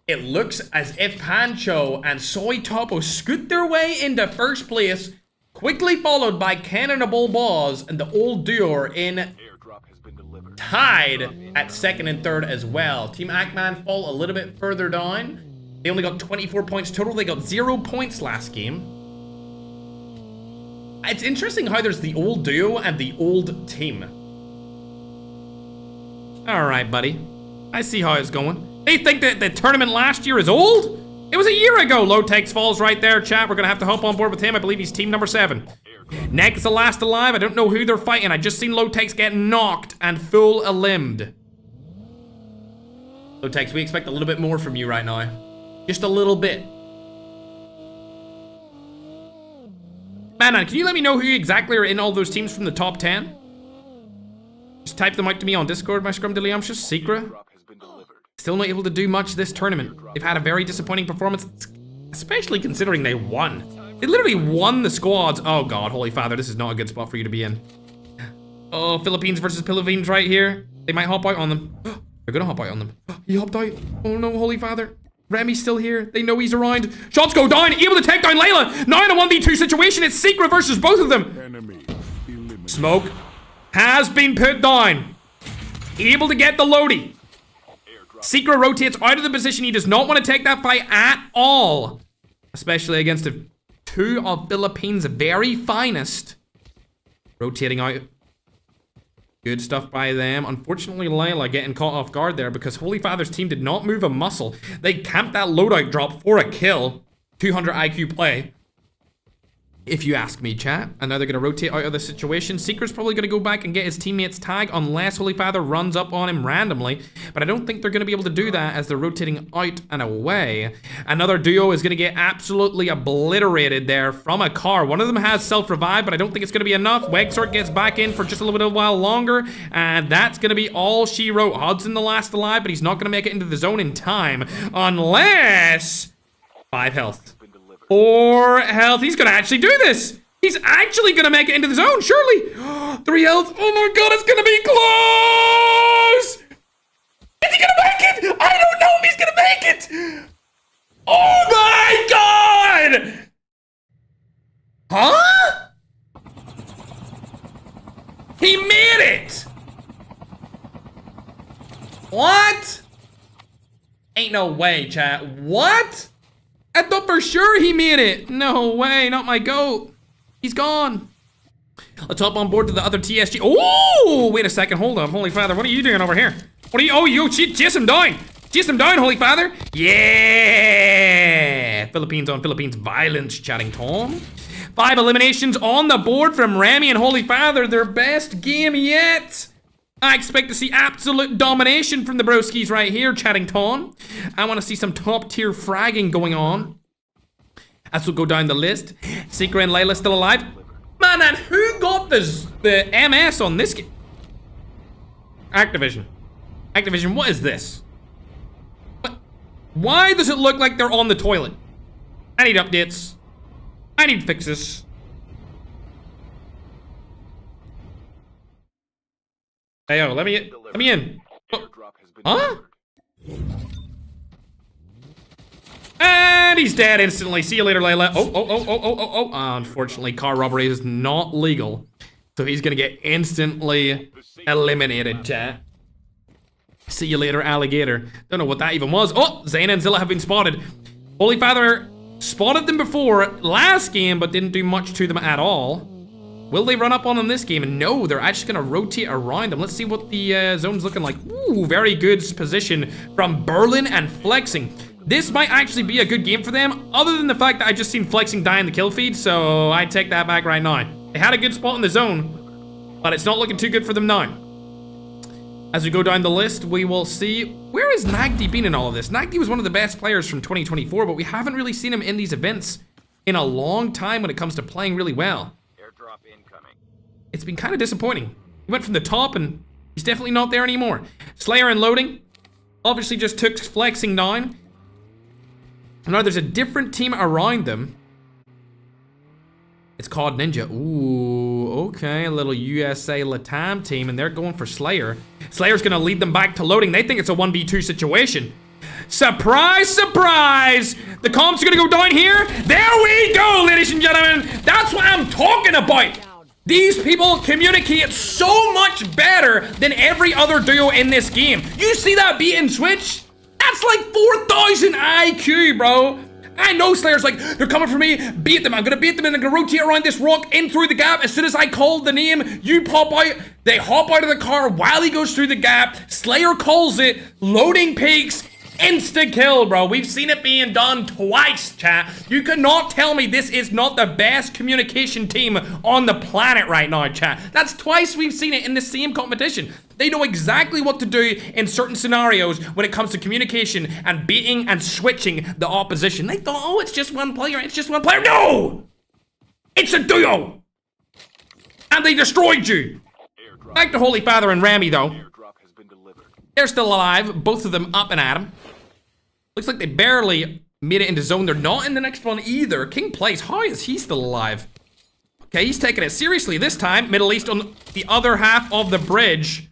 It looks as if Pancho and Soy Topo scoot their way into first place, quickly followed by Cannonable Boz and the old duo are in tied at second and third as well. Team Ackman fall a little bit further down. They only got 24 points total. They got 0 points last game. It's interesting how there's the old duo and the old team. All right, buddy. I see how it's going. They think that the tournament last year is old? It was a year ago. Lotex falls right there, chat. We're going to have to hop on board with him. I believe he's team number 7. Neck is the last alive. I don't know who they're fighting. I just seen Lotex get knocked and full limbed. Lotex, we expect a little bit more from you right now. Just a little bit. Man, can you let me know who exactly are in all those teams from the top 10? Just type them out to me on Discord, my scrumdiddlyumptious. Secret. Still not able to do much this tournament. They've had a very disappointing performance, especially considering they won. They literally won the squads. Oh god, Holy Father, this is not a good spot for you to be in. Oh, Philippines versus Philippines right here. They might hop out on them. They're gonna hop out on them. He hopped out. Oh no, Holy Father. Remy's still here. They know he's around. Shots go down. Able to take down Layla. Now in a 1v2 situation. It's Secret versus both of them. Enemy eliminated. Smoke has been put down. Able to get the loadie. Secret rotates out of the position. He does not want to take that fight at all. Especially against two of Philippines' very finest. Rotating out. Good stuff by them. Unfortunately, Layla getting caught off guard there because Holy Father's team did not move a muscle. They camped that loadout drop for a kill. 200 IQ play. If you ask me, chat. And now they're going to rotate out of the situation. Secret's probably going to go back and get his teammate's tag unless Holy Father runs up on him randomly. But I don't think they're going to be able to do that as they're rotating out and away. Another duo is going to get absolutely obliterated there from a car. One of them has self-revive, but I don't think it's going to be enough. Wegsort gets back in for just a little bit of a while longer. And that's going to be all she wrote. Hudson the last alive, but he's not going to make it into the zone in time. Unless... 5 health. 4 health. He's gonna actually do this. He's actually gonna make it into the zone, surely. 3 health. Oh my god, it's gonna be close. Is he gonna make it? I don't know if he's gonna make it. Oh my god. Huh? He made it. What? Ain't no way, chat. What? I thought for sure he made it. No way, not my goat. He's gone. Let's hop on board to the other TSG. Oh, wait a second. Hold up. Holy Father, what are you doing over here? What are you? Oh, you chase him down. Chase him down, Holy Father. Yeah. Philippines on Philippines violence, chatting Tom. 5 eliminations on the board from Remy and Holy Father. Their best game yet. I expect to see absolute domination from the broskies right here, chatting Tom. I want to see some top tier fragging going on. As we'll go down the list. Secret and Layla still alive. Man, and who got the MS on this game? Activision. Activision, what is this? What? Why does it look like they're on the toilet? I need updates. I need fixes. Hey, yo, let me in. Oh. Huh? And he's dead instantly. See you later, Layla. Oh. Unfortunately, car robbery is not legal. So he's gonna get instantly eliminated, chat. See you later, alligator. Don't know what that even was. Oh, Zayna and Zilla have been spotted. Holy Father spotted them before last game, but didn't do much to them at all. Will they run up on them this game? And no, they're actually gonna rotate around them. Let's see what the zone's looking like. Ooh, very good position from Berlin and Flexing. This might actually be a good game for them, other than the fact that I just seen Flexing die in the kill feed, so I take that back right now. They had a good spot in the zone, but it's not looking too good for them now. As we go down the list, we will see, where has Nagdi been in all of this? Nagdi was one of the best players from 2024, but we haven't really seen him in these events in a long time when it comes to playing really well. It's been kind of disappointing. He went from the top and he's definitely not there anymore. Slayer and Loading obviously just took Flexing down. Now there's a different team around them. It's called Ninja. Ooh, okay, a little USA Latam team, and they're going for Slayer. Slayer's gonna lead them back to Loading. They think it's a 1v2 situation. Surprise, surprise! The comps are gonna go down here. There we go, ladies and gentlemen. That's what I'm talking about. These people communicate so much better than every other duo in this game. You see that beat and switch? That's like 4,000 IQ, bro. I know Slayer's like, they're coming for me, beat them. I'm gonna beat them and I'm gonna rotate around this rock in through the gap. As soon as I call the name, you pop out. They hop out of the car while he goes through the gap. Slayer calls it, Loading peaks, insta kill, bro. We've seen it being done twice, chat. You cannot tell me this is not the best communication team on the planet right now, chat. That's twice we've seen it in the same competition. They know exactly what to do in certain scenarios when it comes to communication and beating and switching the opposition. They thought, oh, it's just one player, it's just one player. No! It's a duo! And they destroyed you. Back to Holy Father and Remy, though. They're still alive, both of them up and at him. Looks like they barely made it into zone. They're not in the next one either. King plays. How is he still alive? Okay, he's taking it seriously this time. Middle East on the other half of the bridge.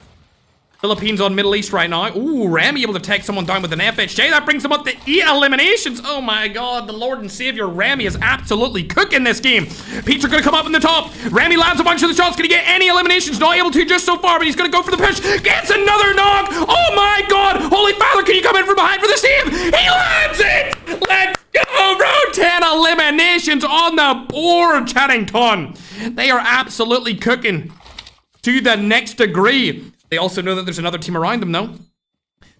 Philippines on Middle East right now. Ooh, Remy able to take someone down with an FHJ. That brings him up to 8 eliminations. Oh my god, the Lord and Savior Remy is absolutely cooking this game. Pete's are gonna come up in the top. Remy lands a bunch of the shots. Gonna get any eliminations. Not able to just so far, but he's gonna go for the push. Gets another knock. Oh my god. Holy Father, can you come in from behind for the save? He lands it. Let's go, bro. 10 eliminations on the board, Chaddington. They are absolutely cooking to the next degree. They also know that there's another team around them, though.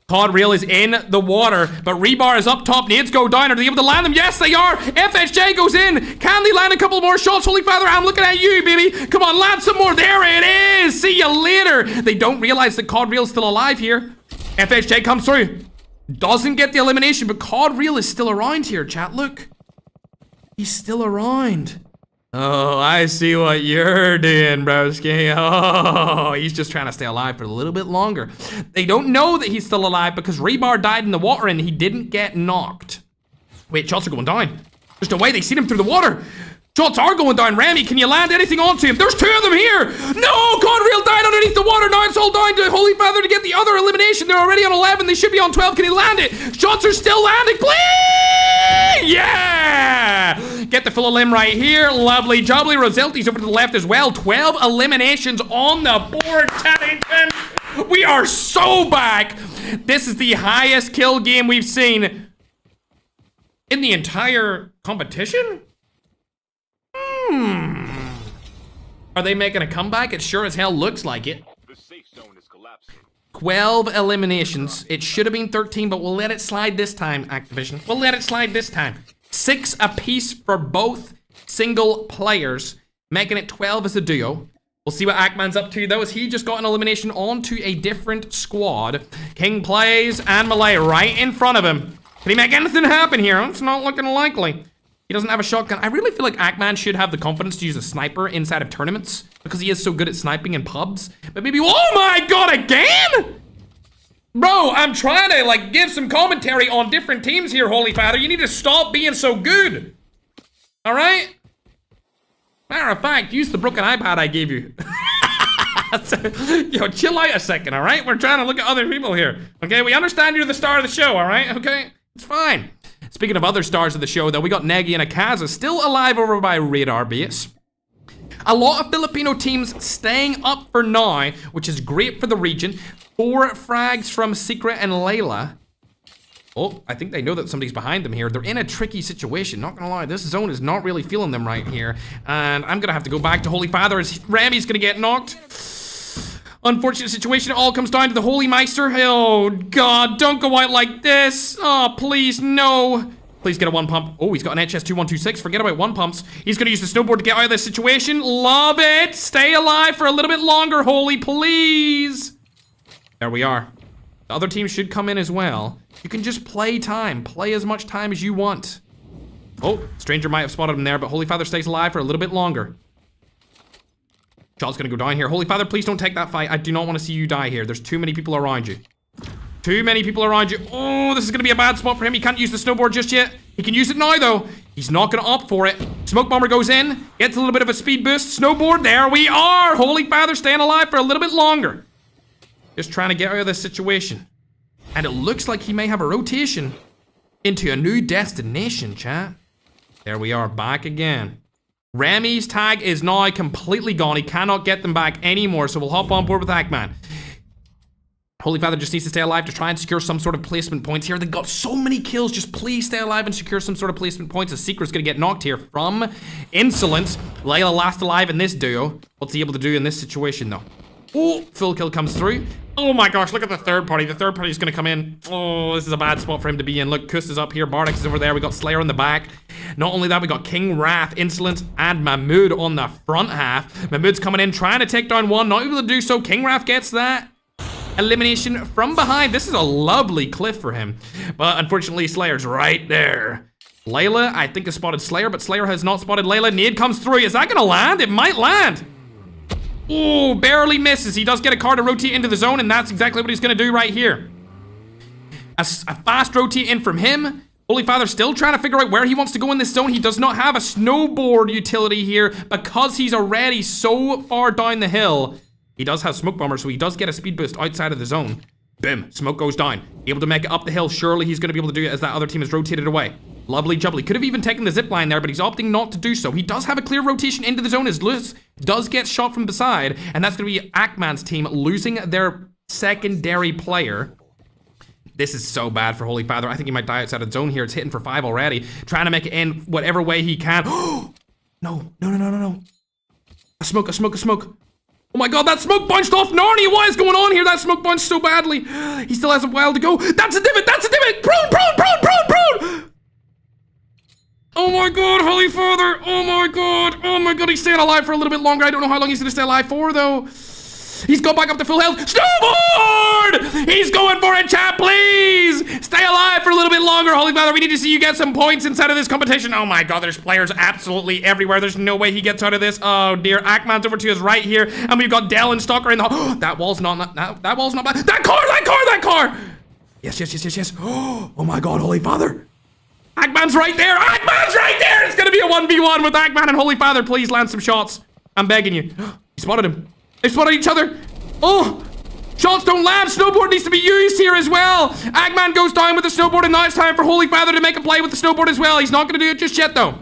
COD Real is in the water, but Rebar is up top. Nades go down. Are they able to land them? Yes, they are. FSJ goes in. Can they land a couple more shots? Holy Father, I'm looking at you, baby. Come on, land some more. There it is. See you later. They don't realize that COD Real is still alive here. FSJ comes through. Doesn't get the elimination, but COD Real is still around here, chat. Look. He's still around. Oh, I see what you're doing, broski. Oh, he's just trying to stay alive for a little bit longer. They don't know that he's still alive because Rebar died in the water and he didn't get knocked. Wait, shots are going down. There's no way they seen him through the water. Shots are going down. Remy, can you land anything onto him? There's 2 of them here. No, COD Real died underneath the water. Now it's all down to Holy Father to get the other elimination. They're already on 11. They should be on 12. Can he land it? Shots are still landing. Please! Yeah! Get the full elim right here. Lovely jubbly. Roselti's over to the left as well. 12 eliminations on the board, Chaddington. We are so back. This is the highest kill game we've seen in the entire competition. Are they making a comeback? It sure as hell looks like it. The safe zone is collapsing. 12 eliminations. It should have been 13, but we'll let it slide this time, Activision. We'll let it slide this time. 6 apiece for both single players, making it 12 as a duo. We'll see what Ackman's up to, though, as he just got an elimination onto a different squad. King plays, and Malay right in front of him. Can he make anything happen here? It's not looking likely. He doesn't have a shotgun. I really feel like Ackman should have the confidence to use a sniper inside of tournaments because he is so good at sniping in pubs. But maybe, oh my god, again? Bro, I'm trying to like give some commentary on different teams here, Holy Father. You need to stop being so good. All right? Matter of fact, use the broken iPad I gave you. Yo, chill out a second, all right? We're trying to look at other people here. Okay, we understand you're the star of the show, all right? Okay, it's fine. Speaking of other stars of the show, though, we got Negi and Akaza still alive over by Radar Base. A lot of Filipino teams staying up for now, which is great for the region. 4 frags from Secret and Layla. Oh, I think they know that somebody's behind them here. They're in a tricky situation, not gonna lie. This zone is not really feeling them right here. And I'm gonna have to go back to Holy Father as Remy's gonna get knocked. Unfortunate situation. It all comes down to the Holy Meister. Oh, God. Don't go out like this. Oh, please, no. Please get a 1 pump. Oh, he's got an HS2126. Forget about 1 pumps. He's going to use the snowboard to get out of this situation. Love it. Stay alive for a little bit longer, Holy, please. There we are. The other team should come in as well. You can just play time. Play as much time as you want. Oh, Stranger might have spotted him there, but Holy Father stays alive for a little bit longer. Shot's gonna go down here. Holy Father, please don't take that fight. I do not want to see you die here. There's too many people around you. Too many people around you. Oh, this is gonna be a bad spot for him. He can't use the snowboard just yet. He can use it now, though. He's not gonna opt for it. Smoke bomber goes in. Gets a little bit of a speed boost. Snowboard, there we are. Holy Father staying alive for a little bit longer. Just trying to get out of this situation. And it looks like he may have a rotation into a new destination, chat. There we are, back again. Remy's tag is now completely gone. He cannot get them back anymore, so we'll hop on board with Ackman. Holy Father just needs to stay alive to try and secure some sort of placement points here. They got so many kills. Just please stay alive and secure some sort of placement points. The Secret's gonna get knocked here from Insolence. Layla last alive in this duo. What's he able to do in this situation, though? Oh, full kill comes through. Oh my gosh, look at the third party. The third party is gonna come in. Oh, this is a bad spot for him to be in. Look, Kus is up here. Bardex is over there. We got Slayer in the back. Not only that, we got King Wrath, Insolence, and Mahmood on the front half. Mahmood's coming in, trying to take down one. Not able to do so. King Wrath gets that elimination from behind. This is a lovely cliff for him. But unfortunately, Slayer's right there. Layla, I think, has spotted Slayer, but Slayer has not spotted Layla. Nade comes through. Is that gonna land? It might land. Oh, barely misses. He does get a car to rotate into the zone, and that's exactly what he's gonna do right here. A fast rotate in from him. Holy Father still trying to figure out where he wants to go in this zone. He does not have a snowboard utility here because he's already so far down the hill. He does have smoke bomber, so he does get a speed boost outside of the zone. Boom, smoke goes down. Able to make it up the hill. Surely he's going to be able to do it as that other team is rotated away. Lovely jubbly. Could have even taken the zip line there, but he's opting not to do so. He does have a clear rotation into the zone as Lewis does get shot from beside, and that's going to be Ackman's team losing their secondary player. This is so bad for Holy Father. I think he might die outside of the zone here. It's hitting for 5 already. Trying to make it in whatever way he can. No. A smoke. Oh my god, that smoke bunched off Narnia. What is going on here? That smoke bunched so badly. He still has a while to go. That's a divot. Prone. Oh my god, Holy Father. Oh my god, he's staying alive for a little bit longer. I don't know how long he's gonna stay alive for though. He's got back up to full health. Snowboard! He's going for it, chat, please! Stay alive for a little bit longer, Holy Father. We need to see you get some points inside of this competition. Oh my god, there's players absolutely everywhere. There's no way he gets out of this. Oh dear, Ackman's over to his right here. And we've got Dell and Stalker in the... that wall's not bad. That car! Yes. Oh my god, Holy Father. Ackman's right there. It's gonna be a 1v1 with Ackman and Holy Father. Please land some shots. I'm begging you. He spotted him. They spotted each other. Oh, shots don't land. Snowboard needs to be used here as well. Ackman goes down with the snowboard, and now it's time for Holy Father to make a play with the snowboard as well. He's not going to do it just yet, though.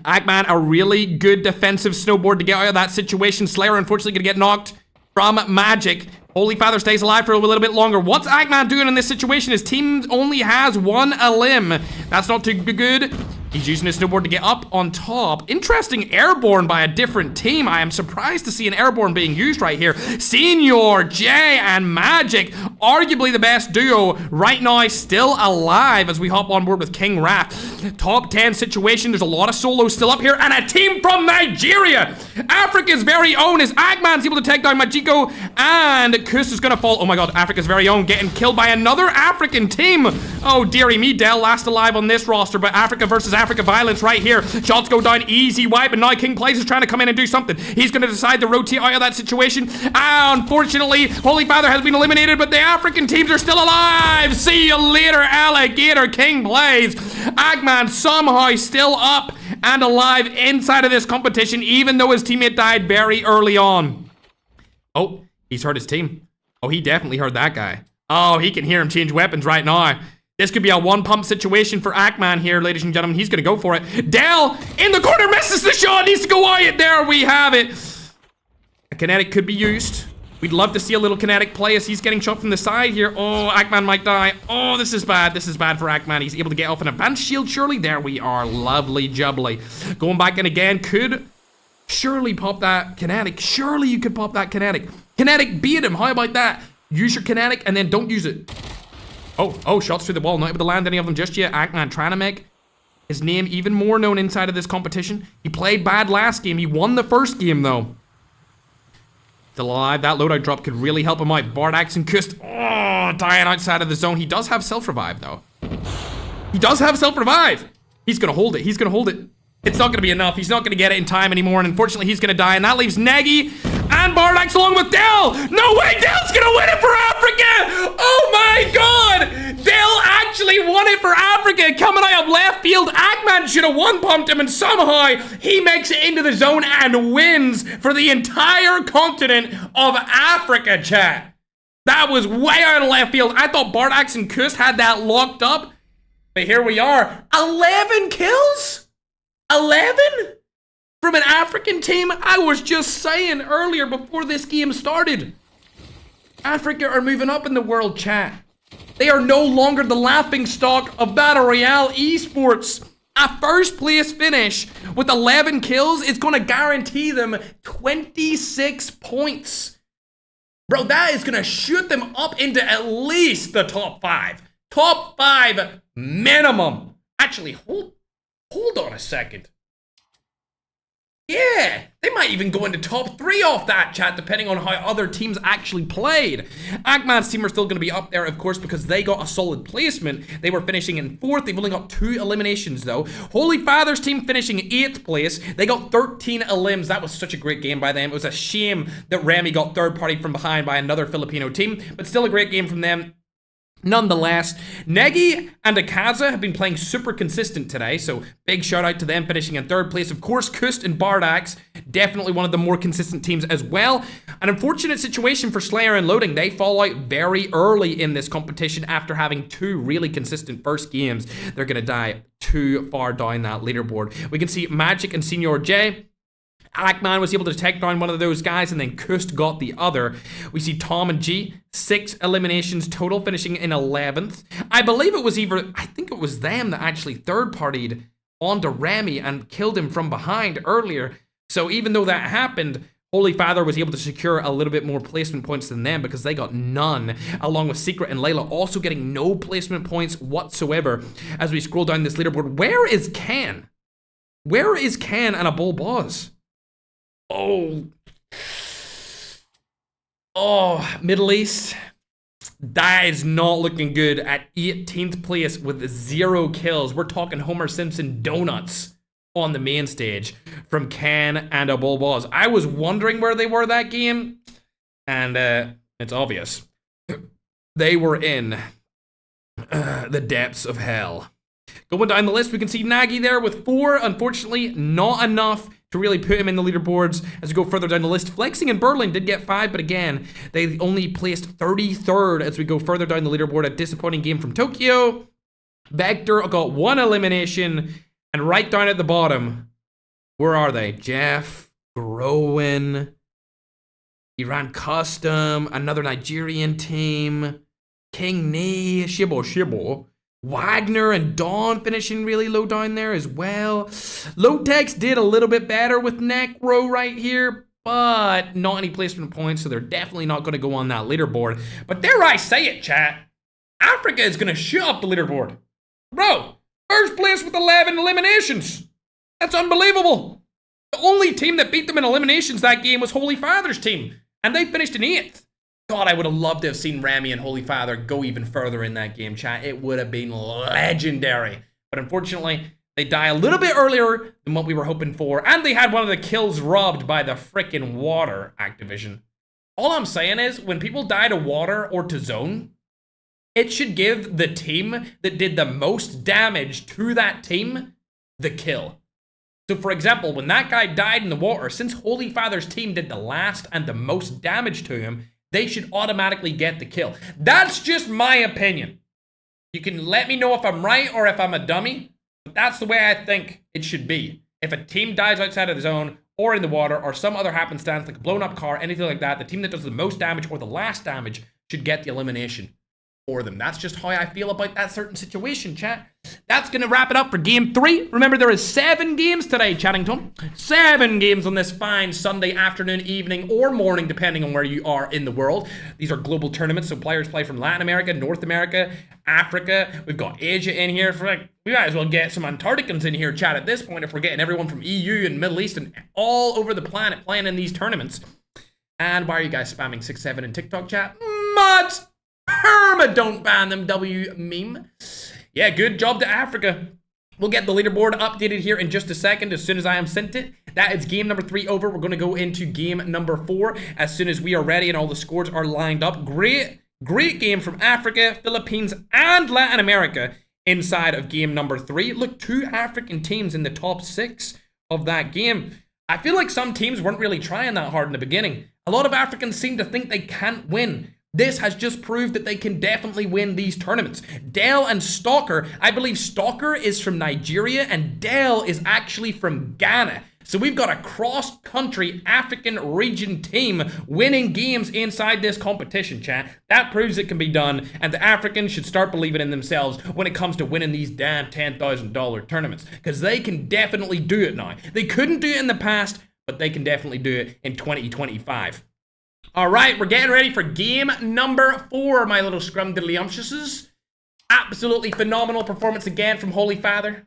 Ackman, a really good defensive snowboard to get out of that situation. Slayer, unfortunately, going to get knocked from Magic. Holy Father stays alive for a little bit longer. What's Ackman doing in this situation? His team only has 1 limb. That's not too good. He's using his snowboard to get up on top. Interesting airborne by a different team. I am surprised to see an airborne being used right here. Senior J and Magic, arguably the best duo right now, still alive as we hop on board with King Raph. Top 10 situation. There's a lot of solos still up here, and a team from Nigeria. Africa's very own is Ackman's able to take down Majiko, and Kus is gonna fall. Oh my god, Africa's very own getting killed by another African team. Oh dearie me, Dell last alive on this roster, but Africa versus Africa violence right here. Shots go down, easy wipe, and now King Plays is trying to come in and do something. He's going to decide to rotate out of that situation. Unfortunately, Holy Father has been eliminated, but the African teams are still alive. See you later, alligator. King Plays. Ackman somehow still up and alive inside of this competition, even though his teammate died very early on. Oh, he's heard his team. Oh, he definitely heard that guy. Oh, he can hear him change weapons right now. This could be a one-pump situation for Ackman here, ladies and gentlemen. He's going to go for it. Dell in the corner, misses the shot. Needs to go out. There we have it. A kinetic could be used. We'd love to see a little kinetic play as he's getting shot from the side here. Oh, Ackman might die. Oh, this is bad. This is bad for Ackman. He's able to get off an advanced shield, surely. There we are. Lovely jubbly. Going back in again. Could surely pop that kinetic. Surely you could pop that kinetic. Kinetic beat him. How about that? Use your kinetic and then don't use it. Oh, shots through the wall. Not able to land any of them just yet. Ackman trying to make his name even more known inside of this competition. He played bad last game. He won the first game, though. Still alive. That loadout drop could really help him out. Bardax and Kust. Oh, dying outside of the zone. He does have self-revive, though. He does have self-revive. He's going to hold it. It's not going to be enough. He's not going to get it in time anymore, and unfortunately, he's going to die, and that leaves Nagy and Bardax along with Dell. No way, Dell's going to win it for Africa. Oh my god. Dell actually won it for Africa. Coming out of left field, Ackman should have one-pumped him, and somehow he makes it into the zone and wins for the entire continent of Africa, chat. That was way out of left field. I thought Bardax and Kust had that locked up, but here we are. 11 kills? 11? From an African team? I was just saying earlier before this game started. Africa are moving up in the world, chat. They are no longer the laughing stock of Battle Royale esports. A first place finish with 11 kills is going to guarantee them 26 points. Bro, that is going to shoot them up into at least the top 5. Top 5 minimum. Actually, hold on a second. Yeah, they might even go into top 3 off that, chat, depending on how other teams actually played. Ackman's team are still going to be up there, of course, because they got a solid placement. They were finishing in 4th. They've only got 2 eliminations, though. Holy Father's team finishing 8th place. They got 13 elims. That was such a great game by them. It was a shame that Remy got third party from behind by another Filipino team, but still a great game from them. Nonetheless, Negi and Akaza have been playing super consistent today, so big shout out to them finishing in 3rd place. Of course, Kust and Bardax, definitely one of the more consistent teams as well. An unfortunate situation for Slayer and Loading. They fall out very early in this competition after having 2 really consistent first games. They're going to die too far down that leaderboard. We can see Magic and Senior J. Ackman was able to take down one of those guys, and then Kust got the other. We see Tom and G, 6 eliminations total, finishing in 11th. I believe it was I think it was them that actually third-partied onto Remy and killed him from behind earlier. So even though that happened, Holy Father was able to secure a little bit more placement points than them because they got none, along with Secret and Layla also getting no placement points whatsoever. As we scroll down this leaderboard, where is Ken? Where is Ken and a Bull Boss? Oh, Middle East. That is not looking good at 18th place with 0 kills. We're talking Homer Simpson donuts on the main stage from Ken and a Bull Boss. I was wondering where they were that game, and it's obvious. They were in the depths of hell. Going down the list, we can see Nagy there with 4. Unfortunately, not enough to really put him in the leaderboards as we go further down the list. Flexing and Berlin did get 5, but again, they only placed 33rd as we go further down the leaderboard. A disappointing game from Tokyo. Vector got 1 elimination, and right down at the bottom, where are they? Jeff, Groen, Iran Custom, another Nigerian team, King Nee, Shibo. Wagner and Dawn finishing really low down there as well. Lotex did a little bit better with Necro right here, but not any placement points, so they're definitely not going to go on that leaderboard. But dare I say it, chat, Africa is going to shoot up the leaderboard. Bro, first place with 11 eliminations. That's unbelievable. The only team that beat them in eliminations that game was Holy Father's team, and they finished in 8th. God, I would have loved to have seen Remy and Holy Father go even further in that game, chat. It would have been legendary. But unfortunately, they die a little bit earlier than what we were hoping for, and they had one of the kills robbed by the frickin' water Activision. All I'm saying is, when people die to water or to zone, it should give the team that did the most damage to that team the kill. So, for example, when that guy died in the water, since Holy Father's team did the last and the most damage to him, they should automatically get the kill. That's just my opinion. You can let me know if I'm right or if I'm a dummy, but that's the way I think it should be. If a team dies outside of the zone or in the water or some other happenstance like a blown up car, anything like that, the team that does the most damage or the last damage should get the elimination for them. That's just how I feel about that certain situation, chat. That's going to wrap it up for Game 3. Remember, there is 7 games today, Chattington. 7 games on this fine Sunday afternoon, evening, or morning, depending on where you are in the world. These are global tournaments, so players play from Latin America, North America, Africa. We've got Asia in here. We might as well get some Antarcticans in here, chat, at this point, if we're getting everyone from EU and Middle East and all over the planet playing in these tournaments. And why are you guys spamming 6-7 in TikTok, chat? Mud! Perma, don't ban them, W meme. Yeah, good job to Africa. We'll get the leaderboard updated here in just a second as soon as I am sent it. That is game number 3 over. We're going to go into game number 4 as soon as we are ready and all the scores are lined up. Great game from Africa, Philippines, and Latin America inside of game number 3. Look, 2 African teams in the top 6 of that game. I feel like some teams weren't really trying that hard in the beginning. A lot of Africans seem to think they can't win. This has just proved that they can definitely win these tournaments. Dell and Stalker, I believe Stalker is from Nigeria and Dell is actually from Ghana. So we've got a cross-country African region team winning games inside this competition, chat. That proves it can be done, and the Africans should start believing in themselves when it comes to winning these damn $10,000 tournaments, because they can definitely do it now. They couldn't do it in the past, but they can definitely do it in 2025. All right, we're getting ready for game number 4, my little scrumdiddlyumptiouses. Absolutely phenomenal performance again from Holy Father.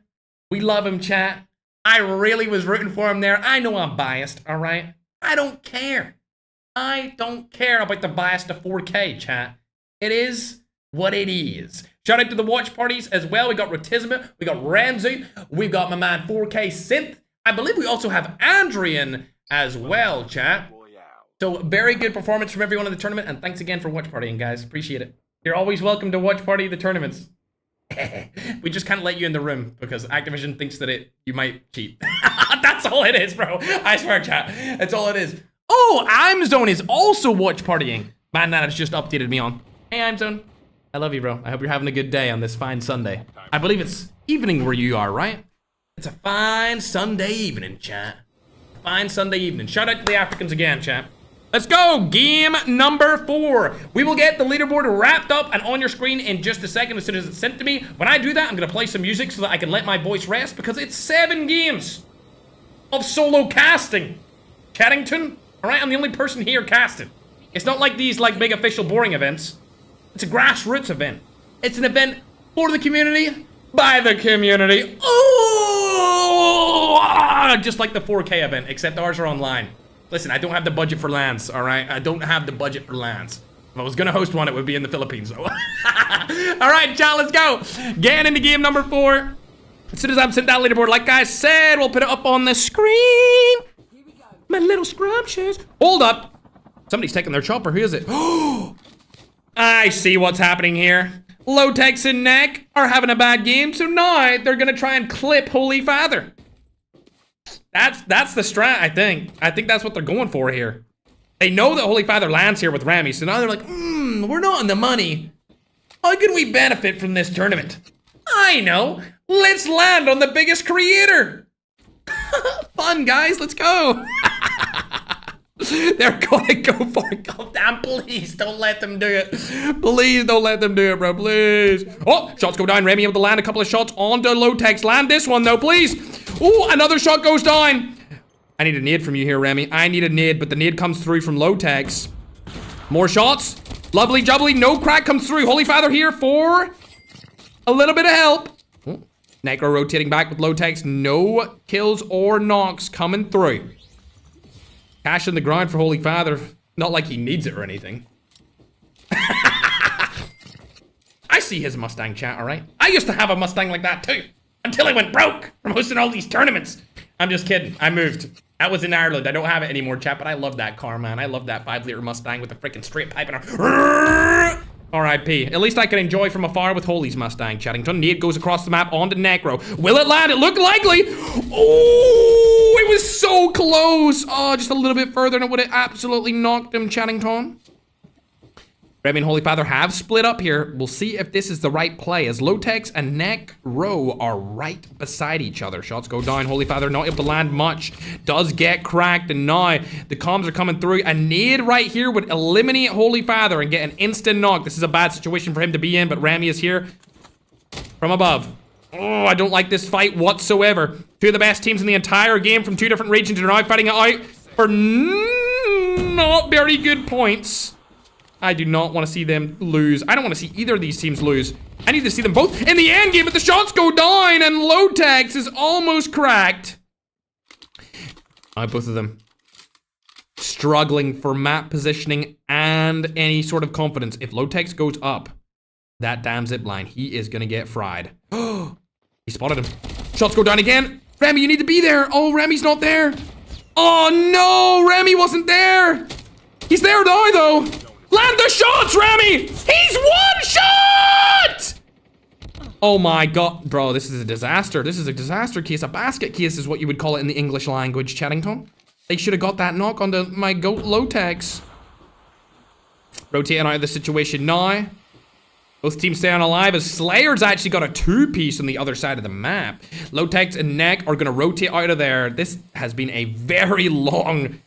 We love him, chat. I really was rooting for him there. I know I'm biased, all right? I don't care. I don't care about the bias to 4K, chat. It is what it is. Shout out to the watch parties as well. We got Rotisma, we got Ramsey, we've got my man 4K Synth. I believe we also have Andrian as well, chat. So very good performance from everyone in the tournament, and thanks again for watch partying, guys. Appreciate it. You're always welcome to watch party the tournaments. We just can't let you in the room because Activision thinks that you might cheat. That's all it is, bro. I swear, chat. That's all it is. Oh, I'mZone is also watch partying. Man, that has just updated me on. Hey, I'mZone. I love you, bro. I hope you're having a good day on this fine Sunday. I believe it's evening where you are, right? It's a fine Sunday evening, chat. Fine Sunday evening. Shout out to the Africans again, chat. Let's go, game number 4. We will get the leaderboard wrapped up and on your screen in just a second as soon as it's sent to me. When I do that, I'm gonna play some music so that I can let my voice rest because it's 7 games of solo casting. Chaddington, all right, I'm the only person here casting. It's not like these like big official boring events. It's a grassroots event. It's an event for the community, by the community. Oh, just like the 4K event, except ours are online. Listen, I don't have the budget for LANs, all right? I don't have the budget for LANs. If I was gonna host one, it would be in the Philippines. So. All right, chat, let's go. Getting into game number 4. As soon as I've sent that leaderboard, like I said, we'll put it up on the screen. My little scrumptious. Hold up. Somebody's taking their chopper. Who is it? Oh, I see what's happening here. Lotex and Neck are having a bad game, so now they're gonna try and clip Holy Father. That's the strat, I think. I think that's what they're going for here. They know that Holy Father lands here with Rami, so now they're like, we're not in the money. How can we benefit from this tournament? I know. Let's land on the biggest creator. Fun, guys. Let's go. They're gonna go for it. God damn, please don't let them do it. Please don't let them do it, bro. Please. Oh, shots go down. Remy able to land a couple of shots onto Lotex. Land this one, though, please. Oh, another shot goes down. I need a nade from you here, Remy. I need a nade, but the nade comes through from Lotex. More shots. Lovely jubbly. No crack comes through. Holy Father here for a little bit of help. Oh, Necro rotating back with Lotex. No kills or knocks coming through. Cash in the ground for Holy Father. Not like he needs it or anything. I see his Mustang, chat, all right? I used to have a Mustang like that too. Until I went broke from hosting all these tournaments. I'm just kidding. I moved. That was in Ireland. I don't have it anymore, chat, but I love that car, man. I love that 5-liter Mustang with the freaking straight pipe and a... R.I.P. At least I can enjoy from afar with Holy's Mustang, Chaddington. Nade goes across the map onto Necro. Will it land? It looked likely. Oh, it was so close. Oh, just a little bit further and it would have absolutely knocked him, Chaddington. Remy and Holy Father have split up here. We'll see if this is the right play as Lotex and Necro are right beside each other. Shots go down. Holy Father not able to land much. Does get cracked and now the comms are coming through. A nade right here would eliminate Holy Father and get an instant knock. This is a bad situation for him to be in, but Remy is here from above. Oh, I don't like this fight whatsoever. Two of the best teams in the entire game from two different regions are now fighting it out for not very good points. I do not want to see them lose. I don't want to see either of these teams lose. I need to see them both in the end game, but the shots go down and Lotex is almost cracked. Both of them struggling for map positioning and any sort of confidence. If Lotex goes up, that damn zip line, he is going to get fried. He spotted him. Shots go down again. Remy, you need to be there. Oh, Remy's not there. Oh, no. Remy wasn't there. He's there now, though. Land the shots, Remy! He's one shot! Oh my god. Bro, this is a disaster. This is a disaster case. A basket case is what you would call it in the English language, Chaddington. They should have got that knock onto my goat Lotex. Rotating out of the situation now. Both teams staying alive as Slayer's actually got a 2-piece on the other side of the map. Lotex and Neck are going to rotate out of there. This has been a very long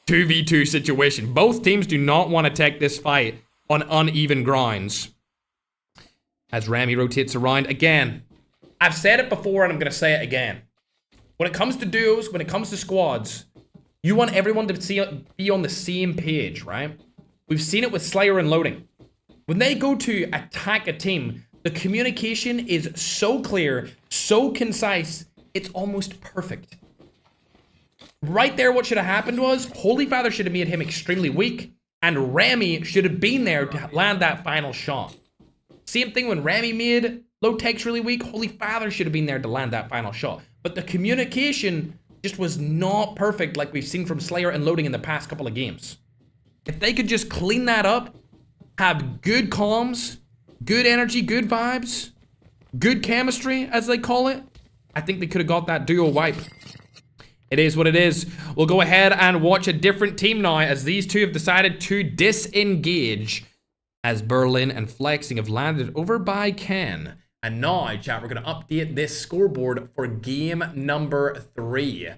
2v2 situation. Both teams do not want to take this fight on uneven grounds. As Remy rotates around again. I've said it before and I'm going to say it again. When it comes to duos, when it comes to squads, you want everyone to be on the same page, right? We've seen it with Slayer and Loading. When they go to attack a team, the communication is so clear, so concise, it's almost perfect. Right there, what should have happened was Holy Father should have made him extremely weak, and Remy should have been there to land that final shot. Same thing when Remy made Lotex really weak, Holy Father should have been there to land that final shot. But the communication just was not perfect like we've seen from Slayer and Loading in the past couple of games. If they could just clean that up, have good comms, Good energy, good vibes, good chemistry, as they call it. I think they could have got that duo wipe. It is what it is. We'll go ahead and watch a different team now as these two have decided to disengage as Berlin and Flexing have landed over by Ken. And now, chat, we're going to update this scoreboard for game number 3.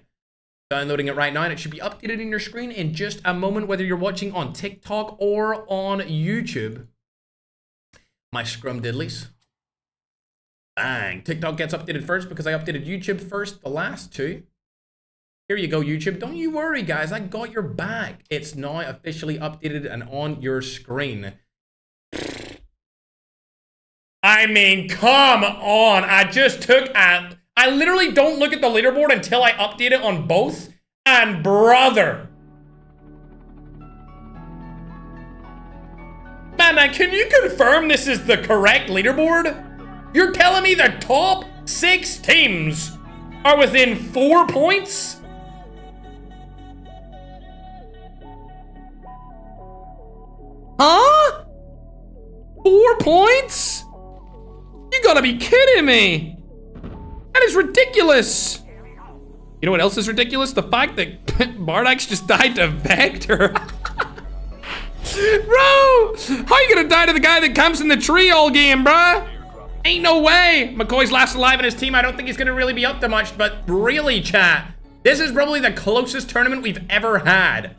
Downloading it right now, and it should be updated in your screen in just a moment, whether you're watching on TikTok or on YouTube. My scrum diddlies. Bang. TikTok gets updated first because I updated YouTube first, the last two. Here you go, YouTube. Don't you worry, guys. I got your back. It's now officially updated and on your screen. I mean, come on. I just took a... I literally don't look at the leaderboard until I update it on both. And brother. Man, can you confirm this is the correct leaderboard? You're telling me the top 6 teams are within 4 points? Huh? 4 points? You gotta be kidding me. That is ridiculous. You know what else is ridiculous? The fact that Bardax just died to Vector. Bro, how are you gonna die to the guy that camps in the tree all game, bruh? Ain't no way. McCoy's last alive in his team. I don't think he's gonna really be up to much, but really, chat, this is probably the closest tournament we've ever had.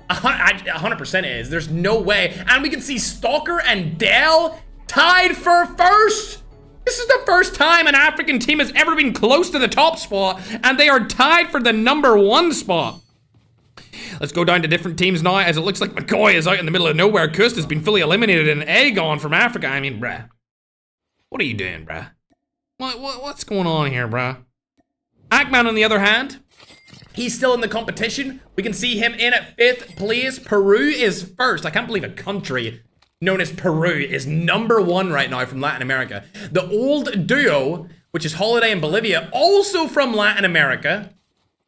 100% is. There's no way. And we can see Stalker and Dell tied for first. This is the first time an African team has ever been close to the top spot, and they are tied for the #1 spot. Let's go down to different teams now, as it looks like McCoy is out in the middle of nowhere. Kust has been fully eliminated, and Aegon from Africa. I mean, bruh. What are you doing, bruh? What's going on here, bruh? Ackman, on the other hand, he's still in the competition. We can see him in at 5th place. Peru is first. I can't believe a country known as Peru is #1 right now from Latin America. The old duo, which is Holiday and Bolivia, also from Latin America,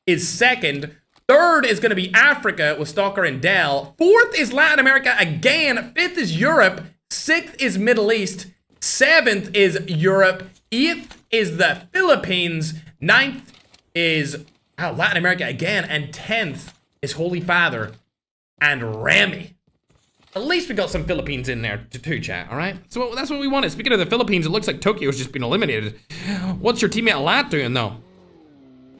is 2nd. 3rd is going to be Africa with Stalker and Dell. 4th is Latin America again. 5th is Europe. 6th is Middle East. 7th is Europe. 8th is the Philippines. 9th is Latin America again. And 10th is Holy Father and Remy. At least we got some Philippines in there too, chat, all right? So that's what we wanted. Speaking of the Philippines, it looks like Tokyo's just been eliminated. What's your teammate Alat doing, though?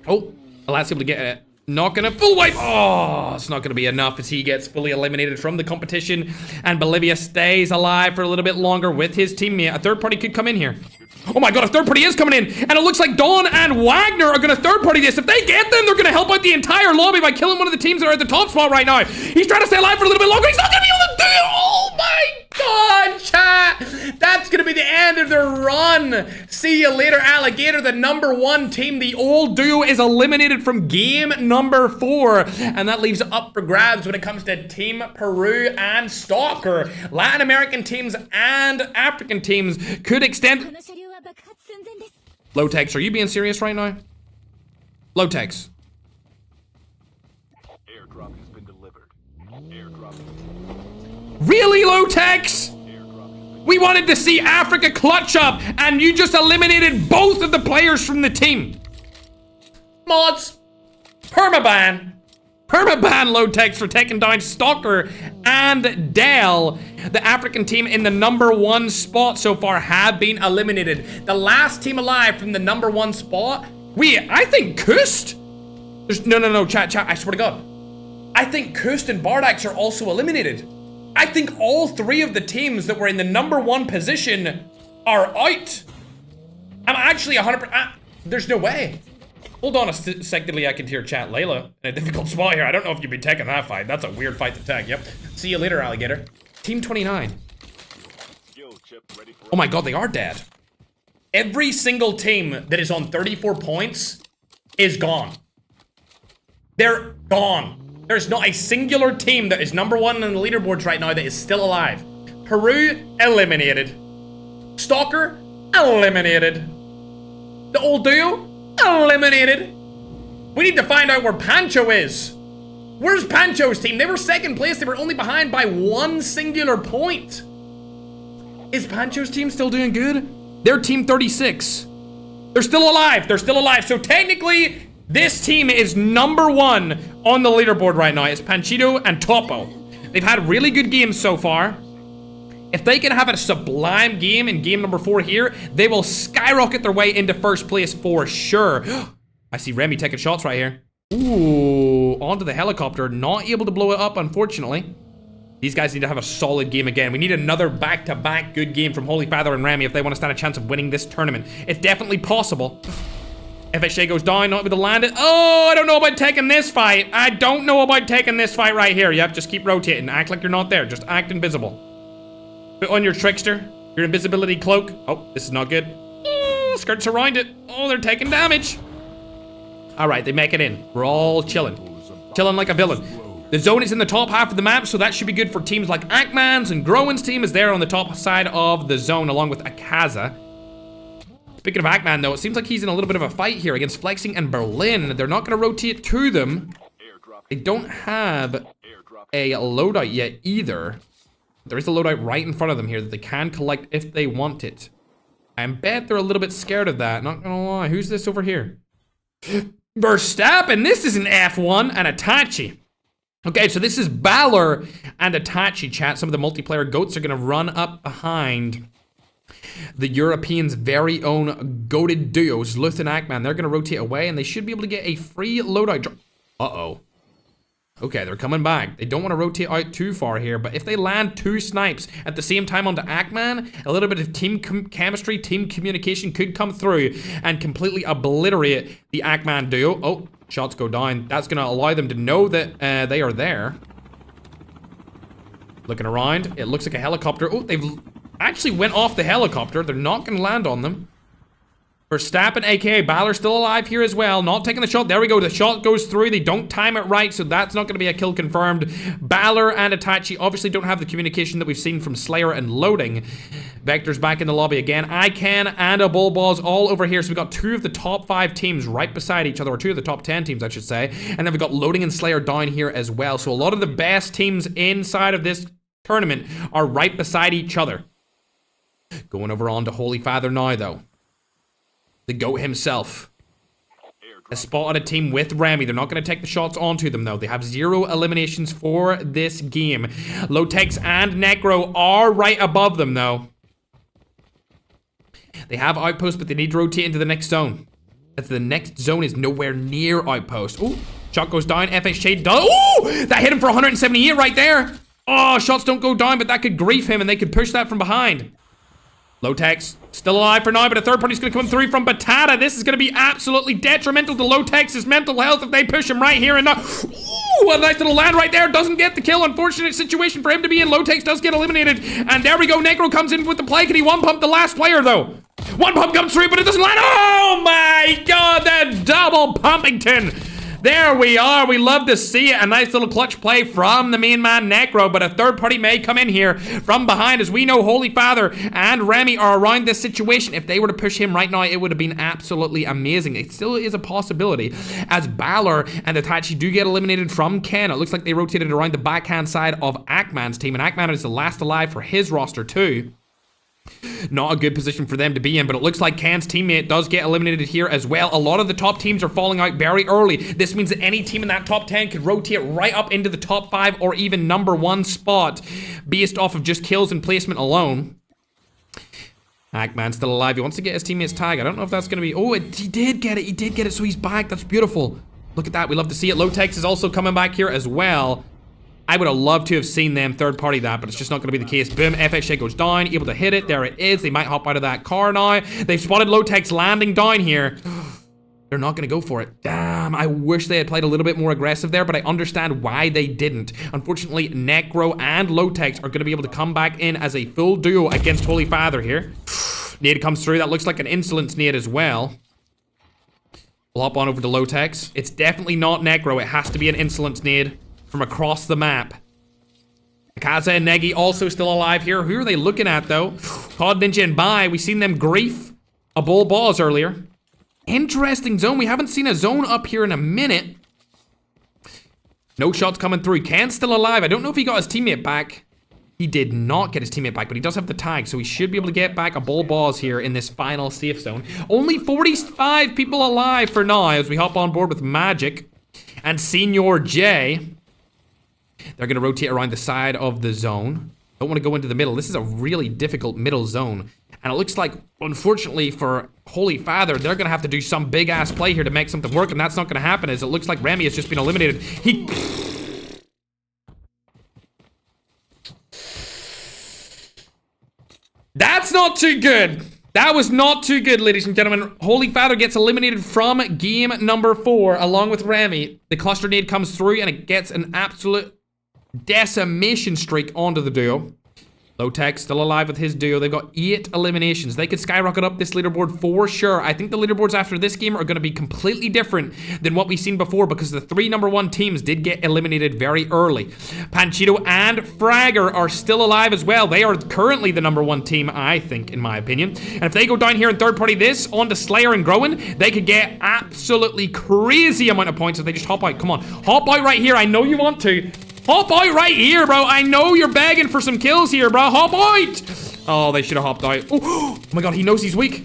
Oh, Alat's able to get knocking a full wipe. Oh, it's not going to be enough as he gets fully eliminated from the competition. And Bolivia stays alive for a little bit longer with his teammate. A third party could come in here. Oh my god, a third party is coming in. And it looks like Dawn and Wagner are going to third party this. If they get them, they're going to help out the entire lobby by killing one of the teams that are at the top spot right now. He's trying to stay alive for a little bit longer. He's not going to be able to do it. Oh my god, chat. That's going to be the end of their run. See you later, Alligator. The #1 team, the old duo, is eliminated from game number 4. And that leaves it up for grabs when it comes to Team Peru and Stalker. Latin American teams and African teams could extend... Low-Tex, are you being serious right now? Low-Tex. Airdrop has been delivered. Airdrop. Really, Low-Tex? We wanted to see Africa clutch up, and you just eliminated both of the players from the team. Mods. Permaban. Permaban, Low-Tex, for taking down Stalker and Dell. The African team in the #1 spot so far have been eliminated. The last team alive from the #1 spot, I think Kust. No, chat, I swear to God. I think Kust and Bardax are also eliminated. I think all 3 of the teams that were in the #1 position are out. I'm actually 100%, there's no way. Hold on a secondly, I can hear chat Layla in a difficult spot here. I don't know if you've been taking that fight. That's a weird fight to take. Yep. See you later, Alligator. Team 29. Oh my god, they are dead. Every single team that is on 34 points is gone. They're gone. There's not a singular team that is #1 on the leaderboards right now that is still alive. Peru, eliminated. Stalker, eliminated. The old duo, eliminated. We need to find out where Pancho is. Where's Pancho's team? They were 2nd place. They were only behind by 1 singular point. Is Pancho's team still doing good? They're team 36. They're still alive. They're still alive. So technically, this team is number 1 on the leaderboard right now. It's Panchito and Topo. They've had really good games so far. If they can have a sublime game in game number 4 here, they will skyrocket their way into first place for sure. I see Remy taking shots right here. Ooh, onto the helicopter. Not able to blow it up, unfortunately. These guys need to have a solid game again. We need another back-to-back good game from Holy Father and Remy if they want to stand a chance of winning this tournament. It's definitely possible. FHA goes down, not able to land it. Oh, I don't know about taking this fight. I don't know about taking this fight right here. Yep, just keep rotating. Act like you're not there. Just act invisible. Put on your trickster, your invisibility cloak. Oh, this is not good. Oh, skirts around it. Oh, they're taking damage. All right, they make it in. We're all chilling. Chilling like a villain. The zone is in the top half of the map, so that should be good for teams like Ackman's and Groen's team is there on the top side of the zone, along with Akaza. Speaking of Ackman, though, it seems like he's in a little bit of a fight here against Flexing and Berlin. They're not going to rotate to them. They don't have a loadout yet either. There is a loadout right in front of them here that they can collect if they want it. I bet they're a little bit scared of that, not gonna lie. Who's this over here? Verstappen, this is an F1 and Itachi. Okay, so this is Balor and Itachi, chat. Some of the multiplayer goats are going to run up behind the Europeans' very own goated duos, Luth and Ackman. They're going to rotate away, and they should be able to get a free loadout drop. Uh-oh. Okay, they're coming back. They don't want to rotate out too far here, but if they land 2 snipes at the same time onto Ackman, a little bit of team chemistry, team communication could come through and completely obliterate the Ackman duo. Oh, shots go down. That's going to allow them to know that they are there. Looking around. It looks like a helicopter. Oh, they've actually went off the helicopter. They're not going to land on them. Verstappen, aka Balor, still alive here as well. Not taking the shot. There we go. The shot goes through. They don't time it right, so that's not going to be a kill confirmed. Balor and Itachi obviously don't have the communication that we've seen from Slayer and Loading. Vector's back in the lobby again. ICANN and a Bullballs all over here. So we've got 2 of the top 5 teams right beside each other, or 2 of the top 10 teams, I should say. And then we've got Loading and Slayer down here as well. So a lot of the best teams inside of this tournament are right beside each other. Going over on to Holy Father now, though. The GOAT himself has spotted a team with Remy. They're not going to take the shots onto them, though. They have 0 eliminations for this game. Lotex and Necro are right above them, though. They have Outpost, but they need to rotate into the next zone. As the next zone is nowhere near Outpost. Oh, shot goes down. FHJ does. Oh, that hit him for 178 right there. Oh, shots don't go down, but that could grief him, and they could push that from behind. Lotex, still alive for now, but a third party's going to come through from Batata. This is going to be absolutely detrimental to Lotex's mental health if they push him right here and now. Ooh, a nice little land right there. Doesn't get the kill. Unfortunate situation for him to be in. Lotex does get eliminated. And there we go. Necro comes in with the play. Can he one-pump the last player, though? One pump comes through, but it doesn't land. Oh, my God. The double Pumpington. There we are. We love to see it. A nice little clutch play from the main man, Necro, but a third party may come in here from behind. As we know, Holy Father and Remy are around this situation. If they were to push him right now, it would have been absolutely amazing. It still is a possibility, as Balor and Itachi do get eliminated from Ken. It looks like they rotated around the backhand side of Ackman's team, and Ackman is the last alive for his roster too. Not a good position for them to be in, but it looks like Ken's teammate does get eliminated here as well. A lot of the top teams are falling out very early. This means that any team in that top 10 could rotate right up into the top 5 or even number 1 spot based off of just kills and placement alone. Ackman's still alive. He wants to get his teammate's tag. I don't know if that's going to be... Oh, he did get it. He did get it, so he's back. That's beautiful. Look at that. We love to see it. Lotex is also coming back here as well. I would have loved to have seen them third party that, but it's just not going to be the case. Boom, FHA goes down, able to hit it. There it is. They might hop out of that car now. They've spotted Lotex landing down here. They're not going to go for it. Damn, I wish they had played a little bit more aggressive there, but I understand why they didn't. Unfortunately, Necro and Lotex are going to be able to come back in as a full duo against Holy Father here. Nade comes through. That looks like an insolence nade as well. We'll hop on over to Lotex. It's definitely not Necro. It has to be an insolence nade from across the map. Akaza and Negi also still alive here. Who are they looking at, though? COD Ninja and Bai. We seen them grief a bull balls earlier. Interesting zone. We haven't seen a zone up here in a minute. No shots coming through. Ken's still alive. I don't know if he got his teammate back. He did not get his teammate back, but he does have the tag, so he should be able to get back a balls here in this final safe zone. Only 45 people alive for now as we hop on board with Magic and Senior J. They're going to rotate around the side of the zone. Don't want to go into the middle. This is a really difficult middle zone. And it looks like, unfortunately for Holy Father, they're going to have to do some big-ass play here to make something work, and that's not going to happen as it looks like Remy has just been eliminated. That's not too good. That was not too good, ladies and gentlemen. Holy Father gets eliminated from game number 4 along with Remy. The cluster nade comes through and it gets an absolute decimation streak onto the duo. Low-Tech still alive with his duo. They've got 8 eliminations. They could skyrocket up this leaderboard for sure. I think the leaderboards after this game are going to be completely different than what we've seen before because the 3 #1 teams did get eliminated very early. Panchito and Fragger are still alive as well. They are currently the #1 team, I think, in my opinion. And if they go down here in third party this onto Slayer and Groen, they could get absolutely crazy amount of points if they just hop out. Come on, hop out right here. I know you want to. Hop out right here, bro. I know you're begging for some kills here, bro. Hop out. Oh, they should have hopped out. Oh my god, he knows he's weak.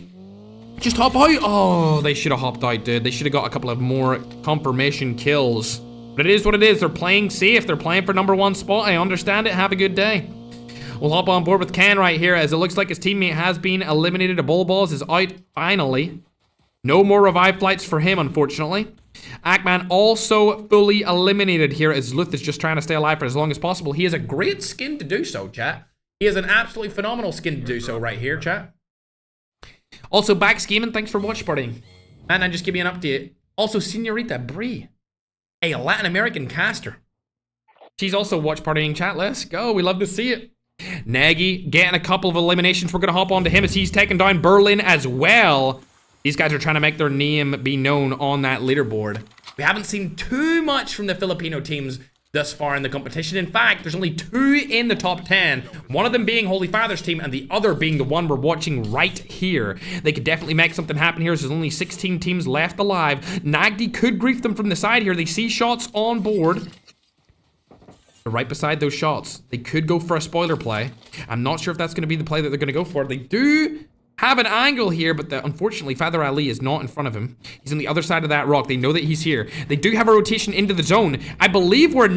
Just hop out. Oh, they should have hopped out, dude. They should have got a couple of more confirmation kills. But it is what it is. They're playing safe. They're playing for #1 spot. I understand it. Have a good day. We'll hop on board with Ken right here as it looks like his teammate has been eliminated. A balls is out finally. No more revive flights for him, unfortunately. Ackman also fully eliminated here as Luth is just trying to stay alive for as long as possible. He has a great skin to do so, chat. He has an absolutely phenomenal skin to do so right here, chat. Also, back scheming, thanks for watch partying. And just give me an update. Also, Senorita Brie, a Latin American caster. She's also watch partying, chat. Let's go. We love to see it. Nagy getting a couple of eliminations. We're going to hop on to him as he's taking down Berlin as well. These guys are trying to make their name be known on that leaderboard. We haven't seen too much from the Filipino teams thus far in the competition. In fact, there's only 2 in the top 10. One of them being Holy Father's team and the other being the one we're watching right here. They could definitely make something happen here. There's only 16 teams left alive. Nagdi could grief them from the side here. They see shots on board. They're right beside those shots. They could go for a spoiler play. I'm not sure if that's going to be the play that they're going to go for. They do have an angle here, but unfortunately, Father Ali is not in front of him. He's on the other side of that rock. They know that he's here. They do have a rotation into the zone. I believe where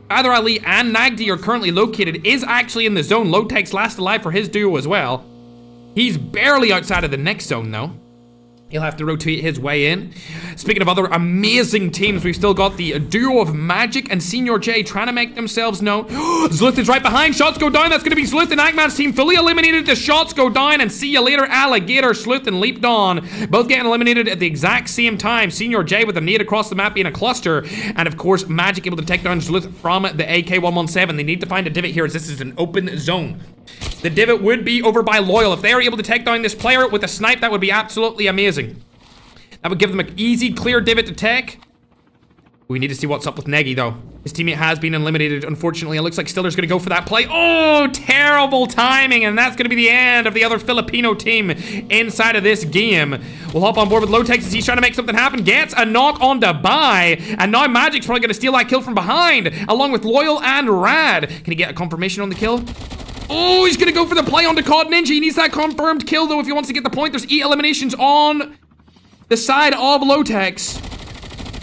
Father Ali and Nagdi are currently located is actually in the zone. Low-Tech's last alive for his duo as well. He's barely outside of the next zone, though. He'll have to rotate his way in. Speaking of other amazing teams, we've still got the duo of Magic and Senior J trying to make themselves known. Zluth is right behind. Shots go down. That's going to be Zluth and Ackman's team fully eliminated. The shots go down and see you later, Alligator. Sluth and Leap Dawn both getting eliminated at the exact same time. Senior J with a nade across the map being a cluster. And of course, Magic able to take down Zluth from the AK-117. They need to find a divot here as this is an open zone. The divot would be over by Loyal. If they are able to take down this player with a snipe, that would be absolutely amazing. That would give them an easy, clear divot to take. We need to see what's up with Nagy, though. His teammate has been eliminated, unfortunately. It looks like Stiller's going to go for that play. Oh, terrible timing, and that's going to be the end of the other Filipino team inside of this game. We'll hop on board with Low-Tech as he's trying to make something happen. Gets a knock on the buy, and now Magic's probably going to steal that kill from behind, along with Loyal and Rad. Can he get a confirmation on the kill? Oh, he's going to go for the play onto COD Ninja. He needs that confirmed kill, though, if he wants to get the point. There's 8 eliminations on the side of Low-Tech's.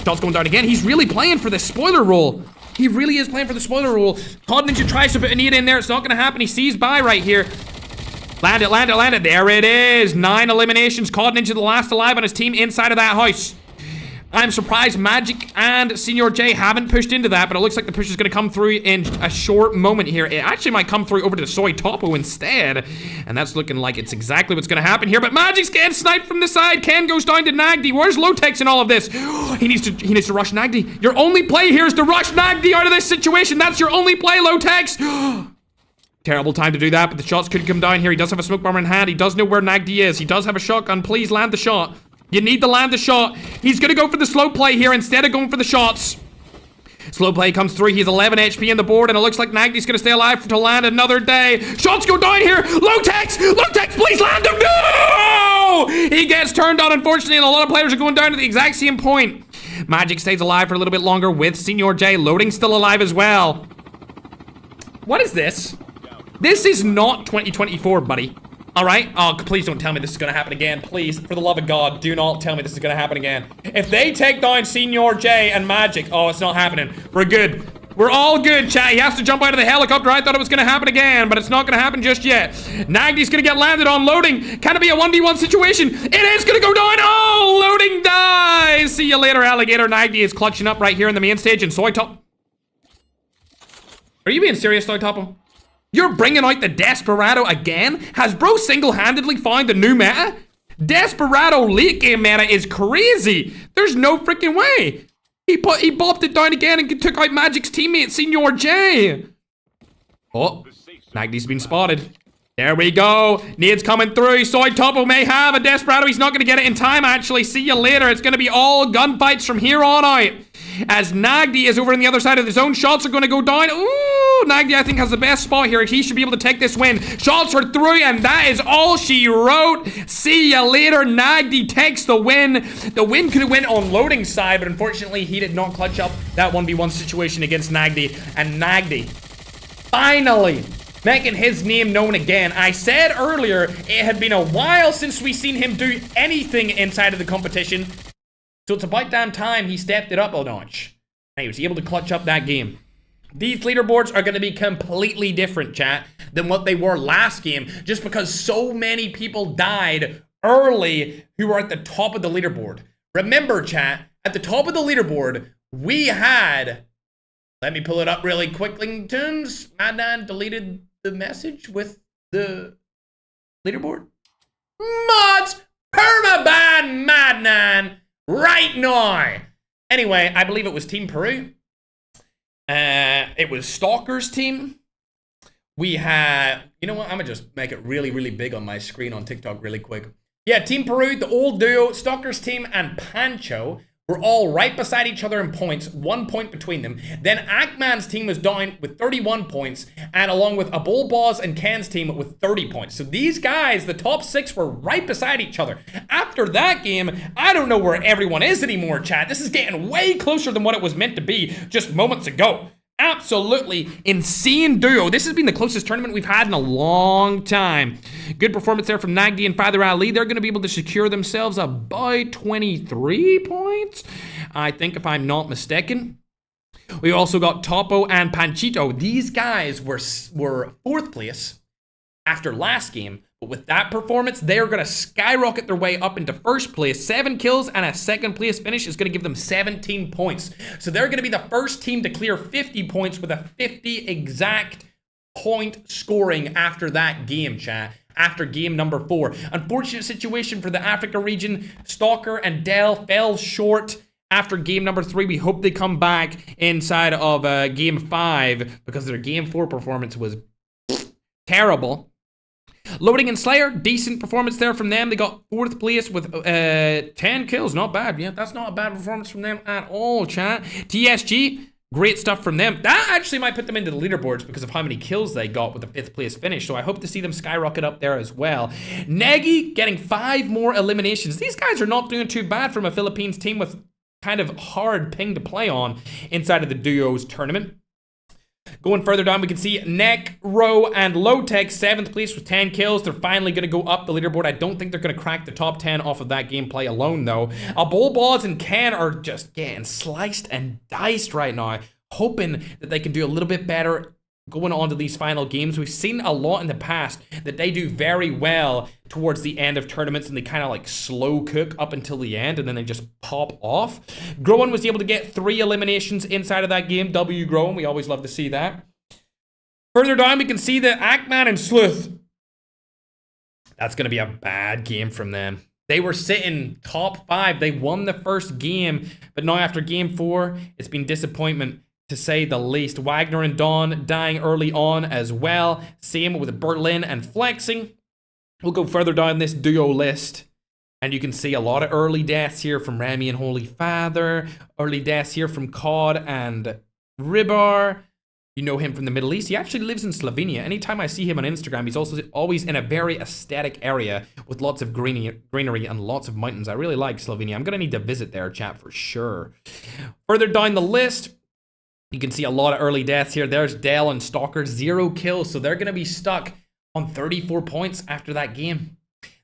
Shots going down again. He's really playing for the spoiler role. He really is playing for the spoiler role. COD Ninja tries to put a nade in there. It's not going to happen. He sees by right here. Land it, land it, land it. There it is. 9 eliminations. COD Ninja the last alive on his team inside of that house. I'm surprised Magic and Senior J haven't pushed into that, but it looks like the push is going to come through in a short moment here. It actually might come through over to Soy Topo instead, and that's looking like it's exactly what's going to happen here, but Magic's getting sniped from the side. Ken goes down to Nagdi. Where's Low-Tech's in all of this? He needs to rush Nagdi. Your only play here is to rush Nagdi out of this situation. That's your only play, Low-Tech's. Terrible time to do that, but the shots could come down here. He does have a smoke bomber in hand. He does know where Nagdi is. He does have a shotgun. Please land the shot. You need to land the shot. He's going to go for the slow play here instead of going for the shots. Slow play comes through. He's 11 HP on the board, and it looks like Nagdi's going to stay alive to land another day. Shots go down here. Low-Tech's! Low-Tech's, please land him. No! He gets turned on, unfortunately, and a lot of players are going down to the exact same point. Magic stays alive for a little bit longer with Senior J. Loading still alive as well. What is this? This is not 2024, buddy. All right? Oh, please don't tell me this is gonna happen again. Please, for the love of God, do not tell me this is gonna happen again. If they take down Senior J and Magic, oh, it's not happening. We're good. We're all good, chat. He has to jump out of the helicopter. I thought it was gonna happen again, but it's not gonna happen just yet. Nagdy's gonna get landed on loading. Can it be a 1v1 situation? It is gonna go down. Oh, loading dies. See you later, alligator. Nagdy is clutching up right here in the main stage, and Soy Top. Are you being serious, Soy Topo? You're bringing out the Desperado again? Has bro single-handedly found the new meta? Desperado late game meta is crazy. There's no freaking way. He bopped it down again and took out Magic's teammate, Senior J. Oh, Nagdy's been spotted. There we go. Nade's coming through. Soy Topo may have a Desperado. He's not going to get it in time, actually. See you later. It's going to be all gunfights from here on out. As Nagdy is over on the other side of the zone. Shots are going to go down. Ooh, Nagdy, I think, has the best spot here. He should be able to take this win. Shots are through, and that is all she wrote. See ya later. Nagdy takes the win. The win could have went on loading side, but unfortunately, he did not clutch up that 1v1 situation against Nagdy. And Nagdy, finally, making his name known again. I said earlier, it had been a while since we seen him do anything inside of the competition. So it's about damn time he stepped it up a notch. And he was able to clutch up that game. These leaderboards are going to be completely different, chat, than what they were last game, just because so many people died early who were at the top of the leaderboard. Remember, chat, at the top of the leaderboard, we had... Let me pull it up really quickly, tunes. Madnan deleted the message with the leaderboard. Mods! Permaban Madnan! Right now. Anyway, I believe it was Team Peru. It was Stalker's team. We had, you know what? I'm gonna just make it really, really big on my screen on TikTok really quick. Yeah, Team Peru, the old duo, Stalker's team, and Pancho were all right beside each other in points, 1 point between them. Then Ackman's team was down with 31 points, and along with Abolbaz and Ken's team with 30 points. So these guys, the top 6, were right beside each other. After that game, I don't know where everyone is anymore, chat. This is getting way closer than what it was meant to be just moments ago. Absolutely insane duo. This has been the closest tournament we've had in a long time. Good performance there from Nagdy and Father Ali. They're going to be able to secure themselves about 23 points, I think, if I'm not mistaken. We also got Topo and Panchito. These guys were 4th place after last game. But with that performance, they're going to skyrocket their way up into 1st place. 7 kills and a 2nd place finish is going to give them 17 points. So they're going to be the first team to clear 50 points with a 50 exact point scoring after that game, chat. After game number 4. Unfortunate situation for the Africa region. Stalker and Dell fell short after game number 3. We hope they come back inside of game 5 because their game 4 performance was terrible. Loading and Slayer, decent performance there from them. They got 4th place with 10 kills. Not bad. Yeah, that's not a bad performance from them at all, chat. TSG, great stuff from them. That actually might put them into the leaderboards because of how many kills they got with the 5th place finish. So I hope to see them skyrocket up there as well. Negi getting 5 more eliminations. These guys are not doing too bad from a Philippines team with kind of hard ping to play on inside of the duos tournament. Going further down, we can see Neck, Row, and Low-Tech, 7th place with 10 kills. They're finally going to go up the leaderboard. I don't think they're going to crack the top 10 off of that gameplay alone, though. Abolbaz and Ken are just getting sliced and diced right now, hoping that they can do a little bit better going on to these final games. We've seen a lot in the past that they do very well towards the end of tournaments, and they kind of like slow cook up until the end, and then they just pop off. Groen was able to get 3 eliminations inside of that game. W Groen, we always love to see that. Further down, we can see that Ackman and Sleuth. That's going to be a bad game from them. They were sitting top 5. They won the first game, but now after game 4, it's been disappointment, to say the least. Wagner and Dawn dying early on as well. Same with Berlin and Flexing. We'll go further down this duo list, and you can see a lot of early deaths here from Remy and Holy Father. Early deaths here from COD and Ribar. You know him from the Middle East. He actually lives in Slovenia. Anytime I see him on Instagram, he's also always in a very aesthetic area with lots of greenery and lots of mountains. I really like Slovenia. I'm going to need to visit there, chat, for sure. Further down the list, You can see a lot of early deaths here. There's Dell and Stalker, 0 kills. So they're going to be stuck on 34 points after that game.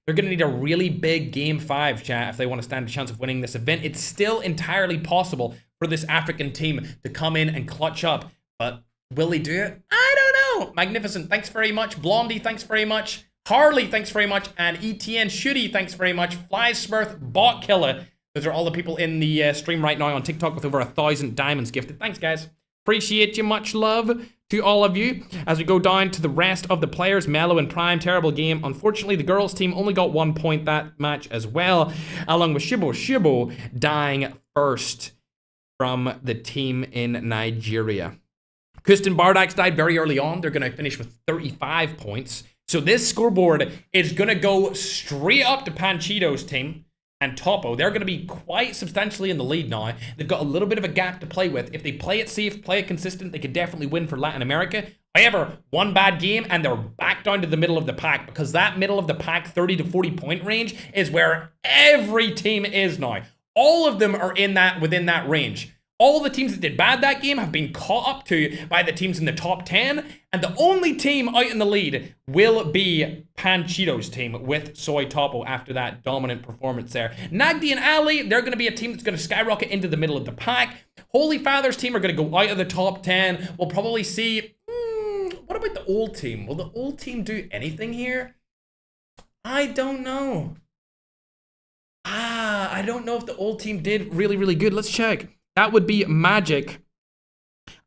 They're going to need a really big game 5, chat, if they want to stand a chance of winning this event. It's still entirely possible for this African team to come in and clutch up. But will they do it? I don't know. Magnificent. Thanks very much. Blondie, thanks very much. Harley, thanks very much. And ETN Shooty, thanks very much. Fly Smurf, Bot Killer. Those are all the people in the stream right now on TikTok with over 1,000 diamonds gifted. Thanks, guys. Appreciate you. Much love to all of you. As we go down to the rest of the players, Mellow and Prime, terrible game. Unfortunately, the girls team only got 1 point that match as well, along with Shibo dying first from the team in Nigeria. Kristen Bardax died very early on. They're going to finish with 35 points. So this scoreboard is going to go straight up to Panchito's team and Topo. They're going to be quite substantially in the lead now. They've got a little bit of a gap to play with. If they play it safe, play it consistent, they could definitely win for Latin America. However, one bad game and they're back down to the middle of the pack, because that middle of the pack 30 to 40 point range is where every team is now. All of them are within that range. All the teams that did bad that game have been caught up to by the teams in the top 10, and the only team out in the lead will be Panchito's team with Soy Topo after that dominant performance there. Nagdi and Ali, they're going to be a team that's going to skyrocket into the middle of the pack. Holy Father's team are going to go out of the top 10. We'll probably see... what about the old team? Will the old team do anything here? I don't know. I don't know if the old team did really, really good. Let's check. That would be Magic.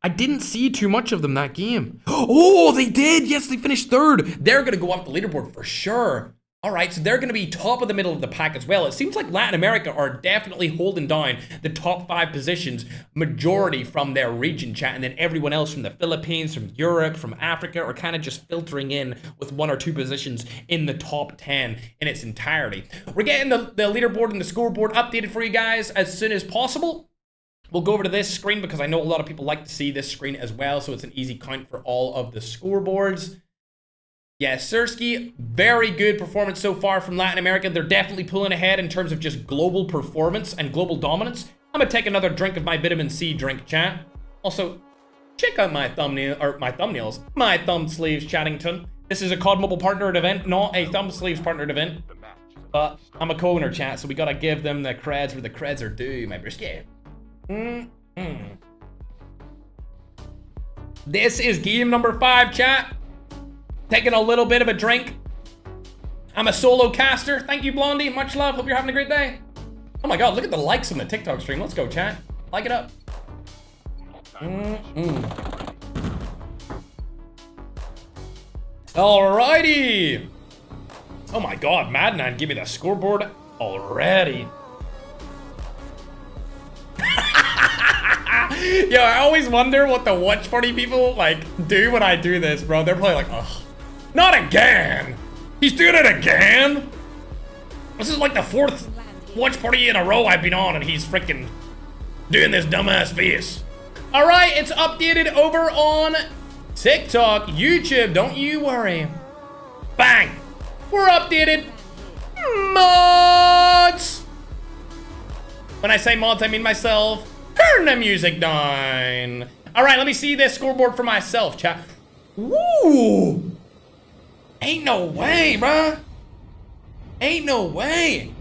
I didn't see too much of them that game. Oh, they did. Yes, they finished 3rd. They're going to go up the leaderboard for sure. All right, so they're going to be top of the middle of the pack as well. It seems like Latin America are definitely holding down the top 5 positions, majority from their region, chat, and then everyone else from the Philippines, from Europe, from Africa are kind of just filtering in with 1 or 2 positions in the top 10 in its entirety. We're getting the leaderboard and the scoreboard updated for you guys as soon as possible. We'll go over to this screen because I know a lot of people like to see this screen as well, so it's an easy count for all of the scoreboards. Yeah, Sirski, very good performance so far from Latin America. They're definitely pulling ahead in terms of just global performance and global dominance. I'm gonna take another drink of my vitamin C drink, chat. Also, check out my thumb sleeves, Chattington. This is a COD Mobile partnered event, not a thumb sleeves partnered event. But I'm a co-owner, chat, so we gotta give them the creds where the creds are due, my brisket. This is game number 5, chat. Taking a little bit of a drink. I'm a solo caster. Thank you, Blondie. Much love. Hope you're having a great day. Oh my god, look at the likes on the TikTok stream. Let's go, chat. Like it up. Alrighty. Oh my god, Madman, give me the scoreboard already. Yo, I always wonder what the watch party people like do when I do this, bro. They're probably like, ugh, not again. He's doing it again. This is like the 4th watch party in a row I've been on, and he's freaking doing this dumbass face. All right, it's updated over on TikTok, YouTube. Don't you worry. Bang, we're updated. Mods. When I say mods, I mean myself. Turn the music down. All right, let me see this scoreboard for myself, chat. Woo! Ain't no way, bruh. Ain't no way.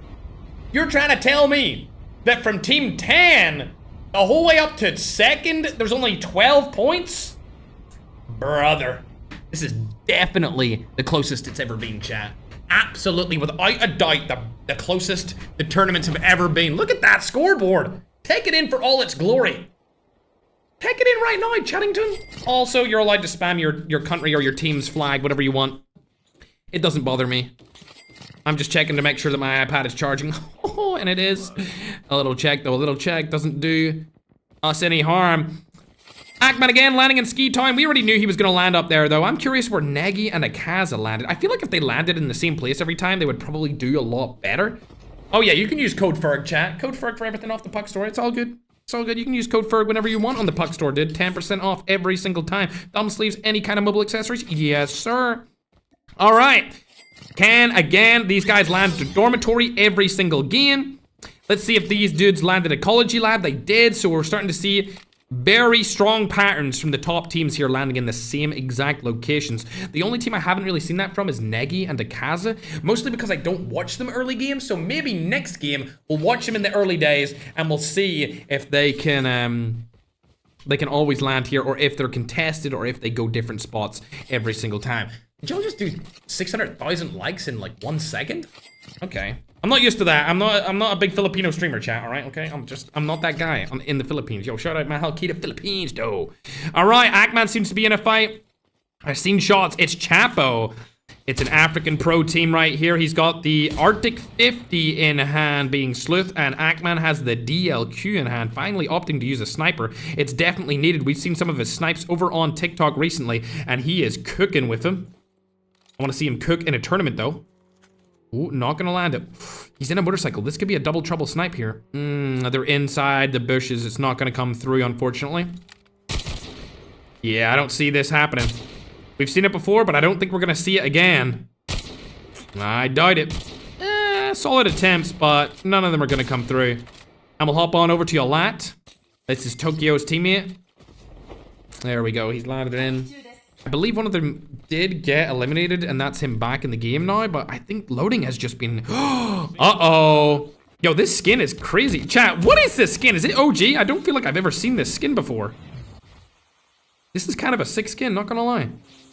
You're trying to tell me that from Team 10, the whole way up to 2nd, there's only 12 points? Brother, this is definitely the closest it's ever been, chat. Absolutely, without a doubt, the closest the tournaments have ever been. Look at that scoreboard. Take it in for all its glory. Take it in right now, Chattington. Also, you're allowed to spam your country or your team's flag, whatever you want. It doesn't bother me. I'm just checking to make sure that my iPad is charging. Oh, and it is. A little check, though. A little check doesn't do us any harm. Ackman again, landing in Ski Town. We already knew he was going to land up there, though. I'm curious where Negi and Akaza landed. I feel like if they landed in the same place every time, they would probably do a lot better. Oh yeah, you can use code FERG, chat. Code FERG for everything off the Puck Store. It's all good. It's all good. You can use code FERG whenever you want on the Puck Store, dude. 10% off every single time. Thumb sleeves, any kind of mobile accessories? Yes, sir. All right. Again, these guys land to dormitory every single game. Let's see if these dudes landed ecology lab. They did, so we're starting to see Very strong patterns from the top teams here landing in the same exact locations. The only team I haven't really seen that from is Negi and Akaza, mostly because I don't watch them early game. So maybe next game we'll watch them in the early days and we'll see if they can always land here, or if they're contested, or if they go different spots every single time. Did y'all just do 600,000 likes in like 1 second? Okay. I'm not used to that. I'm not a big Filipino streamer, chat, all right? Okay, I'm not that guy in the Philippines. Yo, shout out Mahal Kita Philippines, though. All right, Ackman seems to be in a fight. I've seen shots. It's Chapo. It's an African pro team right here. He's got the Arctic 50 in hand being Sleuth, and Ackman has the DLQ in hand, finally opting to use a sniper. It's definitely needed. We've seen some of his snipes over on TikTok recently, and he is cooking with them. I want to see him cook in a tournament, though. Ooh, not gonna land it. He's in a motorcycle. This could be a double trouble snipe here. They're inside the bushes. It's not gonna come through, unfortunately. Yeah, I don't see this happening. We've seen it before, but I don't think we're gonna see it again. I doubt it. Solid attempts, but none of them are gonna come through. And we'll hop on over to Yolat. This is Tokyo's teammate. There we go. He's landed in. I believe one of them did get eliminated, and that's him back in the game now, but I think loading has just been... Uh-oh. Yo, this skin is crazy. Chat, what is this skin? Is it OG? I don't feel like I've ever seen this skin before. This is kind of a sick skin, not gonna lie.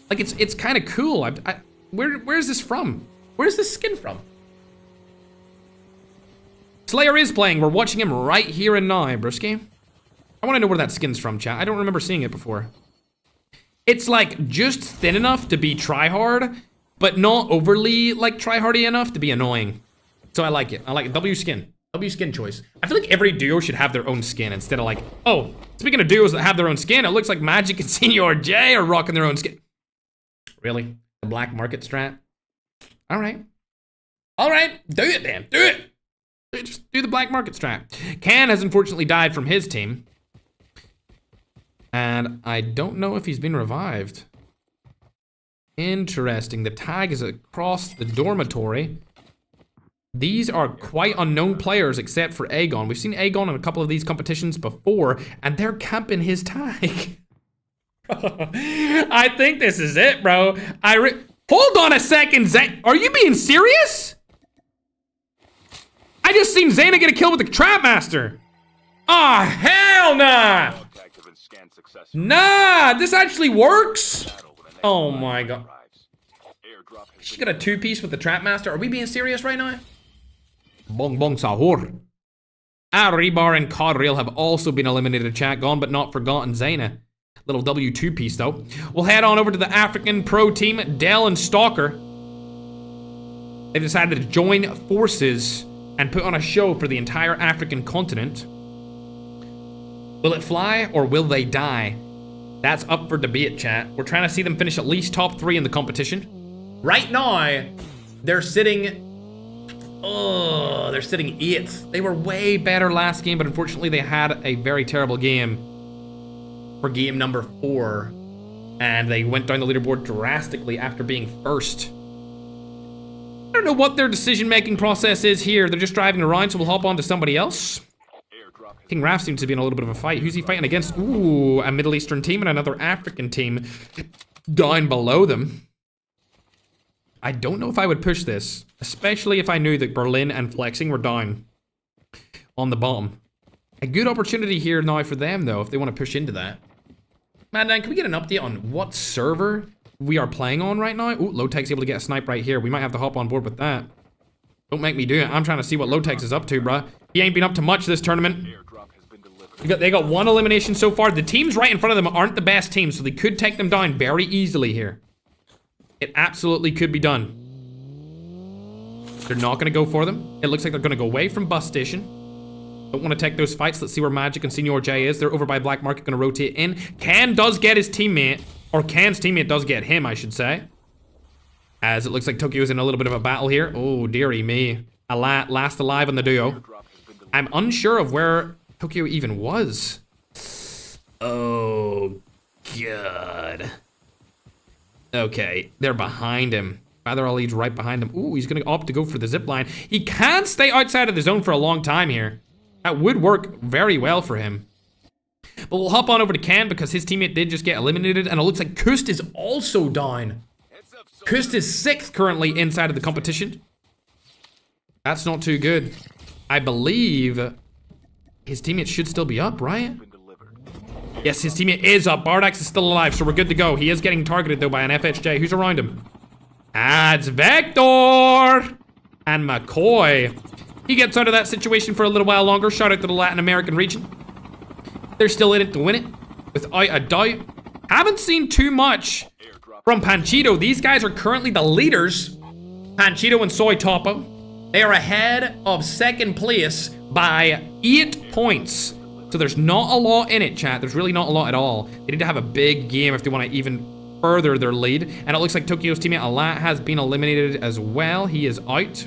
Like, it's kind of cool. Where is this from? Where's this skin from? Slayer is playing. We're watching him right here and now, Brusky. I want to know where that skin's from, chat. I don't remember seeing it before. It's like just thin enough to be tryhard, but not overly like tryhardy enough to be annoying. So I like it. I like it. W skin choice. I feel like every duo should have their own skin instead of like, oh, speaking of duos that have their own skin, it looks like Magic and Senior J are rocking their own skin. Really? The black market strat? All right. All right. Do it, then. Do it. Just do the black market strat. Can has unfortunately died from his team. And I don't know if he's been revived. Interesting. The tag is across the dormitory. These are quite unknown players except for Aegon. We've seen Aegon in a couple of these competitions before, and they're camping his tag. I think this is it, bro. Hold on a second, Zay. Are you being serious? I just seen Zayna get a kill with the Trapmaster. Ah, oh, hell nah. Nah, this actually works. Oh my god. She got a two-piece with the Trapmaster. Are we being serious right now? Bong bong sahur. Rebar and Codreal have also been eliminated, chat. Gone but not forgotten. Zayna. Little W2 piece though. We'll head on over to the African pro team, Dell and Stalker. They've decided to join forces and put on a show for the entire African continent. Will it fly or will they die? That's up for debate, chat. We're trying to see them finish at least top 3 in the competition. Right now, they're sitting... Oh, they're sitting 8th. They were way better last game, but unfortunately they had a very terrible game for game number 4. And they went down the leaderboard drastically after being first. I don't know what their decision-making process is here. They're just driving around, so we'll hop on to somebody else. King Raf seems to be in a little bit of a fight. Who's he fighting against? Ooh, a Middle Eastern team and another African team down below them. I don't know if I would push this, especially if I knew that Berlin and Flexing were down on the bottom. A good opportunity here now for them, though, if they want to push into that. Madman, can we get an update on what server we are playing on right now? Ooh, Lowtech's able to get a snipe right here. We might have to hop on board with that. Don't make me do it. I'm trying to see what Lowtex is up to, bruh. He ain't been up to much this tournament. They got 1 elimination so far. The teams right in front of them aren't the best teams, so they could take them down very easily here. It absolutely could be done. They're not going to go for them. It looks like they're going to go away from bus station. Don't want to take those fights. Let's see where Magic and Senior J is. They're over by Black Market, going to rotate in. Can does get his teammate, or Can's teammate does get him, I should say. As it looks like Tokyo's in a little bit of a battle here. Oh, dearie me. Last alive on the duo. I'm unsure of where Tokyo even was. Oh, God. Okay, they're behind him. Father Ali's right behind him. Ooh, he's gonna opt to go for the zip line. He can't stay outside of the zone for a long time here. That would work very well for him. But we'll hop on over to Ken because his teammate did just get eliminated, and it looks like Kust is also down. Kust is 6th currently inside of the competition. That's not too good. I believe his teammate should still be up, right? Yes, his teammate is up. Bardax is still alive, so we're good to go. He is getting targeted, though, by an FHJ. Who's around him? Ah, it's Vector! And McCoy. He gets out of that situation for a little while longer. Shout out to the Latin American region. They're still in it to win it, without a doubt. Haven't seen too much from Panchito. These guys are currently the leaders. Panchito and Soy Topo. They are ahead of 2nd place by 8 points. So there's not a lot in it, chat. There's really not a lot at all. They need to have a big game if they want to even further their lead. And it looks like Tokyo's teammate Alat has been eliminated as well. He is out.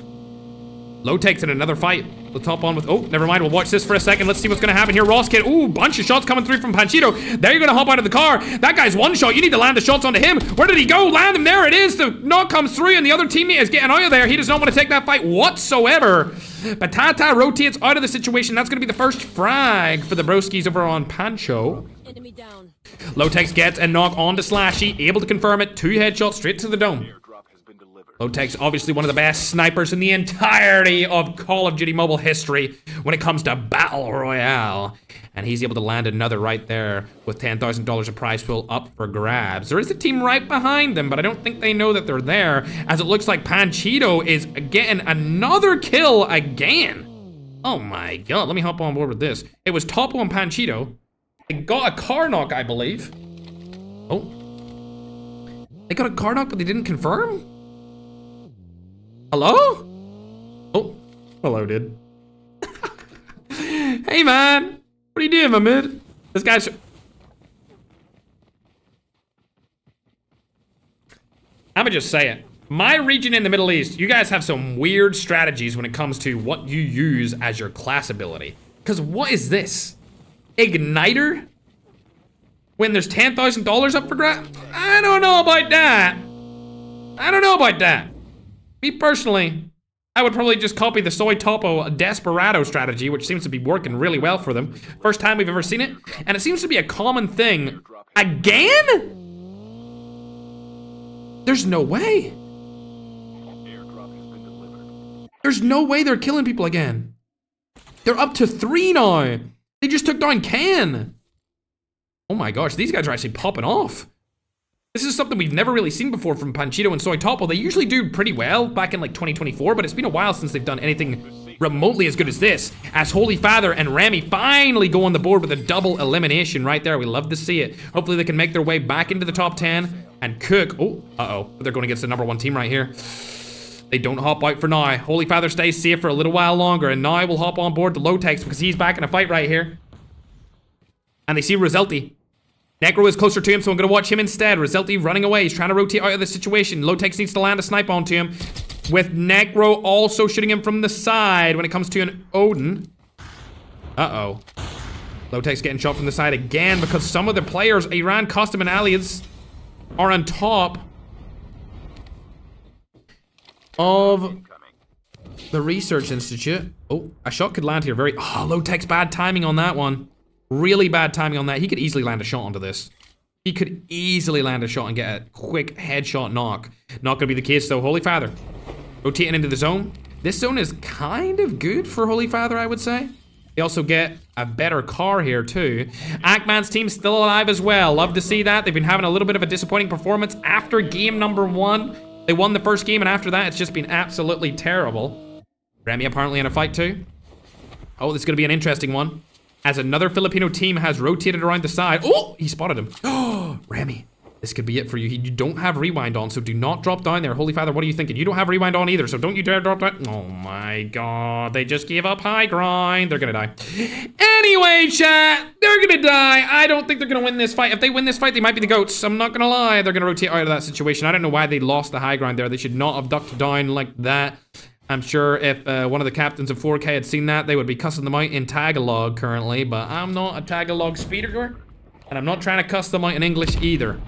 Low takes in another fight. Let's hop on with... Oh, never mind. We'll watch this for a second. Let's see what's going to happen here. Ross Kid. Ooh, bunch of shots coming through from Panchito. There you're going to hop out of the car. That guy's one shot. You need to land the shots onto him. Where did he go? Land him. There it is. The knock comes through, and the other teammate is getting out of there. He does not want to take that fight whatsoever. Batata rotates out of the situation. That's going to be the first frag for the broskies over on Pancho. Enemy down. Low-Tex gets a knock onto Slashy. Able to confirm it. 2 headshots straight to the dome. Low-Tex, obviously one of the best snipers in the entirety of Call of Duty Mobile history when it comes to Battle Royale. And he's able to land another right there with $10,000 of prize pool up for grabs. There is a team right behind them, but I don't think they know that they're there, as it looks like Panchito is getting another kill again. Oh my god, let me hop on board with this. It was Topo and Panchito. They got a car knock, I believe. Oh. They got a car knock, but they didn't confirm? Hello? Oh, hello, dude. Hey, man. What are you doing, my mid? This guy's... I'ma just say it. My region in the Middle East, you guys have some weird strategies when it comes to what you use as your class ability. Because what is this? Igniter? When there's $10,000 up for grabs? I don't know about that. I don't know about that. Me personally, I would probably just copy the Soy Topo Desperado strategy, which seems to be working really well for them. First time we've ever seen it, and it seems to be a common thing. Again? There's no way. There's no way they're killing people again. They're up to 3 now. They just took down Ken. Oh my gosh, these guys are actually popping off. This is something we've never really seen before from Panchito and Soy Topo. They usually do pretty well back in like 2024, but it's been a while since they've done anything remotely as good as this. As Holy Father and Remy finally go on the board with a double elimination right there. We love to see it. Hopefully they can make their way back into the top 10 and cook. Oh, uh-oh. They're going against the #1 team right here. They don't hop out for now. Holy Father stays safe for a little while longer, and now we'll hop on board the Low-Tex because he's back in a fight right here. And they see Roselti. Necro is closer to him, so I'm going to watch him instead. Roselti running away. He's trying to rotate out of the situation. Low-Tex needs to land a snipe onto him, with Necro also shooting him from the side when it comes to an Odin. Uh-oh. Low-Tex getting shot from the side again because some of the players, Iran, Custom, and Alias, are on top of the Research Institute. Oh, a shot could land here. Low-Tex, bad timing on that one. Really bad timing on that. He could easily land a shot onto this. He could easily land a shot and get a quick headshot knock. Not gonna be the case though. Holy Father rotating into the zone. This zone is kind of good for Holy Father, I would say. They also get a better car here too. Ackman's team still alive as well. Love to see that. They've been having a little bit of a disappointing performance after game #1. They won the first game, and after that it's just been absolutely terrible. Remy apparently in a fight too. Oh, this is gonna be an interesting one, as another Filipino team has rotated around the side. Oh, he spotted him. Oh, Remy, this could be it for you. You don't have rewind on, so do not drop down there. Holy Father, what are you thinking? You don't have rewind on either, so don't you dare drop down. Oh my god, they just gave up high grind. They're gonna die. Anyway, chat, they're gonna die. I don't think they're gonna win this fight. If they win this fight, they might be the GOATs. I'm not gonna lie. They're gonna rotate out of that situation. I don't know why they lost the high ground there. They should not have ducked down like that. I'm sure if one of the captains of 4K had seen that, they would be cussing them out in Tagalog currently, but I'm not a Tagalog speaker, and I'm not trying to cuss them out in English either.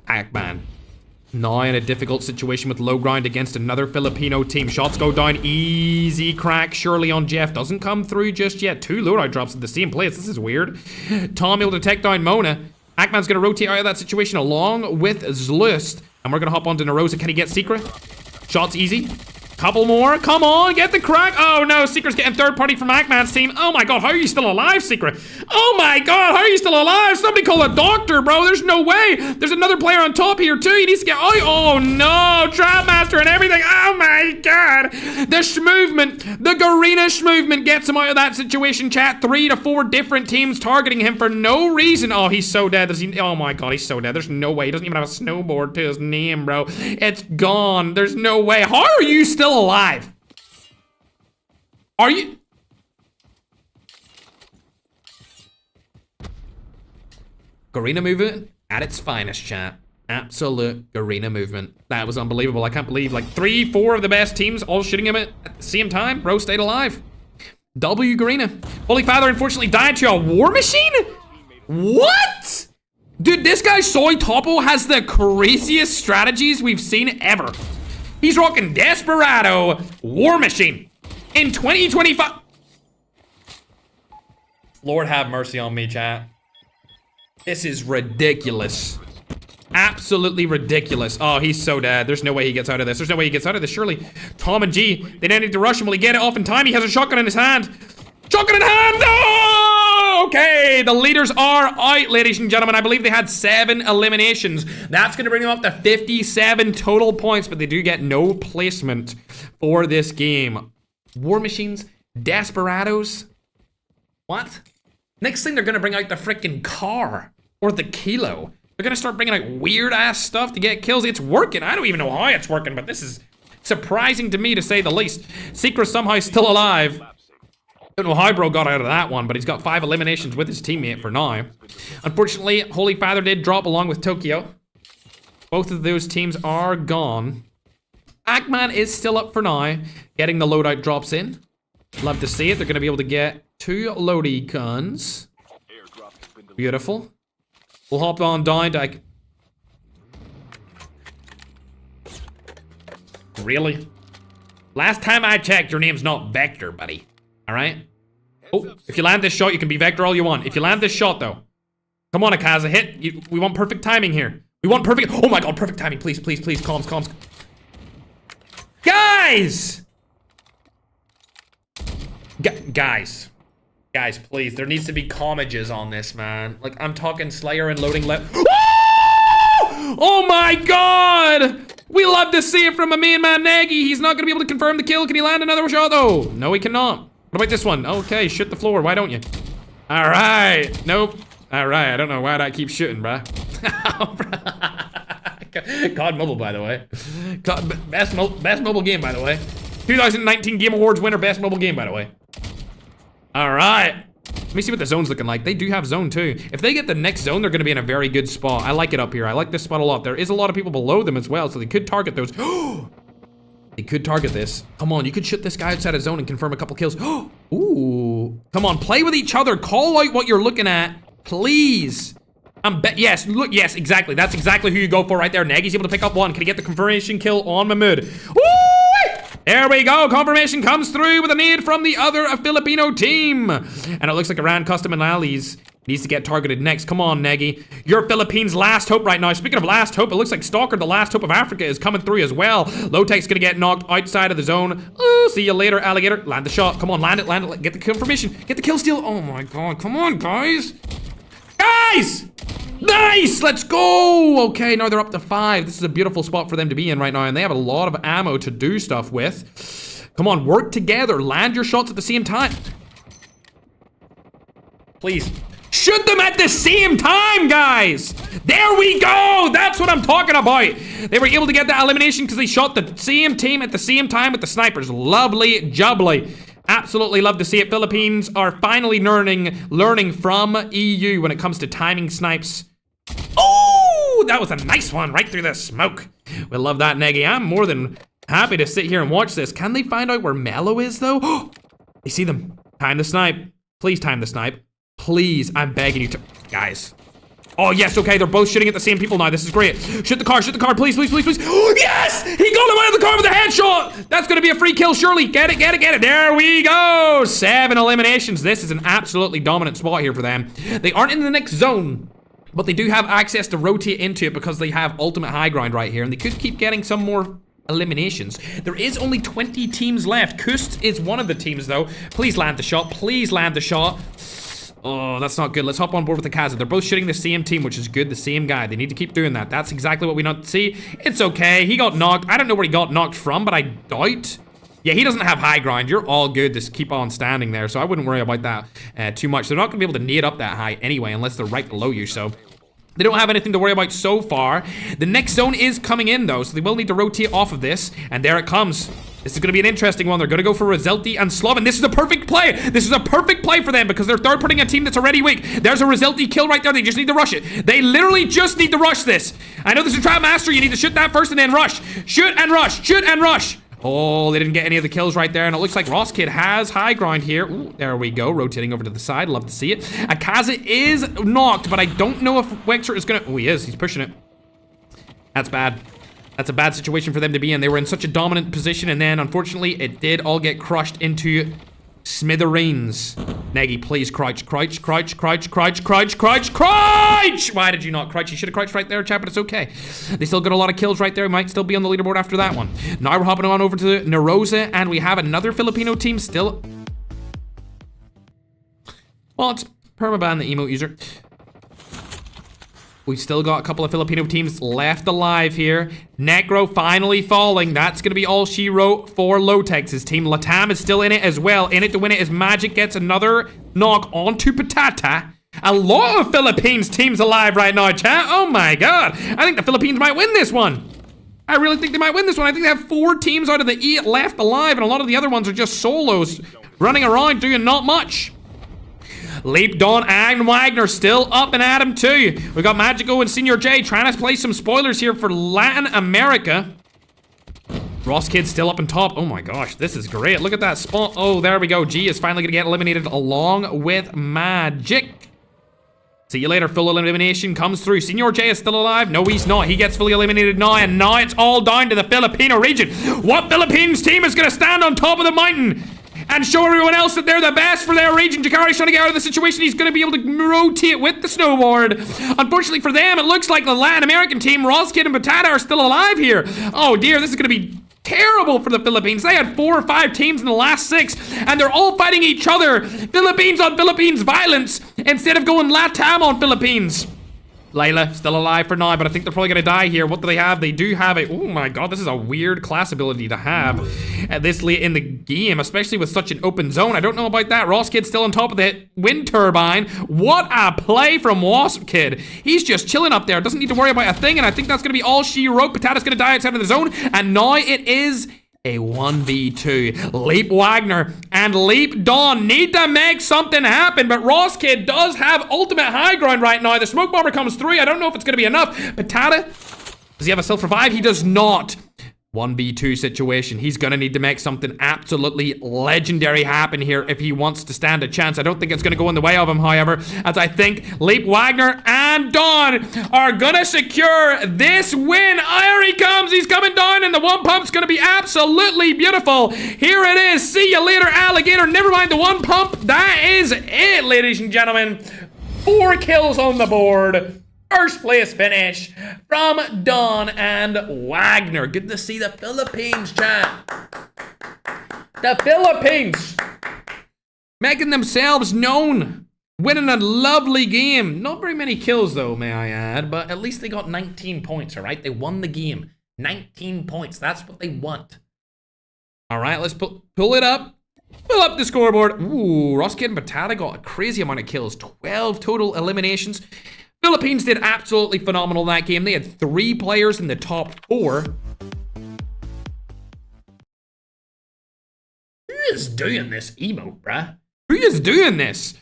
Ackman. Now in a difficult situation with low ground against another Filipino team. Shots go down, easy crack surely on Jeff. Doesn't come through just yet. 2 loadout drops at the same place. This is weird. Tom able to take down Mona. Ackman's gonna rotate out of that situation along with Zlust. And we're gonna hop onto Narosa. Can he get Secret? Shots easy. Couple more. Come on, get the crack. Oh no, Secret's getting third party from Ackman's team. Oh my god, how are you still alive, Secret? Oh my god, how are you still alive? Somebody call a doctor, bro. There's no way. There's another player on top here too. He needs to get, oh no, Trapmaster and everything. Oh my god. The Schmovement, the Garena Schmovement gets him out of that situation, chat. 3 to 4 different teams targeting him for no reason. Oh, he's so dead. Oh my god, he's so dead. There's no way. He doesn't even have a snowboard to his name, bro. It's gone. There's no way. How are you still alive? Are you? Garena movement at its finest, chat. Absolute Garena movement. That was unbelievable. I can't believe like 3, 4 of the best teams all shooting him at the same time. Bro stayed alive. W Garena. Holy Father unfortunately died to a war machine? What? Dude, this guy Soy Topo has the craziest strategies we've seen ever. He's rocking Desperado War Machine in 2025. Lord have mercy on me, chat. This is ridiculous. Absolutely ridiculous. Oh, he's so dead. There's no way he gets out of this. There's no way he gets out of this, surely. Tom and G, they don't need to rush him. Will he get it off in time? He has a shotgun in his hand. Shotgun in hand! Oh! Okay, the leaders are out, ladies and gentlemen. I believe they had 7 eliminations. That's going to bring them up to 57 total points, but they do get no placement for this game. War Machines, Desperados. What? Next thing, they're going to bring out the freaking car or the Kilo. They're going to start bringing out weird-ass stuff to get kills. It's working. I don't even know how it's working, but this is surprising to me, to say the least. Secret's somehow still alive. Don't know how bro got out of that one, but he's got 5 eliminations with his teammate for now. Unfortunately, Holy Father did drop along with Tokyo. Both of those teams are gone. Ackman is still up for now, getting the loadout drops in. Love to see it. They're going to be able to get 2 loady guns. Beautiful. We'll hop on down to... Really? Last time I checked, your name's not Vector, buddy. Alright? Oh, if you land this shot, you can be Vector all you want. If you land this shot, though. Come on, Akaza, hit. We want perfect timing here. We want perfect... Oh my god, perfect timing. Please, please, please. Comms. Guys! Guys, please. There needs to be commages on this, man. Like, I'm talking Slayer and loading left. Oh my god! We love to see it from a main man, Nagy. He's not gonna be able to confirm the kill. Can he land another shot, though? No, he cannot. What about this one? Okay, shoot the floor. Why don't you? All right. Nope. All right. I don't know why I keep shooting, bruh. COD Mobile, by the way. Best mobile game, by the way. 2019 Game Awards winner, best mobile game, by the way. All right. Let me see what the zone's looking like. They do have zone too. If they get the next zone, they're gonna be in a very good spot. I like it up here. I like this spot a lot. There is a lot of people below them as well, so they could target those. They could target this. Come on, you could shoot this guy outside of zone and confirm a couple kills. Ooh. Come on, play with each other. Call out what you're looking at, please. Yes, look, yes, exactly. That's exactly who you go for right there. Nagy's able to pick up one. Can he get the confirmation kill on Mahmoud? Ooh! There we go. Confirmation comes through with a need from the other Filipino team. And it looks like Iran Custom and Allies needs to get targeted next. Come on, Nagy. You're Philippines' last hope right now. Speaking of last hope, it looks like Stalker, the last hope of Africa, is coming through as well. Low-Tech's gonna get knocked outside of the zone. Oh, see you later, alligator. Land the shot. Come on, land it. Get the confirmation. Get the kill steal. Oh my god. Come on, guys. Guys! Nice! Let's go! Okay, now they're up to 5. This is a beautiful spot for them to be in right now, and they have a lot of ammo to do stuff with. Come on, work together. Land your shots at the same time. Please. Shoot them at the same time, guys! There we go! That's what I'm talking about! They were able to get that elimination because they shot the same team at the same time with the snipers. Lovely jubbly. Absolutely love to see it. Philippines are finally learning from EU when it comes to timing snipes. Oh, that was a nice one right through the smoke. We love that, Nagy. I'm more than happy to sit here and watch this. Can they find out where Mello is, though? They see them. Time the snipe. Please time the snipe. Please, I'm begging you to... Guys. Oh, yes, okay, they're both shooting at the same people now. This is great. Shoot the car, please, please, please, please. Oh, yes! He got him out of the car with a headshot! That's gonna be a free kill, surely. Get it, get it, get it. There we go! 7 eliminations. This is an absolutely dominant spot here for them. They aren't in the next zone, but they do have access to rotate into it because they have ultimate high ground right here, and they could keep getting some more eliminations. There is only 20 teams left. Kust is one of the teams, though. Please land the shot. Please land the shot. Oh, that's not good. Let's hop on board with the Kaza. They're both shooting the same team, which is good. The same guy. They need to keep doing that. That's exactly what we want to see. It's okay. He got knocked. I don't know where he got knocked from, but I doubt. Yeah, he doesn't have high ground. You're all good to keep on standing there, so I wouldn't worry about that too much. They're not going to be able to nade up that high anyway, unless they're right below you, so they don't have anything to worry about so far. The next zone is coming in, though, so they will need to rotate off of this, and there it comes. This is going to be an interesting one. They're going to go for Roselti and Sloven. This is a perfect play. This is a perfect play for them because they're third-partying a team that's already weak. There's a Roselti kill right there. They just need to rush it. They literally just need to rush this. I know this is Trap Master. You need to shoot that first and then rush. Shoot and rush. Shoot and rush. Oh, they didn't get any of the kills right there, and it looks like Ross Kid has high ground here. Ooh, there we go, rotating over to the side. Love to see it. Akaza is knocked, but I don't know if Wexer is gonna... Oh, he is. He's pushing it. That's bad. That's a bad situation for them to be in. They were in such a dominant position, and then, unfortunately, it did all get crushed into smithereens. Nagy, please crouch, crouch, crouch, crouch, crouch, crouch, crouch, crouch! Why did you not crouch? You should have crouched right there, chat, but it's okay. They still got a lot of kills right there. Might still be on the leaderboard after that one. Now we're hopping on over to Narosa, and we have another Filipino team still. Well, it's permaban the emote user. We've still got a couple of Filipino teams left alive here. Necro finally falling. That's going to be all she wrote for Lotex's team. Latam is still in it as well. In it to win it as Magic gets another knock onto Patata. A lot of Philippines teams alive right now, chat. Oh my god. I think the Philippines might win this one. I really think they might win this one. I think they have 4 teams out of the 8 left alive, and a lot of the other ones are just solos running around doing not much. Leap, Dawn, and Wagner still up and at him too. We got Magico and Senior J trying to play some spoilers here for Latin America. Ross Kid still up on top. Oh my gosh, this is great. Look at that spot. Oh, there we go. G is finally gonna get eliminated along with Magic. See you later. Full elimination comes through. Senior J is still alive. No, he's not. He gets fully eliminated now, and now it's all down to the Filipino region. What Philippines team is gonna stand on top of the mountain and show everyone else that they're the best for their region? Jakari's trying to get out of the situation. He's going to be able to rotate with the snowboard. Unfortunately for them, it looks like the Latin American team, Ross Kid and Patata, are still alive here. Oh dear, this is going to be terrible for the Philippines. They had 4 or 5 teams in the last 6, and they're all fighting each other. Philippines on Philippines violence instead of going Latam on Philippines. Layla, still alive for now, but I think they're probably going to die here. What do they have? They do have a... Oh my god, this is a weird class ability to have at this late in the game, especially with such an open zone. I don't know about that. Ross Kid's still on top of the wind turbine. What a play from Wasp Kid. He's just chilling up there. Doesn't need to worry about a thing, and I think that's going to be all she wrote. Patata's going to die outside of the zone, and now it is a 1v2. Leap Wagner and Leap Dawn need to make something happen, but Ross Kid does have ultimate high ground right now. The smoke bomber comes through. I don't know if it's going to be enough. Patata, does he have a self-revive? He does not. 1v2 situation. He's going to need to make something absolutely legendary happen here if he wants to stand a chance. I don't think it's going to go in the way of him, however, as I think Leap Wagner and Dawn are going to secure this win. Here he comes. He's coming down, and the one pump's going to be absolutely beautiful. Here it is. See you later, alligator. Never mind the one pump. That is it, ladies and gentlemen. 4 kills on the board. First place finish from Dawn and Wagner. Good to see the Philippines, chat. The Philippines making themselves known. Winning a lovely game. Not very many kills, though, may I add. But at least they got 19 points, all right? They won the game. 19 points. That's what they want. All right, let's pull it up. Pull up the scoreboard. Ooh, Ross Kid and Patata got a crazy amount of kills. 12 total eliminations. Philippines did absolutely phenomenal that game. They had 3 players in the top 4. Who is doing this emote, bruh? Who is doing this?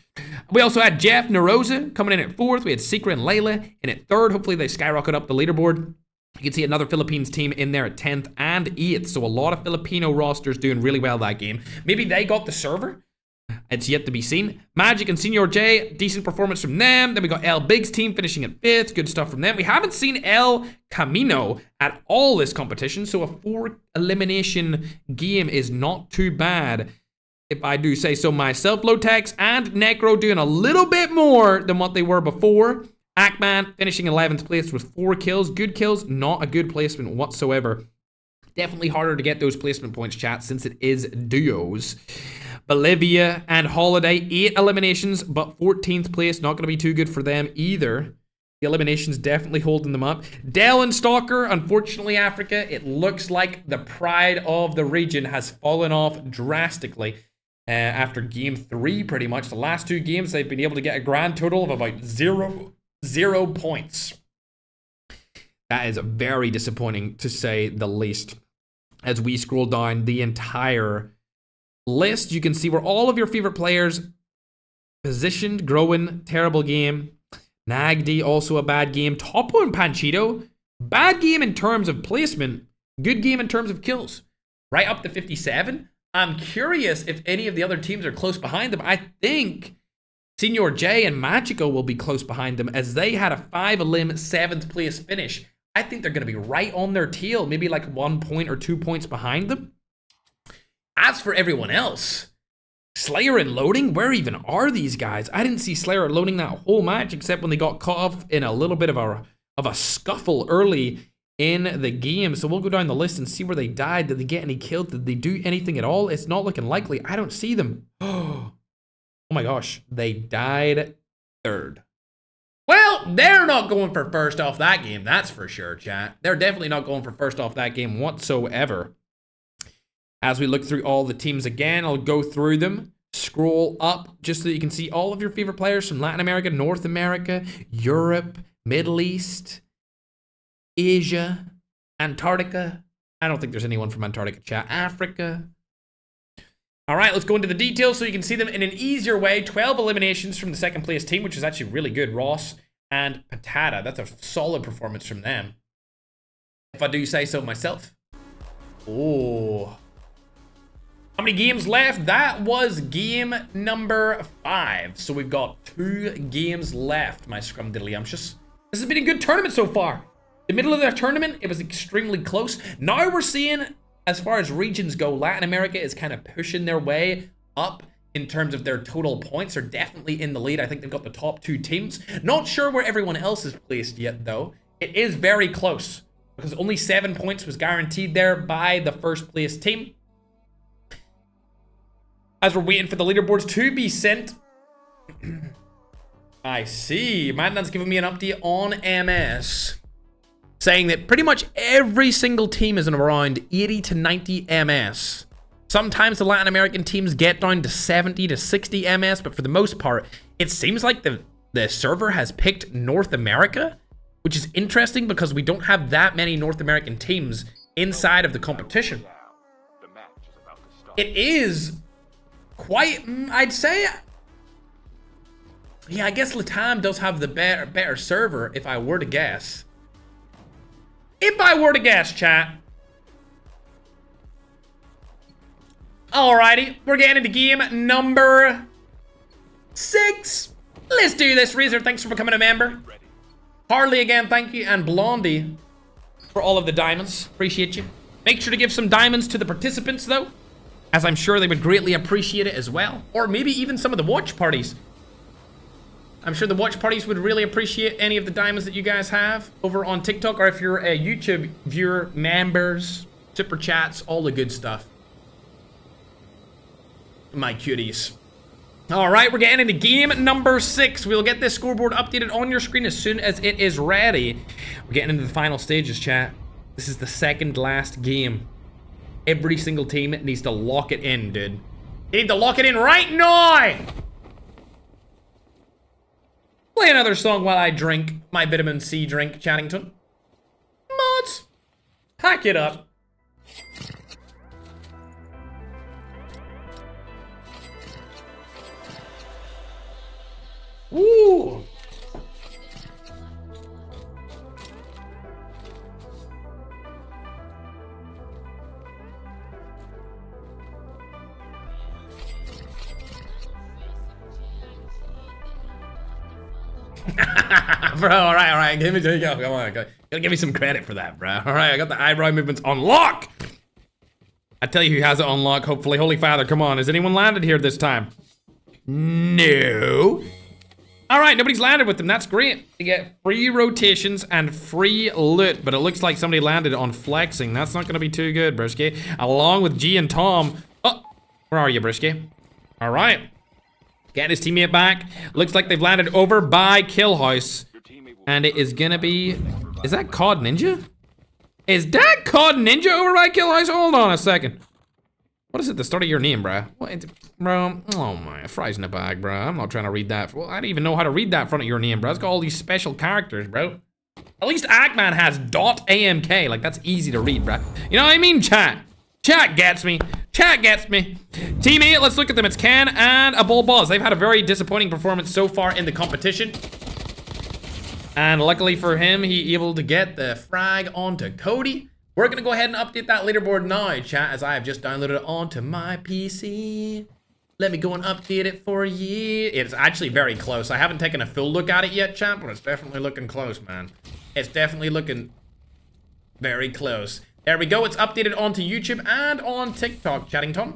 We also had Jeff Narosa coming in at 4th. We had Secret and Layla in at 3rd. Hopefully they skyrocket up the leaderboard. You can see another Philippines team in there at 10th and 8th. So a lot of Filipino rosters doing really well that game. Maybe they got the server. It's yet to be seen. Magic and Senior J, decent performance from them. Then we got El Big's team finishing at 5th. Good stuff from them. We haven't seen El Camino at all this competition, so a 4 elimination game is not too bad, if I do say so myself. Lotex and Necro doing a little bit more than what they were before. Ackman finishing 11th place with 4 kills. Good kills, not a good placement whatsoever. Definitely harder to get those placement points, chat, since it is duos. Bolivia and Holiday, 8 eliminations, but 14th place. Not going to be too good for them either. The eliminations definitely holding them up. Dell and Stalker, unfortunately, Africa, it looks like the pride of the region has fallen off drastically after game 3, pretty much. The last 2 games, they've been able to get a grand total of about 0 points. That is very disappointing, to say the least. As we scroll down the entire list, you can see where all of your favorite players positioned. Growing, terrible game. Nagdi, also a bad game. Topo and Panchito, bad game in terms of placement, good game in terms of kills. Right up to 57. I'm curious if any of the other teams are close behind them. I think Senior J and Magico will be close behind them, as they had a 5 elim 7th place finish. I think they're going to be right on their tail, maybe like 1 point or 2 points behind them. As for everyone else, Slayer and Loading, where even are these guys? I didn't see Slayer and Loading that whole match, except when they got caught off in a little bit of a scuffle early in the game. So we'll go down the list and see where they died. Did they get any kills? Did they do anything at all? It's not looking likely. I don't see them. Oh my gosh, they died 3rd. Well, they're not going for first off that game, that's for sure, chat. They're definitely not going for first off that game whatsoever. As we look through all the teams again, I'll go through them, scroll up, just so that you can see all of your favorite players from Latin America, North America, Europe, Middle East, Asia, Antarctica. I don't think there's anyone from Antarctica, chat. Africa. All right, let's go into the details so you can see them in an easier way. 12 eliminations from the 2nd place team, which is actually really good. Ross and Patata. That's a solid performance from them, if I do say so myself. Oh. How many games left? That was game number 5. So we've got 2 games left, my scrum diddly-umptious. This has been a good tournament so far. The middle of the tournament, it was extremely close. Now we're seeing, as far as regions go, Latin America is kind of pushing their way up in terms of their total points. They're definitely in the lead. I think they've got the top 2 teams. Not sure where everyone else is placed yet, though. It is very close, because only 7 points was guaranteed there by the 1st place team. As we're waiting for the leaderboards to be sent. I see. Mandan's giving me an update on MS, saying that pretty much every single team is in around 80 to 90 MS. Sometimes the Latin American teams get down to 70 to 60 MS, but for the most part, it seems like the server has picked North America, which is interesting because we don't have that many North American teams inside of the competition. It is quite, I'd say, yeah, I guess Latam does have the better server, if I were to guess. If I were to guess, chat. Alrighty, we're getting into game number 6. Let's do this. Razor, thanks for becoming a member. Harley again, thank you. And Blondie for all of the diamonds. Appreciate you. Make sure to give some diamonds to the participants, though, as I'm sure they would greatly appreciate it as well. Or maybe even some of the watch parties. I'm sure the watch parties would really appreciate any of the diamonds that you guys have over on TikTok, or if you're a YouTube viewer, members, super chats, all the good stuff. My cuties. All right, we're getting into game number 6. We'll get this scoreboard updated on your screen as soon as it is ready. We're getting into the final stages, chat. This is the 2nd last game. Every single team needs to lock it in, dude. They need to lock it in right now! Play another song while I drink my vitamin C drink, Chattington. Mods, hack it up. Ooh. Bro, all right. Give me, come on. Gotta give me some credit for that, bro. All right, I got the eyebrow movements on lock. I tell you who has it on lock, hopefully. Holy Father, come on. Has anyone landed here this time? No. All right, nobody's landed with them. That's great. You get free rotations and free loot, but it looks like somebody landed on flexing. That's not gonna be too good, Brisky. Along with G and Tom. Oh, where are you, Brisky? All right. Getting his teammate back. Looks like they've landed over by Kill House. And it is gonna be... Is that COD Ninja? Is that COD Ninja over by Kill House? Hold on a second. What is it, the start of your name, bruh? What, bro? Oh my, fries in the bag, bruh. I'm not trying to read that. Well, I don't even know how to read that front of your name, bruh. It's got all these special characters, bro. At least Ackman has .amk. Like, that's easy to read, bruh. You know what I mean, chat? Chat gets me. Chat gets me. Team 8, let's look at them. It's Ken and a Bull Boss. They've had a very disappointing performance so far in the competition. And luckily for him, he able to get the frag onto Cody. We're gonna go ahead and update that leaderboard now, chat, as I have just downloaded it onto my PC. Let me go and update it for you. It's actually very close. I haven't taken a full look at it yet, chat, but it's definitely looking close, man. It's definitely looking very close. There we go. It's updated onto YouTube and on TikTok, chatting Tom.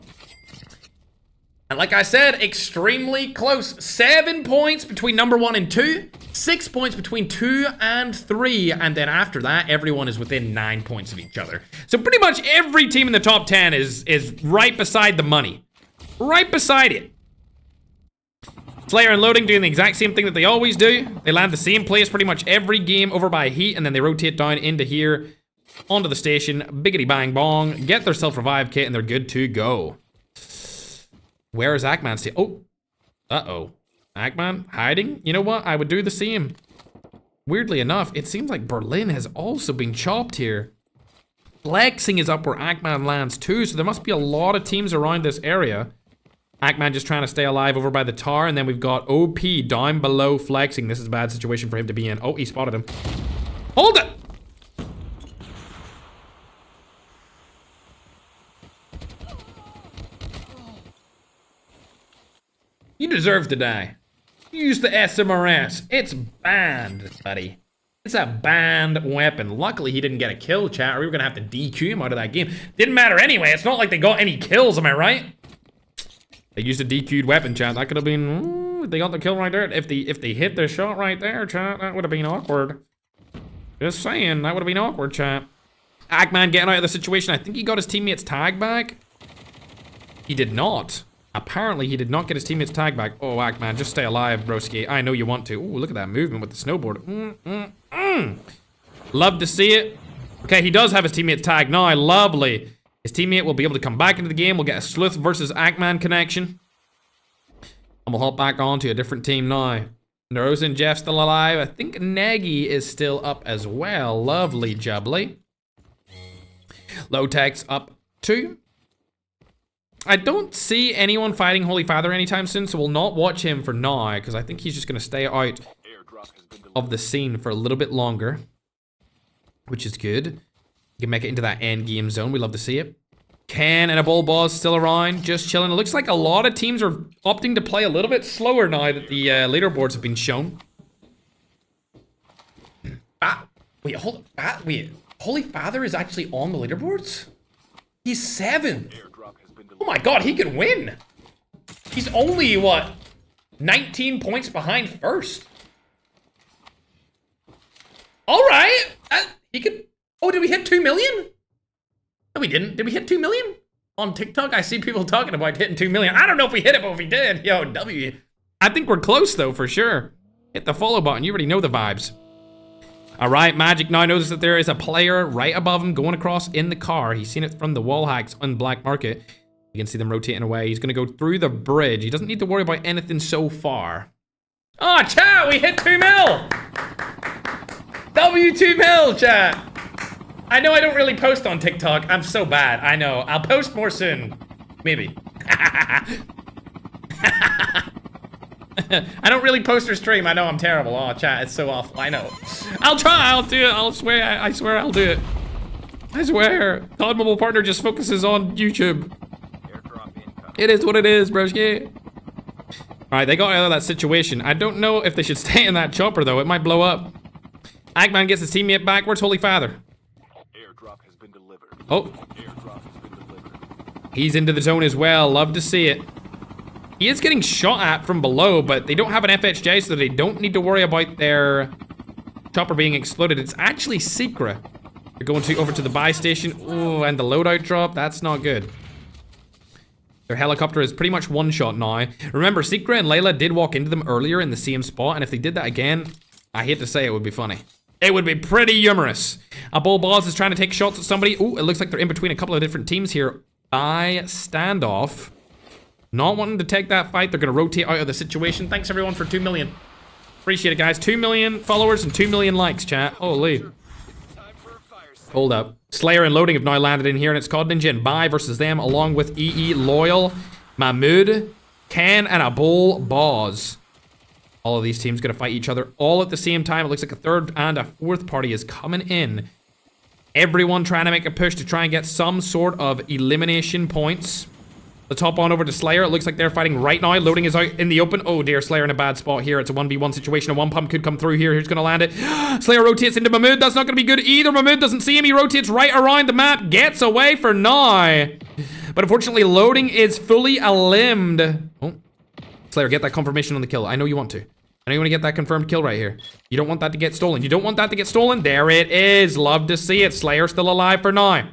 And like I said, extremely close. 7 points between number 1 and 2. 6 points between 2 and 3. And then after that, everyone is within 9 points of each other. So pretty much every team in the top 10 is right beside the money. Right beside it. Slayer and Loading doing the exact same thing that they always do. They land the same place pretty much every game over by Heat. And then they rotate down into here, onto the station. Biggity bang bong. Get their self-revive kit and they're good to go. Where is Ackman still? Oh. Uh-oh. Ackman hiding? You know what? I would do the same. Weirdly enough, it seems like Berlin has also been chopped here. Flexing is up where Ackman lands too, so there must be a lot of teams around this area. Ackman just trying to stay alive over by the tower, and then we've got OP down below Flexing. This is a bad situation for him to be in. Oh, he spotted him. Hold it! You deserve to die. Use the SMRS. It's banned, buddy. It's a banned weapon. Luckily, he didn't get a kill, chat, or we were gonna have to DQ him out of that game. Didn't matter anyway. It's not like they got any kills, am I right? They used a DQ'd weapon, chat. That could have been... they got the kill right there. If they hit the shot right there, chat, that would have been awkward. Just saying, that would have been awkward, chat. Ackman getting out of the situation. I think he got his teammate's tag back. He did not. Apparently, he did not get his teammate's tag back. Oh, Ackman, just stay alive, broski. I know you want to. Ooh, look at that movement with the snowboard. Love to see it. Okay, he does have his teammate's tag now. Lovely. His teammate will be able to come back into the game. We'll get a Sleuth versus Ackman connection. And we'll hop back on to a different team now. Nerosa and Jeff still alive. I think Nagy is still up as well. Lovely jubbly. Low-Tech's up too. I don't see anyone fighting Holy Father anytime soon, so we'll not watch him for now, because I think he's just going to stay out of the scene for a little bit longer, which is good. You can make it into that end game zone. We love to see it. Ken and a Bull Boss still around, just chilling. It looks like a lot of teams are opting to play a little bit slower now that the leaderboards have been shown. Wait, Holy Father is actually on the leaderboards? He's 7th. Oh my god, he could win. He's only, what, 19 points behind first. All right. He could... Oh, did we hit 2 million? No, we didn't. Did we hit 2 million? On TikTok, I see people talking about hitting 2 million. I don't know if we hit it, but if we did, yo, W. I think we're close, though, for sure. Hit the follow button. You already know the vibes. All right, Magic now notices that there is a player right above him going across in the car. He's seen it from the wall hacks on Black Market. You can see them rotating away. He's going to go through the bridge. He doesn't need to worry about anything so far. Oh, chat, we hit 2 mil. W2 mil, chat. I know I don't really post on TikTok. I'm so bad. I know. I'll post more soon. Maybe. I don't really post or stream. I know I'm terrible. Oh, chat, it's so awful. I know. I'll try. I'll do it. I'll swear. I swear I'll do it. I swear. COD Mobile partner just focuses on YouTube. It is what it is, broski. Alright, they got out of that situation. I don't know if they should stay in that chopper, though. It might blow up. Eggman gets his teammate back. Where's Holy Father? Airdrop has been delivered. Oh. Airdrop has been delivered. He's into the zone as well. Love to see it. He is getting shot at from below, but they don't have an FHJ, so they don't need to worry about their chopper being exploded. It's actually Secret. They're going over to the buy station. Oh, and the loadout drop. That's not good. Their helicopter is pretty much one shot now. Remember, Secret and Layla did walk into them earlier in the same spot, and if they did that again, I hate to say it would be funny. It would be pretty humorous. A Bull Boss is trying to take shots at somebody. Oh, it looks like they're in between a couple of different teams here. By standoff. Not wanting to take that fight. They're going to rotate out of the situation. Thanks, everyone, for 2 million. Appreciate it, guys. 2 million followers and 2 million likes, chat. Holy. Hold up. Slayer and Loading have now landed in here, and it's COD Ninja and Bai versus them, along with EE, Loyal, Mahmood, Ken, and a Bull Boss. All of these teams going to fight each other all at the same time. It looks like a third and a fourth party is coming in. Everyone trying to make a push to try and get some sort of elimination points. Let's hop on over to Slayer. It looks like they're fighting right now. Loading is out in the open. Oh dear, Slayer in a bad spot here. It's a 1v1 situation. A one pump could come through here. Who's going to land it? Slayer rotates into Mahmood. That's not going to be good either. Mahmood doesn't see him. He rotates right around the map. Gets away for now. But unfortunately, Loading is fully elimed. Oh, Slayer, get that confirmation on the kill. I know you want to. I know you want to get that confirmed kill right here. You don't want that to get stolen. You don't want that to get stolen. There it is. Love to see it. Slayer still alive for now.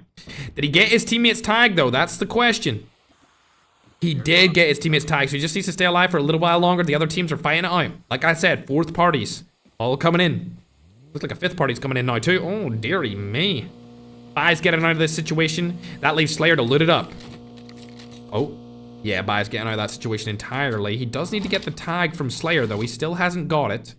Did he get his teammates tagged, though? That's the question. He did get his teammates tagged, so he just needs to stay alive for a little while longer. The other teams are fighting it out. Like I said, fourth parties. All coming in. Looks like a fifth party's coming in now, too. Oh, dearie me. Bai's getting out of this situation. That leaves Slayer to loot it up. Oh. Yeah, Bai's getting out of that situation entirely. He does need to get the tag from Slayer, though. He still hasn't got it.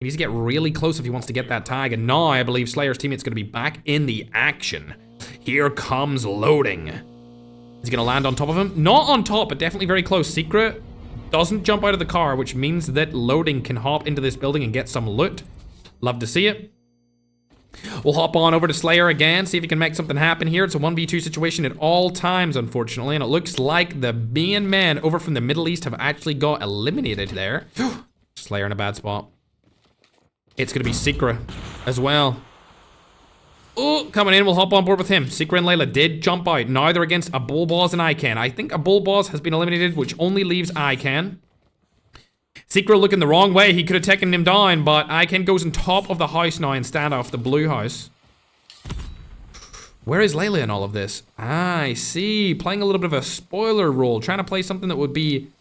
He needs to get really close if he wants to get that tag. And now I believe Slayer's teammate's going to be back in the action. Here comes Loading. Is he going to land on top of him? Not on top, but definitely very close. Secret doesn't jump out of the car, which means that Loading can hop into this building and get some loot. Love to see it. We'll hop on over to Slayer again, see if he can make something happen here. It's a 1v2 situation at all times, unfortunately, and it looks like the main men over from the Middle East have actually got eliminated there. Slayer in a bad spot. It's going to be Secret as well. Oh, coming in, we'll hop on board with him. Secret and Layla did jump out. Now they're against a Bull Boss and Ican. I think a Bull Boss has been eliminated, which only leaves Ican. Secret looking the wrong way. He could have taken him down, but Ican goes on top of the house now and stand off the blue house. Where is Layla in all of this? Ah, I see. Playing a little bit of a spoiler role. Trying to play something that would be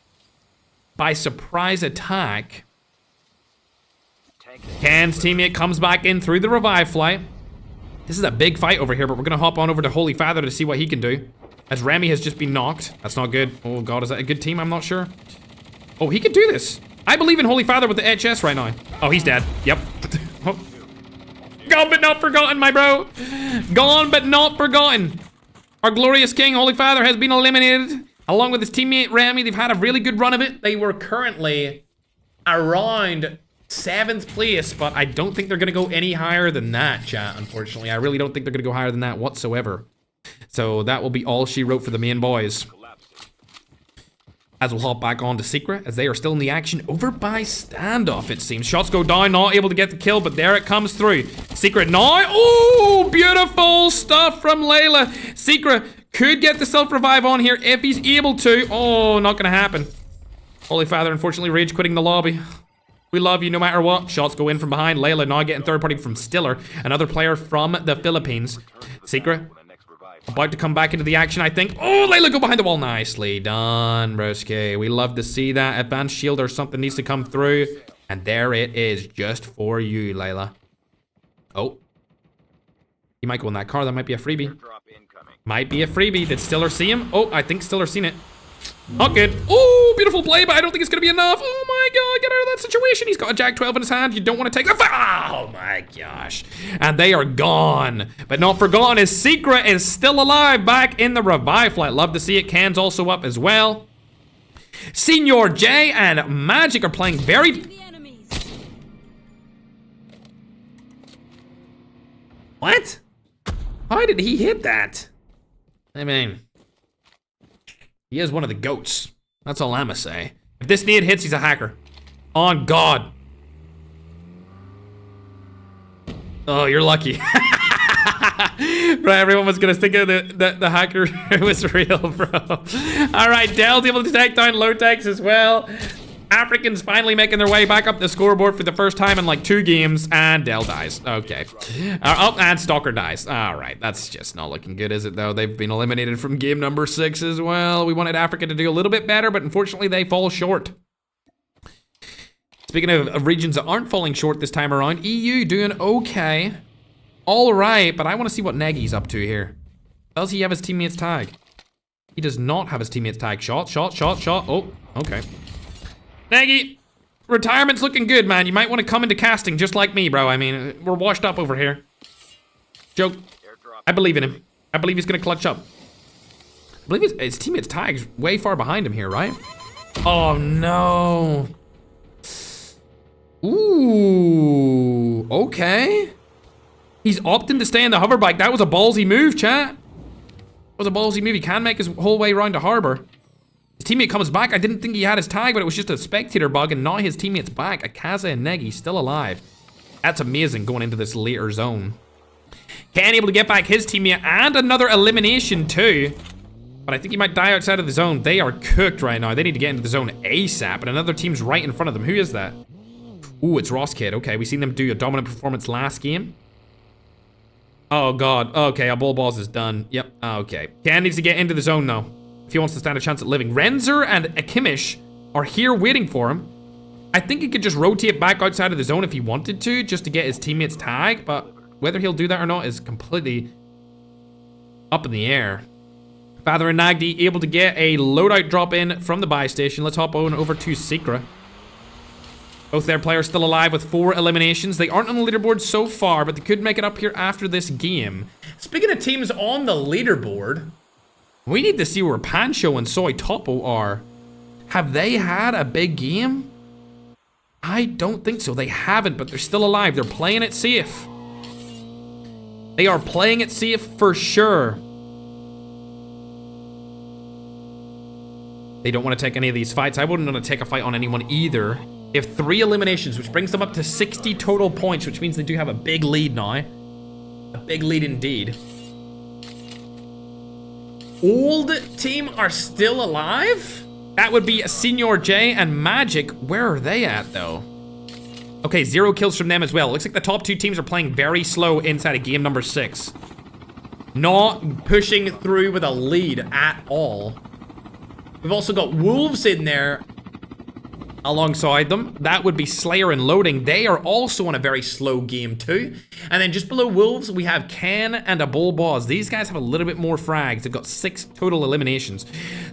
by surprise attack. Ken's teammate comes back in through the revive flight. This is a big fight over here, but we're going to hop on over to Holy Father to see what he can do. As Remy has just been knocked. That's not good. Oh, God, is that a good team? I'm not sure. Oh, he can do this. I believe in Holy Father with the HS right now. Oh, he's dead. Yep. Oh. Gone but not forgotten, my bro. Gone but not forgotten. Our glorious king, Holy Father, has been eliminated. Along with his teammate, Remy. They've had a really good run of it. They were currently around 7th place, but I don't think they're going to go any higher than that, chat, unfortunately. I really don't think they're going to go higher than that whatsoever. So that will be all she wrote for the main boys. As we'll hop back on to Secret, as they are still in the action over by standoff, it seems. Shots go down, not able to get the kill, but there it comes through. Secret now. Oh, beautiful stuff from Layla. Secret could get the self-revive on here if he's able to. Oh, not going to happen. Holy Father, unfortunately, rage quitting the lobby. We love you no matter what. Shots go in from behind. Layla now getting third party from Stiller, another player from the Philippines. Secret about to come back into the action, I think. Oh, Layla, go behind the wall. Nicely done, broski. We love to see that. Advanced shield or something needs to come through. And there it is, just for you, Layla. Oh. He might go in that car. That might be a freebie. Might be a freebie. Did Stiller see him? Oh, I think Stiller seen it. Not good. Oh, beautiful play, but I don't think it's going to be enough. Oh my God, get out of that situation. He's got a Jack 12 in his hand. You don't want to take the... Oh my gosh. And they are gone. But not forgotten, his Secret is still alive back in the revive flight. Love to see it. Can's also up as well. Senior J and Magic are playing very... What? How did he hit that? I mean... He is one of the goats. That's all I'ma say. If this nade hits, he's a hacker. On God. Oh, you're lucky. Bro, everyone was gonna think of the hacker was real, bro. All right, Dell's able to take down low-techs as well. Africans finally making their way back up the scoreboard for the first time in like 2 games, and Dell dies. Okay. Oh, and Stalker dies. All right, that's just not looking good, is it, though? They've been eliminated from game number 6 as well. We wanted Africa to do a little bit better, but unfortunately they fall short. Speaking of regions that aren't falling short this time around, EU doing okay. All right, but I want to see what Nagy's up to here. Does he have his teammates tag? He does not have his teammates tag. Shot. Oh, okay. Nagy, retirement's looking good, man. You might want to come into casting just like me, bro. I mean, we're washed up over here. Joke. I believe in him. I believe he's going to clutch up. I believe his teammates tag's way far behind him here, right? Oh, no. Ooh, okay. He's opting to stay in the hover bike. That was a ballsy move, chat. That was a ballsy move. He can make his whole way around to harbor. His teammate comes back. I didn't think he had his tag, but it was just a spectator bug, and now his teammate's back. Akaza and Negi still alive. That's amazing going into this later zone. Ken able to get back his teammate and another elimination too. But I think he might die outside of the zone. They are cooked right now. They need to get into the zone ASAP, and another team's right in front of them. Who is that? Ooh, it's Ross Kid. Okay, we seen them do a dominant performance last game. Oh, God. Okay, our bull balls is done. Yep, okay. Ken needs to get into the zone now if he wants to stand a chance at living. Renzer and Akimish are here waiting for him. I think he could just rotate back outside of the zone if he wanted to, just to get his teammate's tag, but whether he'll do that or not is completely up in the air. Father and Nagdi able to get a loadout drop in from the buy station. Let's hop on over to Secra. Both their players still alive with 4 eliminations. They aren't on the leaderboard so far, but they could make it up here after this game. Speaking of teams on the leaderboard, we need to see where Pancho and Soy Topo are. Have they had a big game? I don't think so. They haven't, but they're still alive. They're playing it safe. They are playing it safe for sure. They don't want to take any of these fights. I wouldn't want to take a fight on anyone either. They have 3 eliminations, which brings them up to 60 total points, which means they do have a big lead now. A big lead indeed. Old team are still alive? That would be Senior J and Magic. Where are they at, though? Okay, 0 kills from them as well. Looks like the top 2 teams are playing very slow inside of game number 6. Not pushing through with a lead at all. We've also got Wolves in there alongside them. That would be Slayer and Loading. They are also on a very slow game too. And then just below Wolves, we have Ken and a Bull Boss. These guys have a little bit more frags. They've got 6 total eliminations.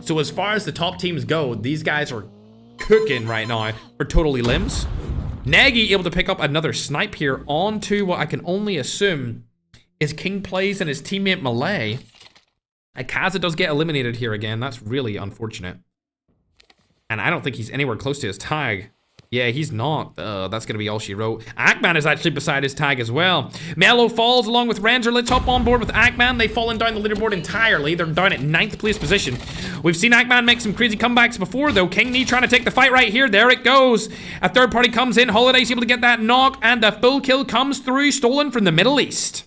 So as far as the top teams go, these guys are cooking right now for total elims. Nagy able to pick up another snipe here onto what I can only assume is King Plays and his teammate Malay. Akaza does get eliminated here again. That's really unfortunate. And I don't think he's anywhere close to his tag. Yeah, he's not. That's going to be all she wrote. Ackman is actually beside his tag as well. Mello falls along with Ranger. Let's hop on board with Ackman. They've fallen down the leaderboard entirely. They're down at 9th place position. We've seen Ackman make some crazy comebacks before, though. King Knee trying to take the fight right here. There it goes. A third party comes in. Holiday's able to get that knock, and a full kill comes through, stolen from the Middle East.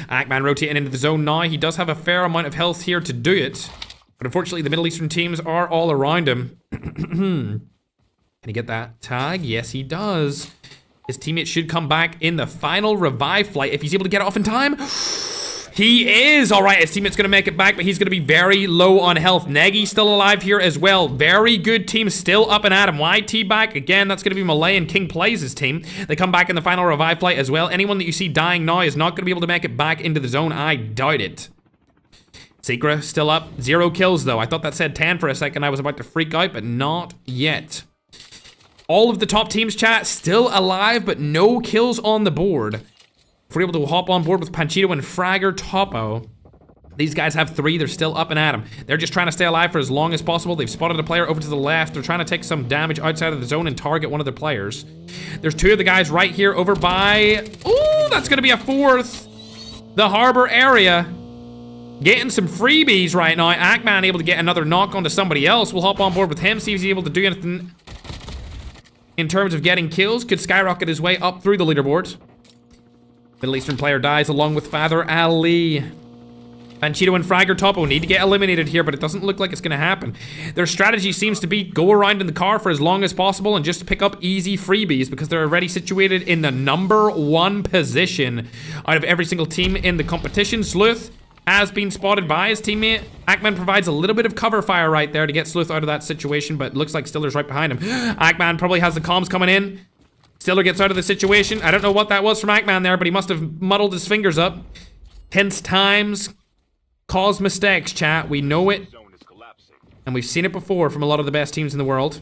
Ackman rotating into the zone now. He does have a fair amount of health here to do it. But unfortunately, the Middle Eastern teams are all around him. Can he get that tag? Yes, he does. His teammate should come back in the final revive flight if he's able to get it off in time. He is! Alright, his teammate's going to make it back, but he's going to be very low on health. Nagy's still alive here as well. Very good team still up and at him. YT back. Again, that's going to be Malay and King Plays his team. They come back in the final revive flight as well. Anyone that you see dying now is not going to be able to make it back into the zone. I doubt it. Secra still up. 0 kills, though. I thought that said 10 for a second. I was about to freak out, but not yet. All of the top teams, chat, still alive, but no kills on the board. If we're able to hop on board with Panchito and Fragger Topo, these guys have 3. They're still up and at him. They're just trying to stay alive for as long as possible. They've spotted a player over to the left. They're trying to take some damage outside of the zone and target one of their players. There's 2 of the guys right here over by... Ooh, that's going to be a 4th. The harbor area. Getting some freebies right now. Ackman able to get another knock onto somebody else. We'll hop on board with him, see if he's able to do anything in terms of getting kills. Could skyrocket his way up through the leaderboards. Middle Eastern player dies along with Father Ali. Panchito and Fragger Topo need to get eliminated here, but it doesn't look like it's going to happen. Their strategy seems to be go around in the car for as long as possible and just pick up easy freebies because they're already situated in the #1 position out of every single team in the competition. Sleuth has been spotted by his teammate. Ackman provides a little bit of cover fire right there to get Sleuth out of that situation, but it looks like Stiller's right behind him. Ackman probably has the comms coming in. Stiller gets out of the situation. I don't know what that was from Ackman there, but he must have muddled his fingers up. Tense times cause mistakes, chat. We know it. And we've seen it before from a lot of the best teams in the world.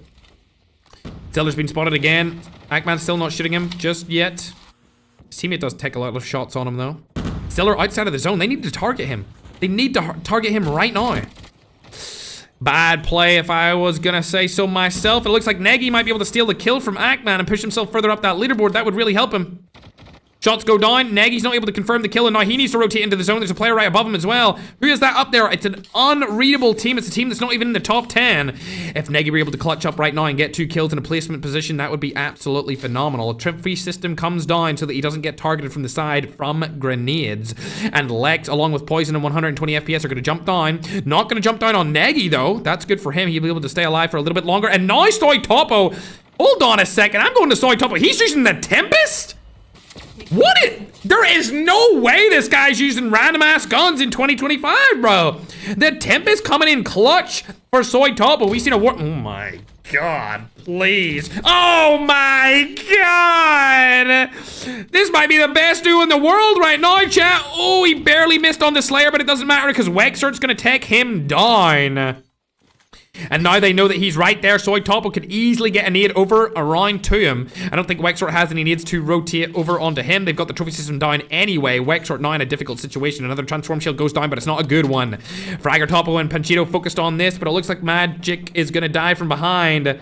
Stiller's been spotted again. Ackman's still not shooting him just yet. His teammate does take a lot of shots on him, though. Stiller outside of the zone. They need to target him. They need to target him right now. Bad play, if I was gonna say so myself. It looks like Nagy might be able to steal the kill from Ackman and push himself further up that leaderboard. That would really help him. Shots go down. Nagy's not able to confirm the kill, and now he needs to rotate into the zone. There's a player right above him as well. Who is that up there? It's an unreadable team. It's a team that's not even in the top 10. If Nagy were able to clutch up right now and get 2 kills in a placement position, that would be absolutely phenomenal. A trophy system comes down so that he doesn't get targeted from the side from grenades. And Lex, along with Poison and 120 FPS, are going to jump down. Not going to jump down on Nagy, though. That's good for him. He'll be able to stay alive for a little bit longer. And now Soy Topo. Hold on a second. I'm going to Soy Topo. He's using the Tempest? There is no way this guy's using random ass guns in 2025, bro. The Tempest coming in clutch for Soy Topo. We've seen a war. Oh my god, please. Oh my god. This might be the best duo in the world right now, chat. Oh, he barely missed on the Slayer, but it doesn't matter because Wexert's gonna take him down. And now they know that he's right there. Soy Topo could easily get a nade over around to him. I don't think Wexort has any nades to rotate over onto him. They've got the trophy system down anyway. Wexort now in a difficult situation. Another transform shield goes down, but it's not a good one. Fragger Topo and Panchito focused on this, but it looks like Magic is going to die from behind.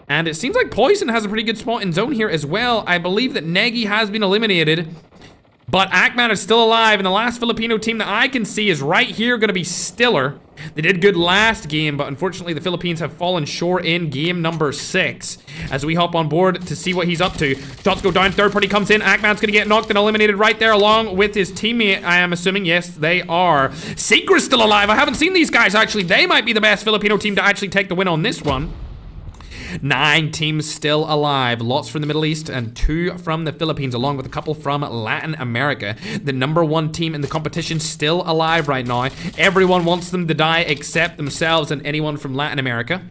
And it seems like Poison has a pretty good spot in zone here as well. I believe that Nagy has been eliminated, but Ackman is still alive, and the last Filipino team that I can see is right here, going to be Stiller. They did good last game, but unfortunately the Philippines have fallen short in game number 6. As we hop on board to see what he's up to. Shots go down, third party comes in. Ackman's gonna get knocked and eliminated right there along with his teammate, I am assuming. Yes, they are. Secret's still alive. I haven't seen these guys, actually. They might be the best Filipino team to actually take the win on this one. 9 teams still alive. Lots from the Middle East and 2 from the Philippines, along with a couple from Latin America. The #1 team in the competition still alive right now. Everyone wants them to die except themselves and anyone from Latin America.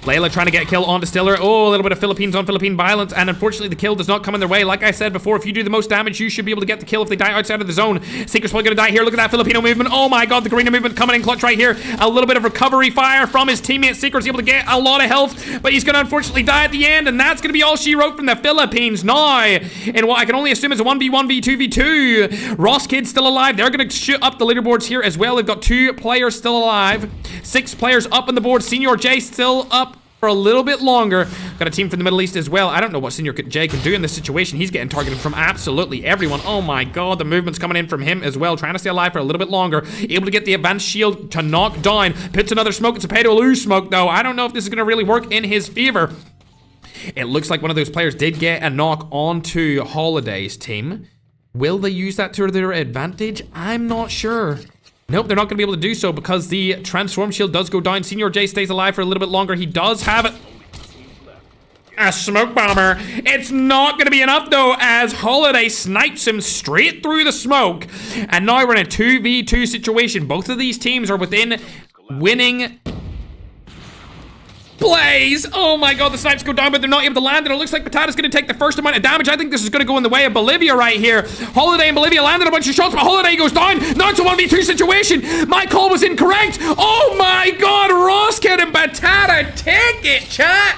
Layla trying to get a kill onto Stiller. Oh, a little bit of Philippines on Philippine violence, and unfortunately the kill does not come in their way. Like I said before, if you do the most damage, you should be able to get the kill if they die outside of the zone. Seeker's probably gonna die here. Look at that Filipino movement. Oh my god, the Garena movement coming in clutch right here. A little bit of recovery fire from his teammate. Seeker's able to get a lot of health, but he's gonna unfortunately die at the end, and that's gonna be all she wrote from the Philippines now. And what I can only assume is a 1v1 v2v2. Ross Kid's still alive. They're gonna shoot up the leaderboards here as well. They've got 2 players still alive. 6 players up on the board. Senior J still up for a little bit longer. Got a team from the Middle East as well. I don't know what Senior J can do in this situation. He's getting targeted from absolutely everyone. Oh my god, the movement's coming in from him as well. Trying to stay alive for a little bit longer. Able to get the advanced shield to knock down. Puts another smoke. It's a pay to lose smoke though. I don't know if this is going to really work in his favor. It looks like one of those players did get a knock onto Holiday's team. Will they use that to their advantage? I'm not sure. Nope, they're not going to be able to do so because the transform shield does go down. Senior J stays alive for a little bit longer. He does have a smoke bomber. It's not going to be enough though, as Holiday snipes him straight through the smoke. And now we're in a 2v2 situation. Both of these teams are within winning plays. Oh my god, the snipes go down, but they're not able to land, and it looks like Patata's going to take the first amount of damage. I think this is going to go in the way of Bolivia right here. Holiday and Bolivia landed a bunch of shots, but Holiday goes down. Now it's a 1v2 situation. My call was incorrect. Oh my god, Roskid and Patata take it, chat.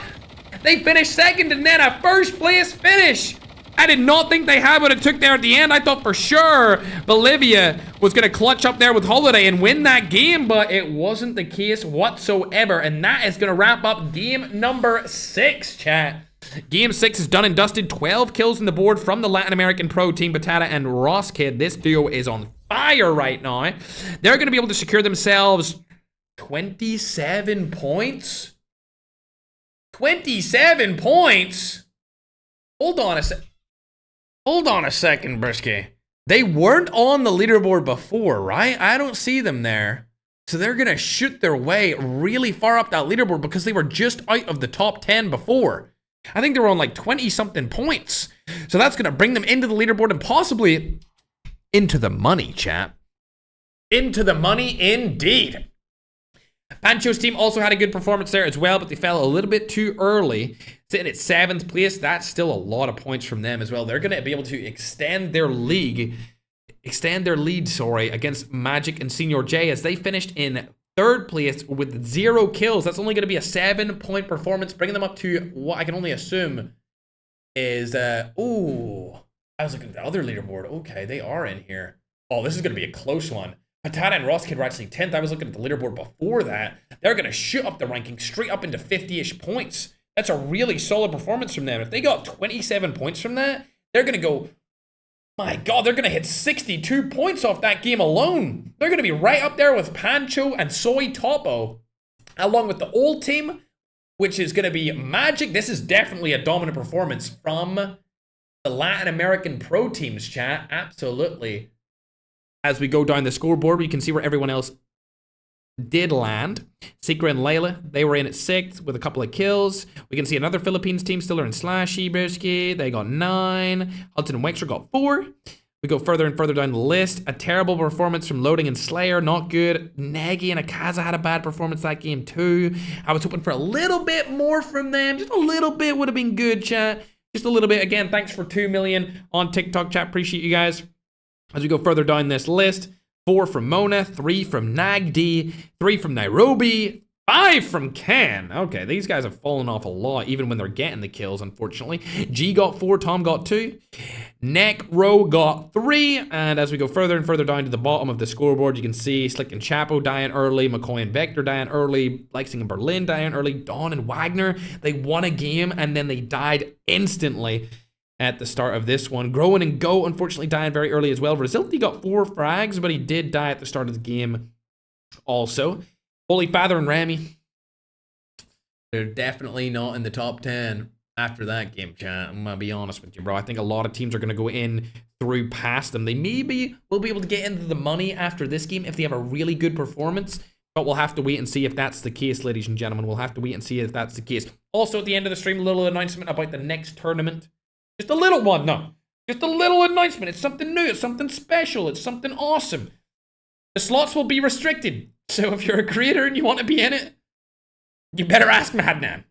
They finished second and then a first place finish. I did not think they had what it took there at the end. I thought for sure Bolivia was going to clutch up there with Holiday and win that game, but it wasn't the case whatsoever. And that is going to wrap up game number 6, chat. Game 6 is done and dusted. 12 kills on the board from the Latin American pro team, Batata and Roskid. This duo is on fire right now. They're going to be able to secure themselves 27 points. 27 points? Hold on a second, Brisky. They weren't on the leaderboard before, right? I don't see them there. So they're going to shoot their way really far up that leaderboard because they were just out of the top 10 before. I think they were on like 20-something points. So that's going to bring them into the leaderboard and possibly into the money, chat. Into the money indeed. Pancho's team also had a good performance there as well, but they fell a little bit too early. Sitting at 7th place, that's still a lot of points from them as well. They're going to be able to extend their lead, against Magic and Senior J as they finished in 3rd place with 0 kills. That's only going to be a 7-point performance, bringing them up to what I can only assume is, I was looking at the other leaderboard. Okay, they are in here. Oh, this is going to be a close one. Patata and Roskid were actually 10th. I was looking at the leaderboard before that. They're going to shoot up the ranking straight up into 50-ish points. That's a really solid performance from them. If they got 27 points from that, they're going to go, my God, they're going to hit 62 points off that game alone. They're going to be right up there with Pancho and Soy Topo, along with the old team, which is going to be Magic. This is definitely a dominant performance from the Latin American pro teams, chat. Absolutely. As we go down the scoreboard, we can see where everyone else did land. Secret and Layla, they were in at 6th with a couple of kills. We can see another Philippines team still are in Slashy, Brisky. They got 9. Hudson and Wexter got 4. We go further and further down the list. A terrible performance from Loading and Slayer, not good. Negi and Akaza had a bad performance that game too. I was hoping for a little bit more from them. Just a little bit would have been good, chat. Just a little bit. Again, thanks for 2 million on TikTok, chat. Appreciate you guys. As we go further down this list, 4 from Mona, 3 from Nagd, 3 from Nairobi, 5 from Can. Okay, these guys have fallen off a lot, even when they're getting the kills, unfortunately. G got 4, Tom got 2. Necro got 3. And as we go further and further down to the bottom of the scoreboard, you can see Slick and Chapo dying early, McCoy and Vector dying early, Lexing and Berlin dying early, Dawn and Wagner, they won a game and then they died instantly at the start of this one. Growan and Go, unfortunately, dying very early as well. Resilty got 4 frags, but he did die at the start of the game also. Holy Father and Rami, they're definitely not in the top 10 after that game, chat. I'm going to be honest with you, bro. I think a lot of teams are going to go in through past them. They maybe will be able to get into the money after this game if they have a really good performance, but we'll have to wait and see if that's the case, ladies and gentlemen. We'll have to wait and see if that's the case. Also, at the end of the stream, a little announcement about the next tournament. Just a little one, no. Just a little announcement. It's something new. It's something special. It's something awesome. The slots will be restricted. So if you're a creator and you want to be in it, you better ask Madnan.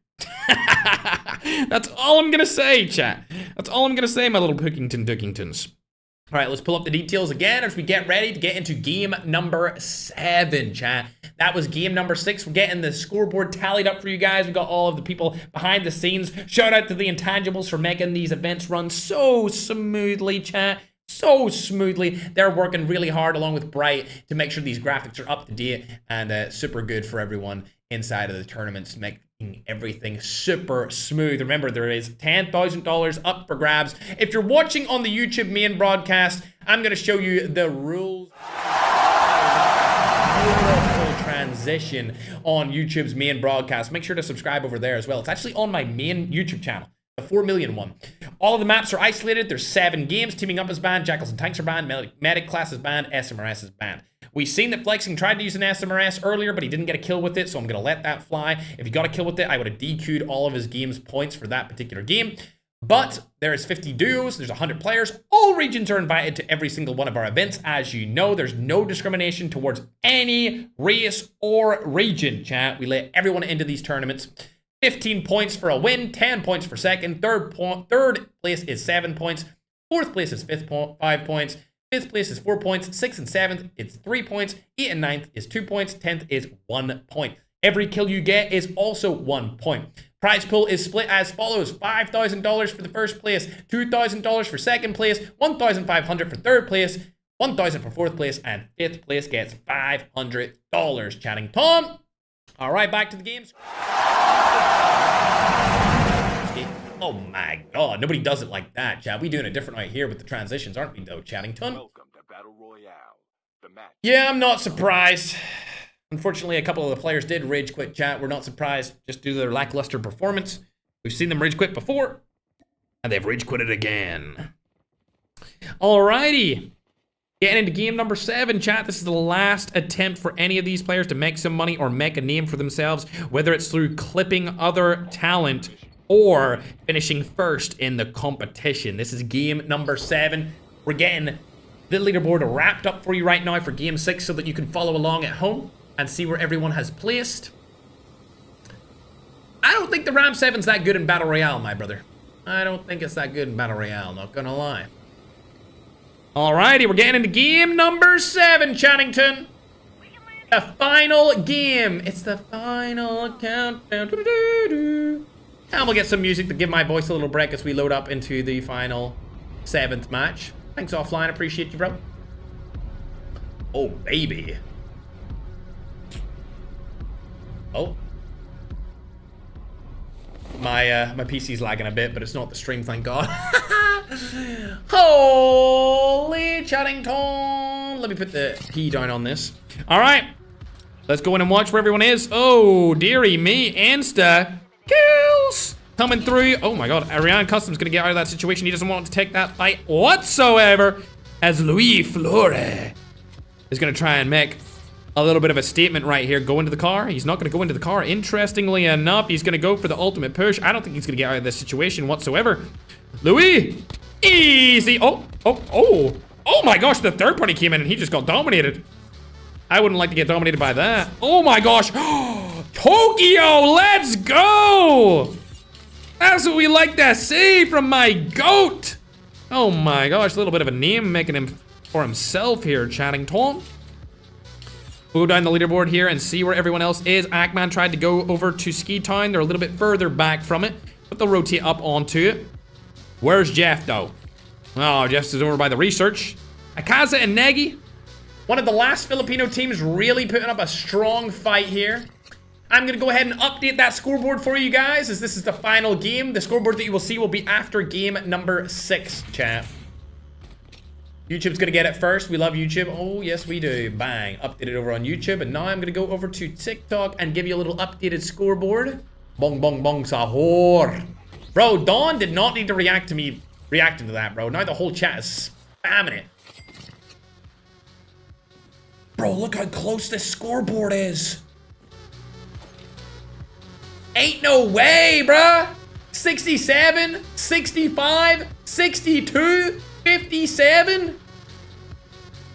That's all I'm going to say, chat. That's all I'm going to say, my little Pookington Dookingtons. All right, let's pull up the details again as we get ready to get into game number 7, chat. That was game number 6. We're getting the scoreboard tallied up for you guys. We got all of the people behind the scenes. Shout out to the Intangibles for making these events run so smoothly, chat. So smoothly. They're working really hard along with Bright to make sure these graphics are up to date and super good for everyone inside of the tournaments, making everything super smooth. Remember, there is $10,000 up for grabs. If you're watching on the YouTube main broadcast, I'm going to show you the rules. Beautiful transition on YouTube's main broadcast. Make sure to subscribe over there as well. It's actually on my main YouTube channel, the 4 million one. All of the maps are isolated. There's 7 games. Teaming Up is banned. Jackals and Tanks are banned. Medic Class is banned. SMRS is banned. We've seen that Flexing tried to use an SMRS earlier, but he didn't get a kill with it, so I'm going to let that fly. If he got a kill with it, I would have DQ'd all of his game's points for that particular game. But there is 50 duos, there's 100 players. All regions are invited to every single one of our events. As you know, there's no discrimination towards any race or region, chat. We let everyone into these tournaments. 15 points for a win, 10 points for second. Third place is 7 points. Fourth place is 5 points. Fifth place is 4 points. 6th and 7th, it's 3 points. 8th and 9th is 2 points. 10th is 1 point. Every kill you get is also 1 point. Prize pool is split as follows: $5,000 for the first place, $2,000 for second place, $1,500 for third place, $1,000 for fourth place, and fifth place gets $500. Chatting Tom. All right, back to the games. Oh my God, nobody does it like that, chat. We doing it different right here with the transitions, aren't we, though, Chattington? Welcome to Battle Royale. The match. Yeah, I'm not surprised. Unfortunately, a couple of the players did rage quit, chat. We're not surprised just due to their lackluster performance. We've seen them rage quit before, and they've rage quitted again. Alrighty. Getting into game number 7, chat. This is the last attempt for any of these players to make some money or make a name for themselves, whether it's through clipping other talent or finishing first in the competition. This is game number 7. We're getting the leaderboard wrapped up for you right now for game 6 so that you can follow along at home and see where everyone has placed. I don't think the Ram 7's that good in Battle Royale, my brother. I don't think it's that good in Battle Royale, not gonna lie. Alrighty, we're getting into game number 7, Chattington. The final game. It's the final countdown. And we'll get some music to give my voice a little break as we load up into the final 7th match. Thanks, Offline. Appreciate you, bro. Oh, baby. Oh. My PC's lagging a bit, but it's not the stream, thank God. Holy Chattington. Let me put the key down on this. All right. Let's go in and watch where everyone is. Oh, dearie me. Insta kills coming through. Oh my God. Ariane Custom's going to get out of that situation. He doesn't want to take that fight whatsoever, as Louis Flore is going to try and make a little bit of a statement right here. Go into the car. He's not going to go into the car. Interestingly enough, he's going to go for the ultimate push. I don't think he's going to get out of this situation whatsoever. Louis, easy. Oh my gosh, the third party came in and he just got dominated. I wouldn't like to get dominated by that. Oh my gosh. Tokyo, let's go. That's what we like to see from my goat. Oh my gosh, a little bit of a name making him for himself here, Chattington. We'll go down the leaderboard here and see where everyone else is. Ackman tried to go over to Ski Town. They're a little bit further back from it, but they'll rotate up onto it. Where's Jeff, though? Oh, Jeff is over by the research. Akaza and Negi, one of the last Filipino teams, really putting up a strong fight here. I'm going to go ahead and update that scoreboard for you guys, as this is the final game. The scoreboard that you will see will be after game number 6, chat. YouTube's gonna get it first. We love YouTube. Oh, yes, we do. Bang. Updated over on YouTube. And now I'm gonna go over to TikTok and give you a little updated scoreboard. Bong, bong, bong, sahur. Bro, Dawn did not need to react to me reacting to that, bro. Now the whole chat is spamming it. Bro, look how close this scoreboard is. Ain't no way, bruh. 67, 65, 62, 57.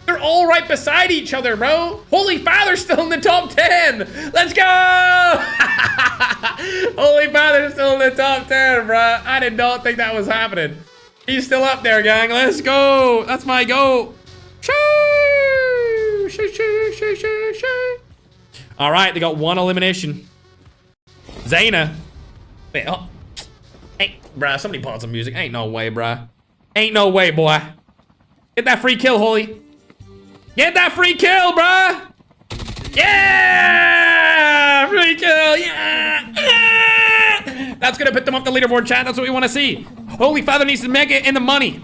They're all right beside each other, bro. Holy Father's still in the top 10. Let's go. Holy Father's still in the top 10, bro. I did not think that was happening. He's still up there, gang. Let's go. That's my goal. Shoo, shoo, shoo, shoo, shoo, shoo. All right, they got one elimination. Zaina. Wait, oh. Hey, bruh, somebody pause some music. Ain't no way, bruh. Ain't no way, boy. Get that free kill, Holy. Get that free kill, bruh. Yeah! Free kill, yeah! Yeah! That's gonna put them up the leaderboard, chat. That's what we want to see. Holy Father needs to make it in the money.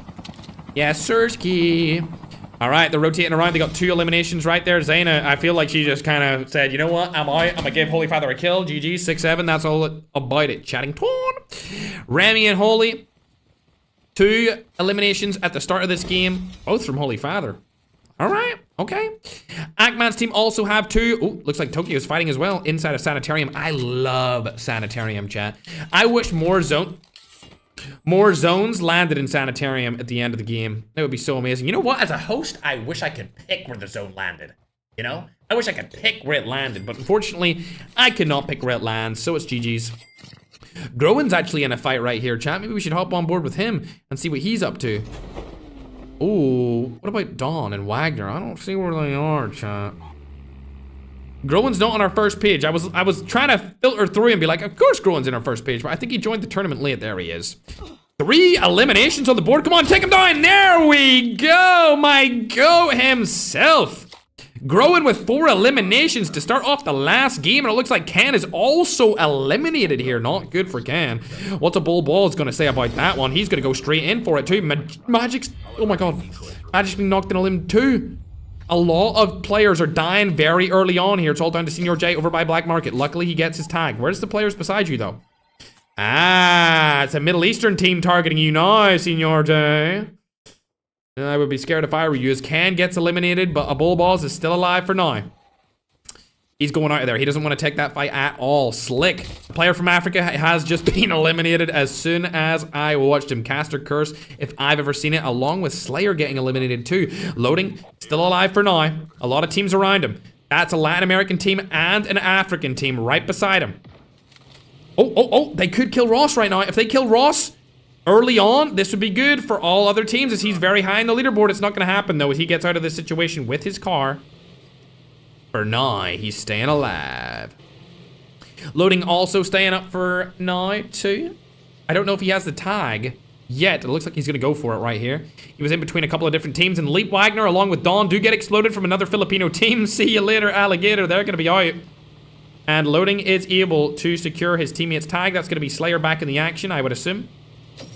Yes, Sirski. All right, they're rotating around. They got 2 eliminations right there. Zaina, I feel like she just kind of said, you know what? I'm out. I'm gonna give Holy Father a kill. GG, 6-7. That's all about it. Chattington. Remy and Holy. 2 eliminations at the start of this game. Both from Holy Father. All right, okay. Ackman's team also have 2. Oh, looks like Tokyo's fighting as well inside of Sanitarium. I love Sanitarium, chat. I wish more zones landed in Sanitarium at the end of the game. That would be so amazing. You know what? As a host, I wish I could pick where the zone landed. You know? I wish I could pick where it landed, but unfortunately, I cannot pick where it lands, so it's GG's. Growen's actually in a fight right here, chat. Maybe we should hop on board with him and see what he's up to. Ooh, what about Dawn and Wagner? I don't see where they are, chat. Growen's not on our first page. I was trying to filter through and be like, of course Growen's in our first page, but I think he joined the tournament late. There he is. 3 eliminations on the board. Come on, take him down. There we go. My goat himself. Growing with 4 eliminations to start off the last game, and it looks like Ken is also eliminated here. Not good for Ken. What's a bull ball is going to say about that one? He's going to go straight in for it too. Magic's, oh my god, Magic's being knocked in a limb too. A lot of players are dying very early on here. It's all down to Senior J over by Black Market. Luckily, he gets his tag. Where's the players beside you, though? Ah, it's a Middle Eastern team targeting you now, Senior J. I would be scared if I were you, as Ken gets eliminated, but a Bull Balls is still alive for now. He's going out of there. He doesn't want to take that fight at all. Slick. A player from Africa has just been eliminated as soon as I watched him. Caster Curse, if I've ever seen it, along with Slayer getting eliminated too. Loading, still alive for now. A lot of teams around him. That's a Latin American team and an African team right beside him. Oh, they could kill Ross right now. If they kill Ross early on, this would be good for all other teams as he's very high in the leaderboard. It's not going to happen though as he gets out of this situation with his car. For now, he's staying alive. Loading also staying up for now too. I don't know if he has the tag yet. It looks like he's going to go for it right here. He was in between a couple of different teams, and Leap Wagner along with Dawn do get exploded from another Filipino team. See you later, Alligator. They're going to be out. And Loading is able to secure his teammate's tag. That's going to be Slayer back in the action, I would assume.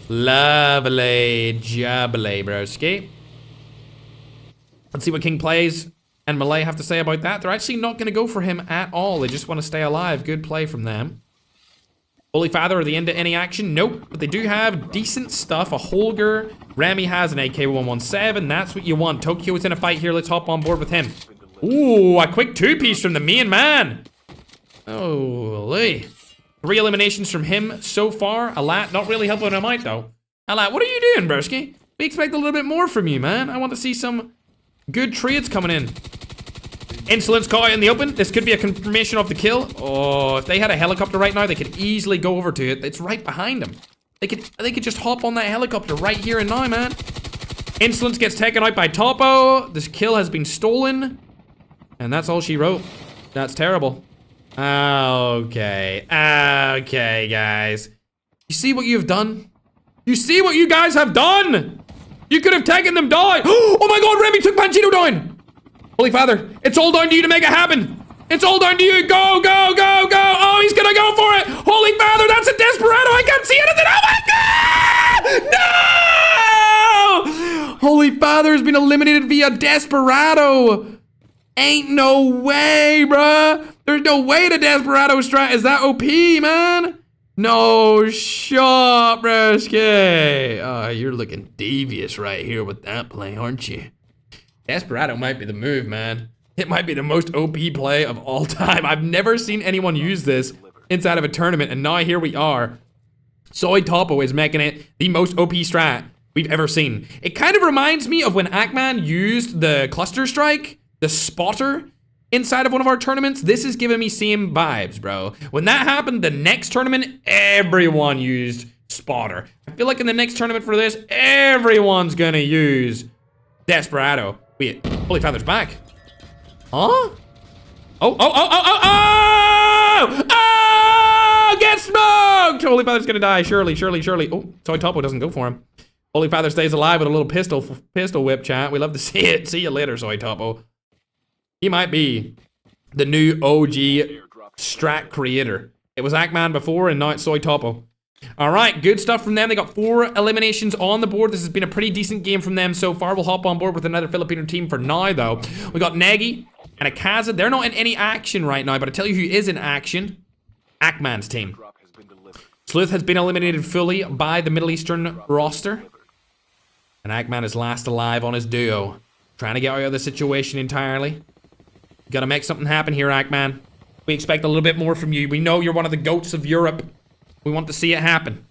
Lovely jubbly, broski. Let's see what King Plays and Malay have to say about that. They're actually not going to go for him at all. They just want to stay alive. Good play from them. Holy Father, are they into any action? Nope. But they do have decent stuff. A Holger. Remy has an AK-117. That's what you want. Tokyo is in a fight here. Let's hop on board with him. Ooh, a quick 2-piece from the main man. Holy. 3 eliminations from him so far. Alat not really helping him out, though. Alat, what are you doing, broski? We expect a little bit more from you, man. I want to see some good trades coming in. Insolence caught in the open. This could be a confirmation of the kill. Oh, if they had a helicopter right now, they could easily go over to it. It's right behind them. They could just hop on that helicopter right here and now, man. Insolence gets taken out by Topo. This kill has been stolen. And that's all she wrote. That's terrible. Okay. Okay, guys. You see what you've done? You see what you guys have done? You could have taken them down. Oh my god, Remy took Panchito down. Holy Father, it's all down to you to make it happen. It's all down to you. Go, go, go, go. Oh, he's gonna go for it. Holy Father, that's a Desperado. I can't see anything. Oh my god! No! Holy Father has been eliminated via Desperado. Ain't no way, bruh. There's no way the Desperado strat is that OP, man. No shot, broski. Oh, you're looking devious right here with that play, aren't you? Desperado might be the move, man. It might be the most OP play of all time. I've never seen anyone use this inside of a tournament, and now here we are. Soy Topo is making it the most OP strat we've ever seen. It kind of reminds me of when Ackman used the cluster strike, the spotter, inside of one of our tournaments. This is giving me same vibes, bro. When that happened, the next tournament, everyone used spotter. I feel like in the next tournament for this, everyone's gonna use Desperado. Wait, Holy Father's back. Huh? Oh! Get smoked! Holy Father's gonna die. Surely. Oh, Soy Topo doesn't go for him. Holy Father stays alive with a little pistol whip, chat. We love to see it. See you later, Soy Topo. He might be the new OG strat creator. It was Ackman before, and now it's Soy Topo. All right, good stuff from them. They got 4 eliminations on the board. This has been a pretty decent game from them so far. We'll hop on board with another Filipino team for now, though. We got Nagy and Akaza. They're not in any action right now, but I tell you who is in action. Ackman's team. Sleuth has been eliminated fully by the Middle Eastern roster. And Ackman is last alive on his duo. Trying to get out of the situation entirely. Gotta make something happen here, Ackman. We expect a little bit more from you. We know you're one of the goats of Europe. We want to see it happen.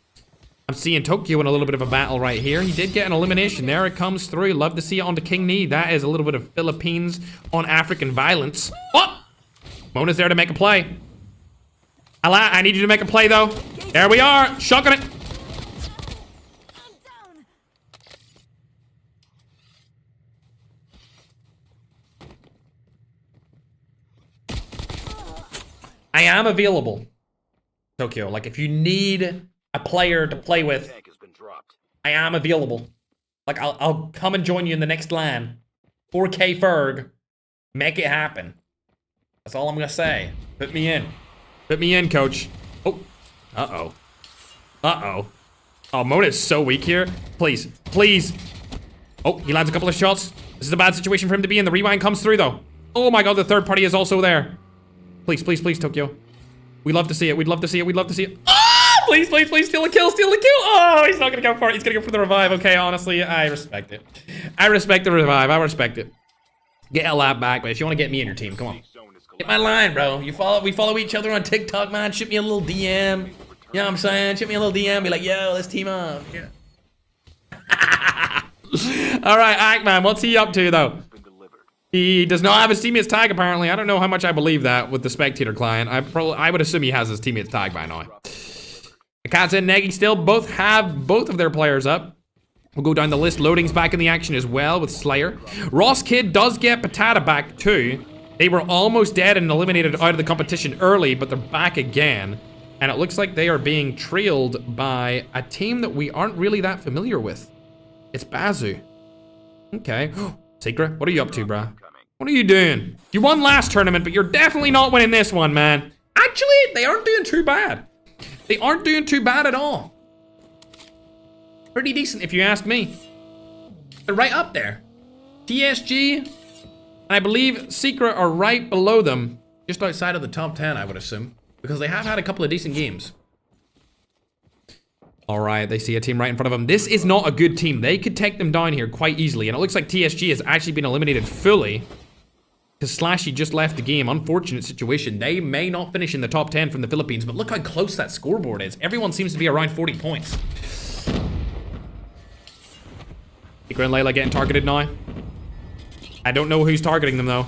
I'm seeing Tokyo in a little bit of a battle right here. He did get an elimination. There it comes through. Love to see it onto King Knee. That is a little bit of Philippines on African violence. What? Mona's there to make a play. Ala, I need you to make a play, though. There we are. Shotgun it. I am available, Tokyo. Like, if you need a player to play with, I am available. Like, I'll come and join you in the next LAN. 4K Ferg. Make it happen. That's all I'm gonna say. Put me in. Put me in, coach. Oh. Uh-oh. Uh-oh. Oh, Mona is so weak here. Please. Please. Oh, he lands a couple of shots. This is a bad situation for him to be in. The rewind comes through, though. Oh my god, the third party is also there. Please, please, please, Tokyo. We'd love to see it. We'd love to see it. We'd love to see it. Oh, please, please, please, steal a kill, steal a kill. Oh, he's not gonna go for it. He's gonna go for the revive. Okay, honestly, I respect it. I respect the revive. I respect it. Get a lap back, but if you want to get me in your team, come on. Hit my line, bro. We follow each other on TikTok, man. Shoot me a little DM. You know what I'm saying? Shoot me a little DM. Be like, yo, let's team up. Yeah. All right, Ackman, what's he up to, though? He does not have his teammates tag, apparently. I don't know how much I believe that with the spectator client. I would assume he has his teammates tag by now. The Cats and Nagy still both have both of their players up. We'll go down the list. Loading's back in the action as well with Slayer. Ross Kid does get Patata back too. They were almost dead and eliminated out of the competition early, but they're back again. And it looks like they are being trailed by a team that we aren't really that familiar with. It's Bazoo. Okay. Secret, what are you up to, bruh? What are you doing? You won last tournament, but you're definitely not winning this one, man. Actually, they aren't doing too bad. They aren't doing too bad at all. Pretty decent, if you ask me. They're right up there. TSG, and I believe Secret are right below them. Just outside of the top 10, I would assume. Because they have had a couple of decent games. All right, they see a team right in front of them. This is not a good team. They could take them down here quite easily. And it looks like TSG has actually been eliminated fully. Because Slashy just left the game. Unfortunate situation. They may not finish in the top 10 from the Philippines. But look how close that scoreboard is. Everyone seems to be around 40 points. Secret and Layla getting targeted now. I don't know who's targeting them, though.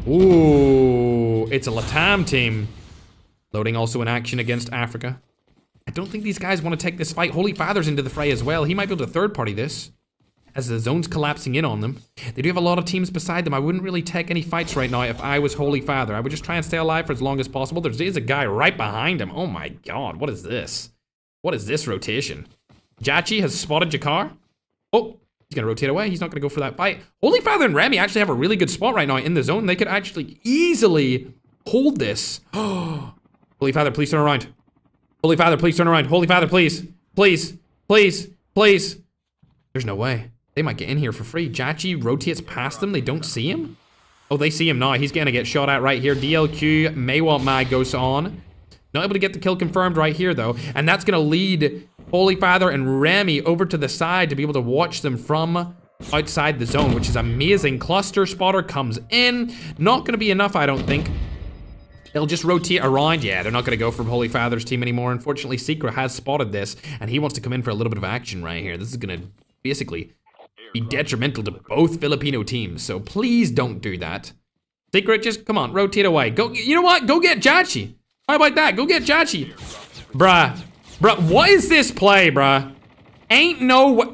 Ooh, it's a Latam team. Loading also in action against Africa. I don't think these guys want to take this fight. Holy Father's into the fray as well. He might be able to third party this as the zone's collapsing in on them. They do have a lot of teams beside them. I wouldn't really take any fights right now if I was Holy Father. I would just try and stay alive for as long as possible. There is a guy right behind him. Oh my god, what is this? What is this rotation? Jachi has spotted Jakar. Oh, he's gonna rotate away. He's not gonna go for that fight. Holy Father and Remy actually have a really good spot right now in the zone. They could actually easily hold this. Oh, Holy Father, please turn around. Holy Father, please turn around. Holy Father, please. Please. Please. Please. There's no way. They might get in here for free. Jachi rotates past them. They don't see him. Oh, they see him now. He's gonna get shot at right here. DLQ, may want mag goes on. Not able to get the kill confirmed right here, though. And that's gonna lead Holy Father and Remy over to the side to be able to watch them from outside the zone, which is amazing. Cluster spotter comes in. Not gonna be enough, I don't think. They'll just rotate around. Yeah, they're not going to go from Holy Father's team anymore. Unfortunately, Secret has spotted this, and he wants to come in for a little bit of action right here. This is going to basically be detrimental to both Filipino teams, so please don't do that. Secret, just, come on, rotate away. Go, you know what? Go get Jachi. How about that? Go get Jachi. Bruh. Bruh, what is this play, bruh? Ain't no way.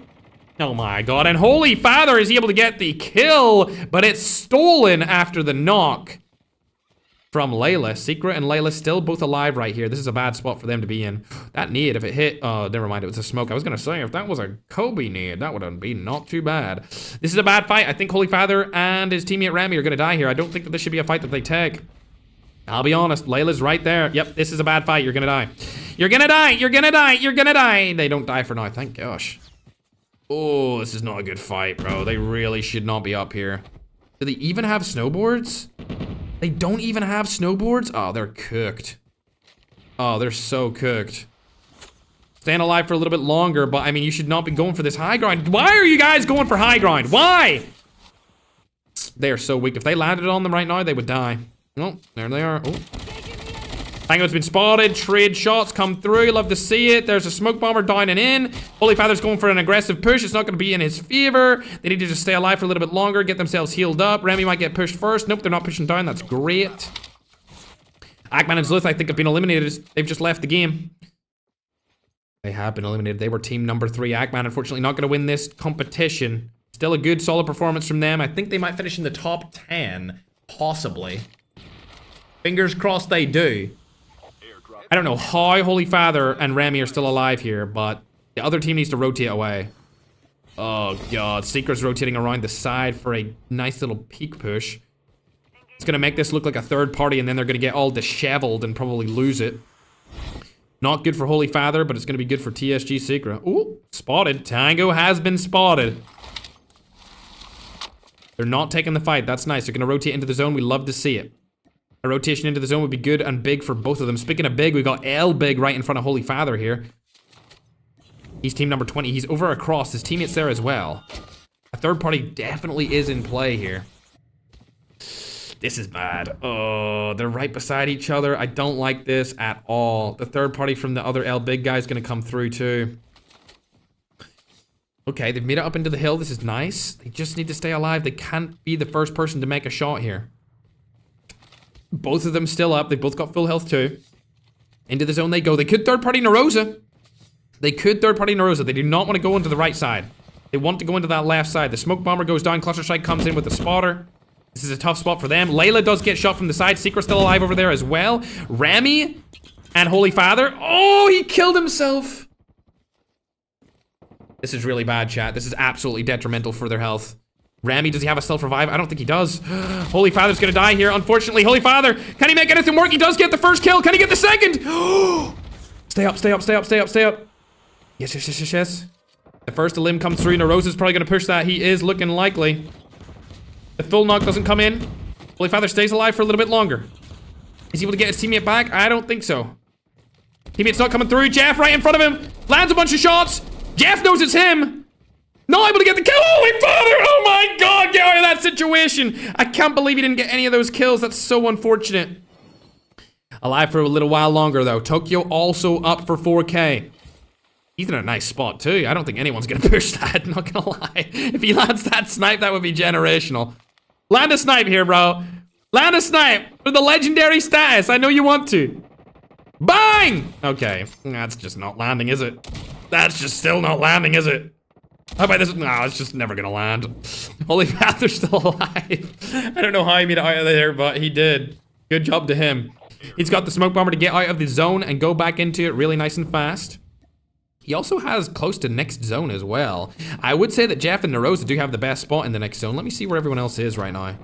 Oh my god, and Holy Father is able to get the kill, but it's stolen after the knock from Layla. Secret and Layla still both alive right here. This is a bad spot for them to be in. That nade, if it hit, oh, never mind, it was a smoke. I was gonna say, if that was a Kobe nade, that would have been not too bad. This is a bad fight. I think Holy Father and his teammate Remy are gonna die here. I don't think that this should be a fight that they take. I'll be honest, Layla's right there. Yep, this is a bad fight. You're gonna die. You're gonna die. You're gonna die. You're gonna die. They don't die for now, thank gosh. Oh, this is not a good fight, bro. They really should not be up here. Do they even have snowboards? They don't even have snowboards? Oh, they're cooked. Oh, they're so cooked. Staying alive for a little bit longer, but I mean, you should not be going for this high ground. Why are you guys going for high ground? Why? They are so weak. If they landed on them right now, they would die. Oh, there they are. Oh. Tango's been spotted. Trade shots come through. Love to see it. There's a smoke bomber down and in. Holy Father's going for an aggressive push. It's not going to be in his favor. They need to just stay alive for a little bit longer, get themselves healed up. Remy might get pushed first. Nope, they're not pushing down. That's great. Ackman and Zluth, I think, have been eliminated. They've just left the game. They have been eliminated. They were team number 3. Ackman, unfortunately, not going to win this competition. Still a good, solid performance from them. I think they might finish in the top 10, possibly. Fingers crossed they do. I don't know how Holy Father and Remy are still alive here, but the other team needs to rotate away. Oh god, Secret's rotating around the side for a nice little peek push. It's gonna make this look like a third party, and then they're gonna get all disheveled and probably lose it. Not good for Holy Father, but it's gonna be good for TSG Secret. Ooh, spotted. Tango has been spotted. They're not taking the fight. That's nice. They're gonna rotate into the zone. We love to see it. A rotation into the zone would be good and big for both of them. Speaking of big, we got L Big right in front of Holy Father here. He's team number 20. He's over across. His teammate's there as well. A third party definitely is in play here. This is bad. Oh, they're right beside each other. I don't like this at all. The third party from the other L Big guy is going to come through too. Okay, they've made it up into the hill. This is nice. They just need to stay alive. They can't be the first person to make a shot here. Both of them still up. They both got full health too. Into the zone they go. They could third party Narosa. They could third party Narosa. They do not want to go into the right side. They want to go into that left side. The smoke bomber goes down. Cluster strike comes in with the spotter. This is a tough spot for them. Layla does get shot from the side. Secret's still alive over there as well. Rami and Holy Father. Oh, he killed himself. This is really bad, chat. This is absolutely detrimental for their health. Rami, does he have a self-revive? I don't think he does. Holy Father's gonna die here, unfortunately. Holy Father, can he make anything work? He does get the first kill. Can he get the second? Stay up, stay up, stay up, stay up, stay up. Yes, yes, yes, yes, yes. The first limb comes through. Narosa's probably gonna push that. He is looking likely. The full knock doesn't come in. Holy Father stays alive for a little bit longer. Is he able to get his teammate back? I don't think so. Teammate's not coming through. Jeff right in front of him. Lands a bunch of shots. Jeff knows it's him. Not able to get the kill. Holy Father! Oh my god, get out of that situation. I can't believe he didn't get any of those kills. That's so unfortunate. Alive for a little while longer though. Tokyo also up for 4K. He's in a nice spot too. I don't think anyone's gonna push that, not gonna lie. If he lands that snipe, that would be generational. Land a snipe here, bro. Land a snipe for the legendary status. I know you want to. Bang! Okay, that's just not landing, is it? That's just still not landing, is it? How about this? No, it's just never gonna land. Holy Father's still alive. I don't know how he made it out of there, but he did. Good job to him. He's got the smoke bomber to get out of the zone and go back into it really nice and fast. He also has close to next zone as well. I would say that Jeff and Narosa do have the best spot in the next zone. Let me see where everyone else is right now.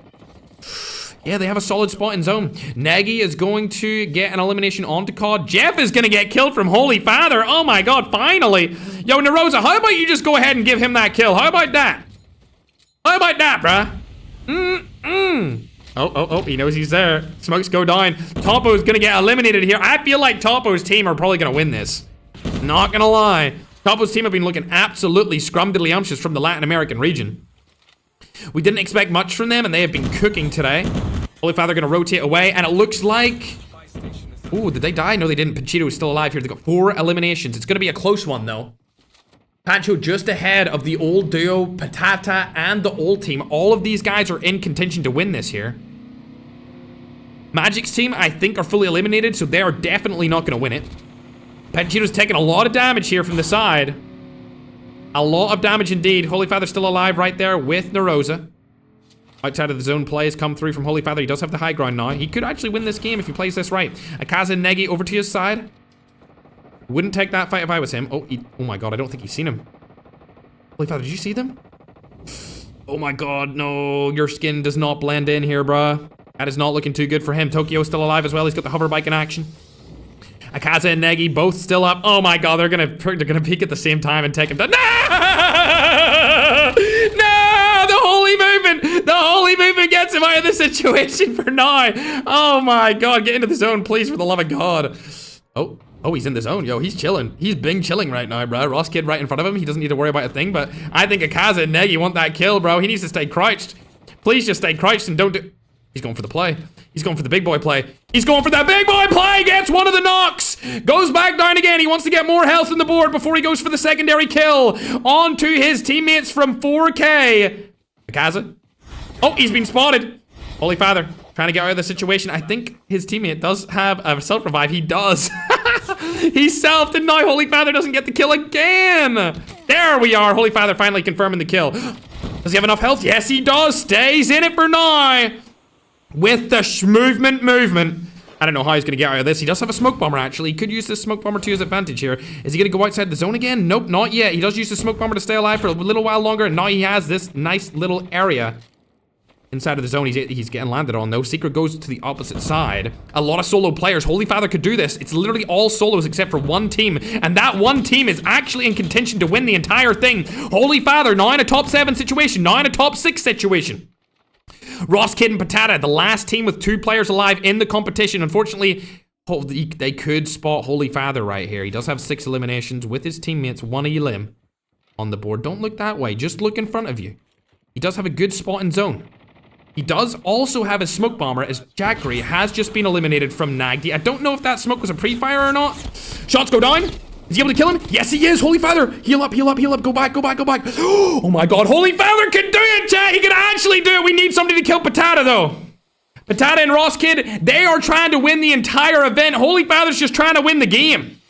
Yeah, they have a solid spot in zone. Nagy is going to get an elimination onto COD. Jeff is going to get killed from Holy Father. Oh my god, finally. Yo, Narosa, how about you just go ahead and give him that kill? How about that? How about that, bruh? Oh, he knows he's there. Smokes go down. Topo is going to get eliminated here. I feel like Topo's team are probably going to win this. Not going to lie. Topo's team have been looking absolutely scrumdiddlyumptious from the Latin American region. We didn't expect much from them, and they have been cooking today. Holy Father going to rotate away, and it looks like... Ooh, did they die? No, they didn't. Panchito is still alive here. They got 4 eliminations. It's going to be a close one, though. Pancho just ahead of the old duo, Patata, and the old team. All of these guys are in contention to win this here. Magic's team, I think, are fully eliminated, so they are definitely not going to win it. Panchito's taking a lot of damage here from the side. A lot of damage indeed. Holy Father still alive right there with Narosa. Outside of the zone plays come through from Holy Father. He does have the high ground now. He could actually win this game if he plays this right. Akaza and Negi over to his side. Wouldn't take that fight if I was him. Oh, oh my god, I don't think he's seen him. Holy Father, did you see them? Oh my god, no. Your skin does not blend in here, bruh. That is not looking too good for him. Tokyo's still alive as well. He's got the hover bike in action. Akaza and Negi both still up. Oh my god, they're gonna peek at the same time and take him down. No! No! The holy movement! The holy movement gets him out of the situation for now. Oh my god, get into the zone, please, for the love of god. Oh, he's in the zone. Yo, he's chilling. He's Bing chilling right now, bro. Ross Kid right in front of him. He doesn't need to worry about a thing, but I think Akaza and Negi want that kill, bro. He needs to stay crouched. Please just stay crouched and don't do... He's going for the play. He's going for the big boy play. He's going for that big boy play. Gets one of the knocks. Goes back down again. He wants to get more health on the board before he goes for the secondary kill. On to his teammates from 4K. Akaza. Oh, he's been spotted. Holy Father. Trying to get out of the situation. I think his teammate does have a self-revive. He does. He selfed and now Holy Father doesn't get the kill again. There we are. Holy Father finally confirming the kill. Does he have enough health? Yes, he does. Stays in it for now. With the movement. I don't know how he's going to get out of this. He does have a smoke bomber, actually. He could use this smoke bomber to his advantage here. Is he going to go outside the zone again? Nope, not yet. He does use the smoke bomber to stay alive for a little while longer, and now he has this nice little area. inside of the zone he's getting landed on, though. Secret goes to the opposite side. A lot of solo players. Holy Father could do this. It's literally all solos except for one team, and that one team is actually in contention to win the entire thing. Holy Father, now in a top 7 situation, now in a top 6 situation. Ross Kid and Patata, the last team with 2 players alive in the competition. Unfortunately, they could spot Holy Father right here. He does have 6 eliminations with his teammates, 1 elim on the board. Don't look that way. Just look in front of you. He does have a good spot in zone. He does also have a smoke bomber, as Jackery has just been eliminated from Nagdi. I don't know if that smoke was a pre-fire or not. Shots go down. Is he able to kill him? Yes, he is. Holy Father. Heal up, heal up, heal up. Go back, go back, go back. Oh my God. Holy Father can do it, chat. He can actually do it. We need somebody to kill Patata, though. Patata and Ross Kid, they are trying to win the entire event. Holy Father's just trying to win the game.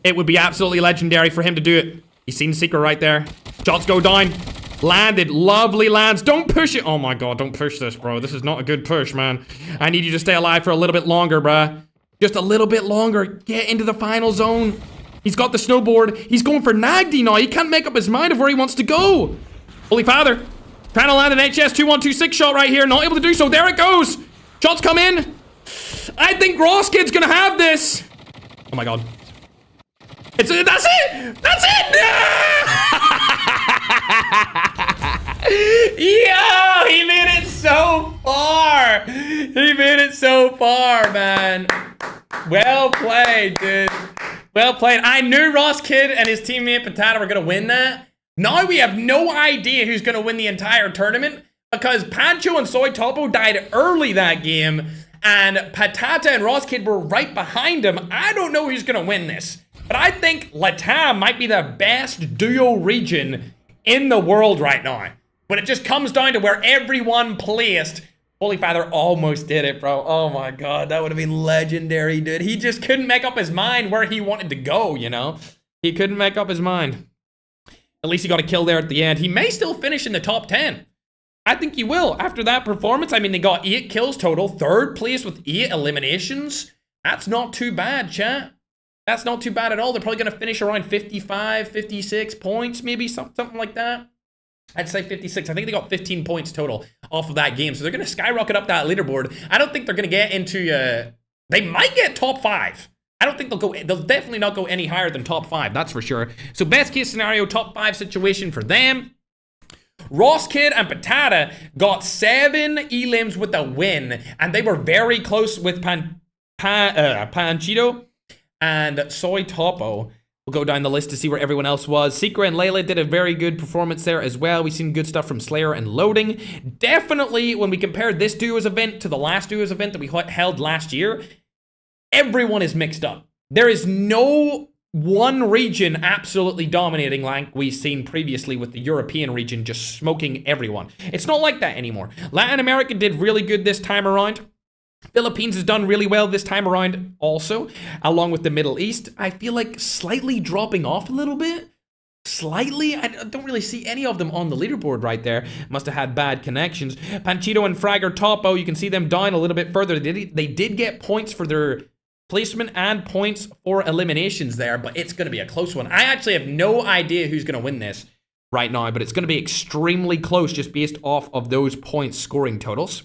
It would be absolutely legendary for him to do it. He's seen Secret right there. Shots go down. Landed. Lovely lands. Don't push it. Oh my God, don't push this, bro. This is not a good push, man. I need you to stay alive for a little bit longer, bruh. Just a little bit longer. Get into the final zone. He's got the snowboard. He's going for Nagdi now. He can't make up his mind of where he wants to go. Holy Father. Trying to land an HS2126 shot right here. Not able to do so. There it goes. Shots come in. I think Ross Kid's gonna have this. Oh my God. That's it. That's it. Yo, he made it so far. He made it so far, man. Well played, dude. Well played. I knew Ross Kid and his teammate Patata were gonna win that. Now we have no idea who's gonna win the entire tournament because Pancho and Soy Topo died early that game, and Patata and Ross Kid were right behind him. I don't know who's gonna win this, but I think Latam might be the best duo region in the world right now. When it just comes down to where everyone placed, Holy Father almost did it, bro. Oh my God, that would have been legendary, dude. He just couldn't make up his mind where he wanted to go, you know? He couldn't make up his mind. At least he got a kill there at the end. He may still finish in the top 10. I think he will. After that performance, I mean, they got 8 kills total. 3rd place with 8 eliminations. That's not too bad, chat. That's not too bad at all. They're probably going to finish around 55, 56 points, maybe something like that. I'd say 56. I think they got 15 points total off of that game. So they're going to skyrocket up that leaderboard. I don't think they're going to get into... they might get top 5. I don't think they'll definitely not go any higher than top 5. That's for sure. So best case scenario, top 5 situation for them. Ross Kid and Patata got 7 elims with a win. And they were very close with Panchito and Soy Topo. We'll go down the list to see where everyone else was. Secret and Layla did a very good performance there as well. We've seen good stuff from Slayer and Loading. Definitely, when we compare this duo's event to the last duo's event that we held last year, everyone is mixed up. There is no one region absolutely dominating like we've seen previously with the European region just smoking everyone. It's not like that anymore. Latin America did really good this time around. Philippines has done really well this time around also, along with the Middle East. I feel like slightly dropping off a little bit. Slightly. I don't really see any of them on the leaderboard right there. Must have had bad connections. Panchito and Fragger Topo, you can see them down a little bit further. They did get points for their placement and points for eliminations there, but it's going to be a close one. I actually have no idea who's going to win this right now, but it's going to be extremely close just based off of those points scoring totals.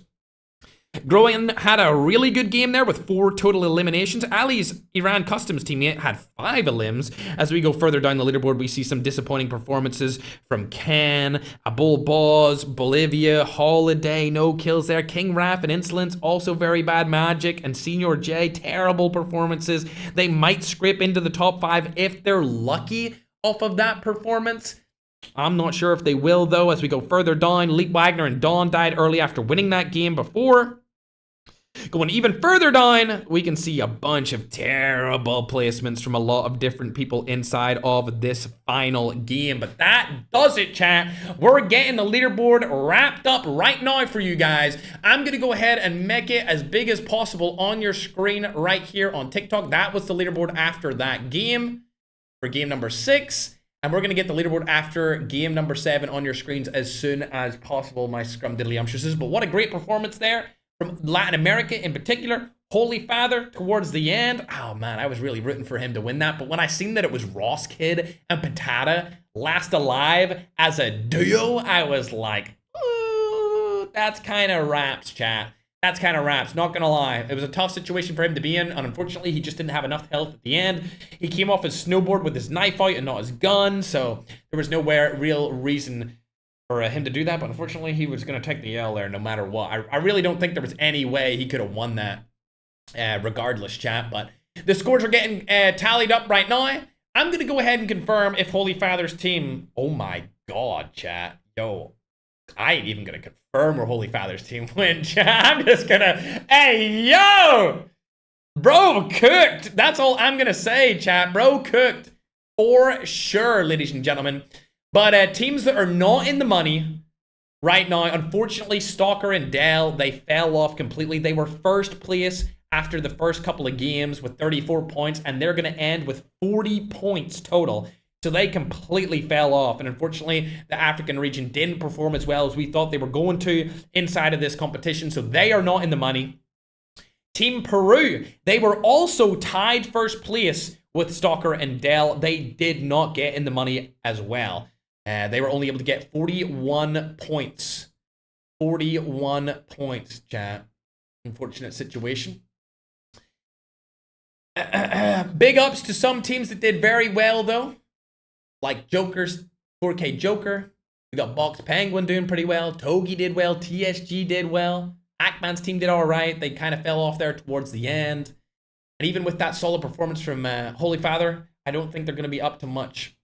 Growing had a really good game there with 4 total eliminations. Ali's Iran Customs teammate had 5 elims. As we go further down the leaderboard, we see some disappointing performances from Ken, Abul Boz, Bolivia, Holiday, no kills there. King Raf and Insolence, also very bad. Magic and Senior J, terrible performances. They might scrape into the top 5 if they're lucky off of that performance. I'm not sure if they will, though. As we go further down, Leap Wagner and Dawn died early after winning that game before. Going even further down, we can see a bunch of terrible placements from a lot of different people inside of this final game. But that does it, chat. We're getting the leaderboard wrapped up right now for you guys. I'm going to go ahead and make it as big as possible on your screen right here on TikTok. That was the leaderboard after that game for game number 6. And we're going to get the leaderboard after game number 7 on your screens as soon as possible, my scrumdiddlyumptuouses. But what a great performance there from Latin America in particular. Holy Father towards the end. Oh, man, I was really rooting for him to win that. But when I seen that it was Ross Kid and Patata last alive as a duo, I was like, ooh, that's kind of wraps, chat. That's kind of wraps, not gonna lie. It was a tough situation for him to be in, and unfortunately, he just didn't have enough health at the end. He came off his snowboard with his knife out and not his gun, so there was no real reason for him to do that, but unfortunately, he was gonna take the L there no matter what. I really don't think there was any way he could have won that regardless, chat, but the scores are getting tallied up right now. I'm gonna go ahead and confirm if Holy Father's team... Oh my god, chat. Yo, I ain't even gonna confirm where Holy Father's team win, chat. I'm just gonna... Hey, yo! Bro cooked. That's all I'm gonna say, chat. Bro cooked. For sure, ladies and gentlemen. But teams that are not in the money right now, unfortunately, Stalker and Dell, they fell off completely. They were first place after the first couple of games with 34 points, and they're going to end with 40 points total. So they completely fell off, and unfortunately, the African region didn't perform as well as we thought they were going to inside of this competition, so they are not in the money. Team Peru, they were also tied first place with Stalker and Dell. They did not get in the money as well. They were only able to get 41 points. 41 points, chat. Unfortunate situation. Big ups to some teams that did very well, though. Like Joker's 4K Joker. We got Box Penguin doing pretty well. Togi did well. TSG did well. Hackman's team did all right. They kind of fell off there towards the end. And even with that solid performance from Holy Father, I don't think they're going to be up to much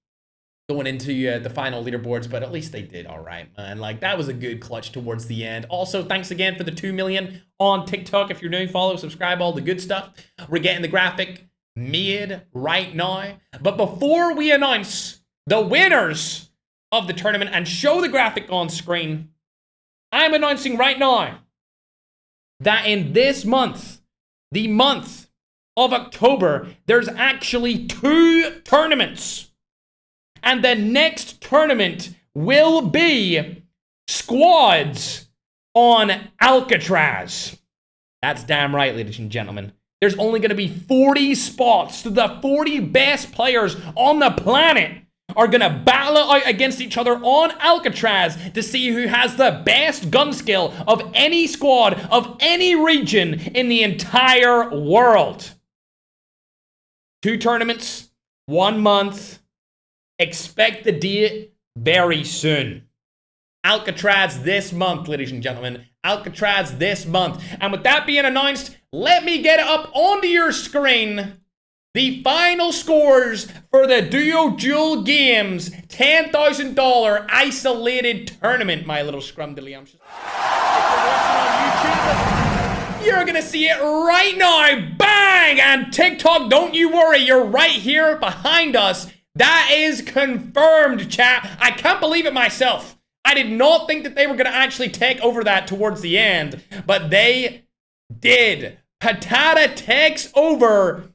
going into the final leaderboards, but at least they did all right, man. Like, that was a good clutch towards the end. Also, thanks again for the 2 million on TikTok. If you're new, follow, subscribe, all the good stuff. We're getting the graphic made right now. But before we announce the winners of the tournament and show the graphic on screen, I'm announcing right now that in this month, the month of October, there's actually 2 tournaments. And the next tournament will be squads on Alcatraz. That's damn right, ladies and gentlemen. There's only going to be 40 spots. So the 40 best players on the planet are going to battle it out against each other on Alcatraz to see who has the best gun skill of any squad of any region in the entire world. 2 tournaments, 1 month. Expect the date very soon. Alcatraz this month, ladies and gentlemen. Alcatraz this month. And with that being announced, let me get it up onto your screen. The final scores for the DUEL Games $10,000 isolated tournament, my little scrumdiddlyumptious. If you're watching on YouTube, you're gonna see it right now. Bang! And TikTok, don't you worry, you're right here behind us. That is confirmed, chat. I can't believe it myself. I did not think that they were going to actually take over that towards the end, but they did. Patata takes over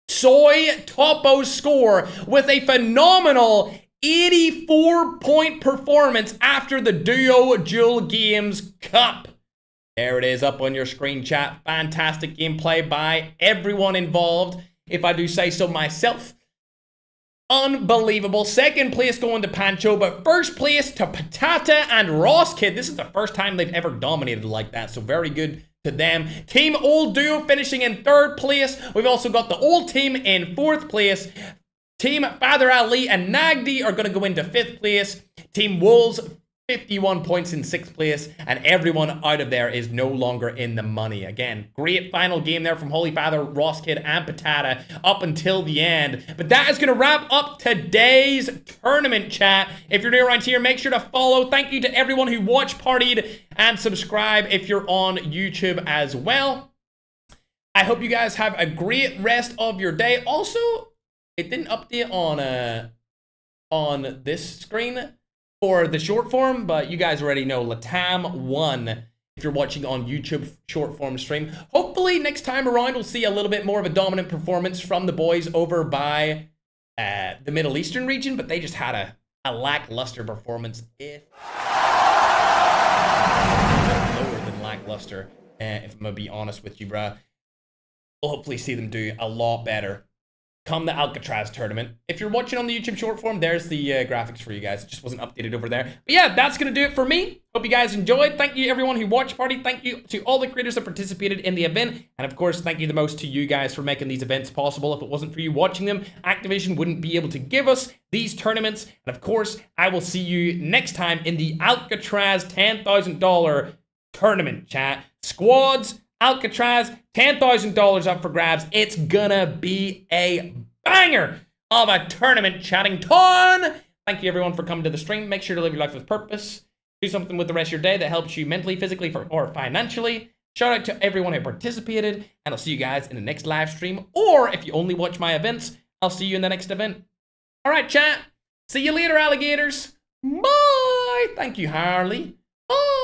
Soy Topo's score with a phenomenal 84-point performance after the DUEL Games Cup. There it is up on your screen, chat. Fantastic gameplay by everyone involved, if I do say so myself. Unbelievable. Second place going to Pancho, but first place to Patata and Ross Kid. This is the first time they've ever dominated like that, so very good to them. Team Old Duo finishing in 3rd place. We've also got the old team in 4th place. Team Father Ali and Nagdi are going to go into 5th place. Team Wolves, 51 points in 6th place, and everyone out of there is no longer in the money. Again, great final game there from Holy Father, Ross Kid, and Patata up until the end. But that is going to wrap up today's tournament, chat. If you're new around here, make sure to follow. Thank you to everyone who watch partied, and subscribe if you're on YouTube as well. I hope you guys have a great rest of your day. Also, it didn't update on this screen for the short form, but you guys already know Latam won if you're watching on YouTube short form stream. Hopefully next time around we'll see a little bit more of a dominant performance from the boys over by the Middle Eastern region, but they just had a lackluster performance, if lower than lackluster, if I'm gonna be honest with you, bruh. We'll hopefully see them do a lot better come the Alcatraz tournament. If you're watching on the YouTube short form, there's the graphics for you guys. It just wasn't updated over there. But yeah, that's going to do it for me. Hope you guys enjoyed. Thank you everyone who watched party. Thank you to all the creators that participated in the event. And of course, thank you the most to you guys for making these events possible. If it wasn't for you watching them, Activision wouldn't be able to give us these tournaments. And of course, I will see you next time in the Alcatraz $10,000 tournament, chat. Squads, Alcatraz, $10,000 up for grabs. It's gonna be a banger of a tournament, chatting ton. Thank you everyone for coming to the stream. Make sure to live your life with purpose. Do something with the rest of your day that helps you mentally, physically, or financially. Shout out to everyone who participated, and I'll see you guys in the next live stream. Or if you only watch my events, I'll see you in the next event. All right, chat. See you later, alligators. Bye. Thank you, Harley. Bye.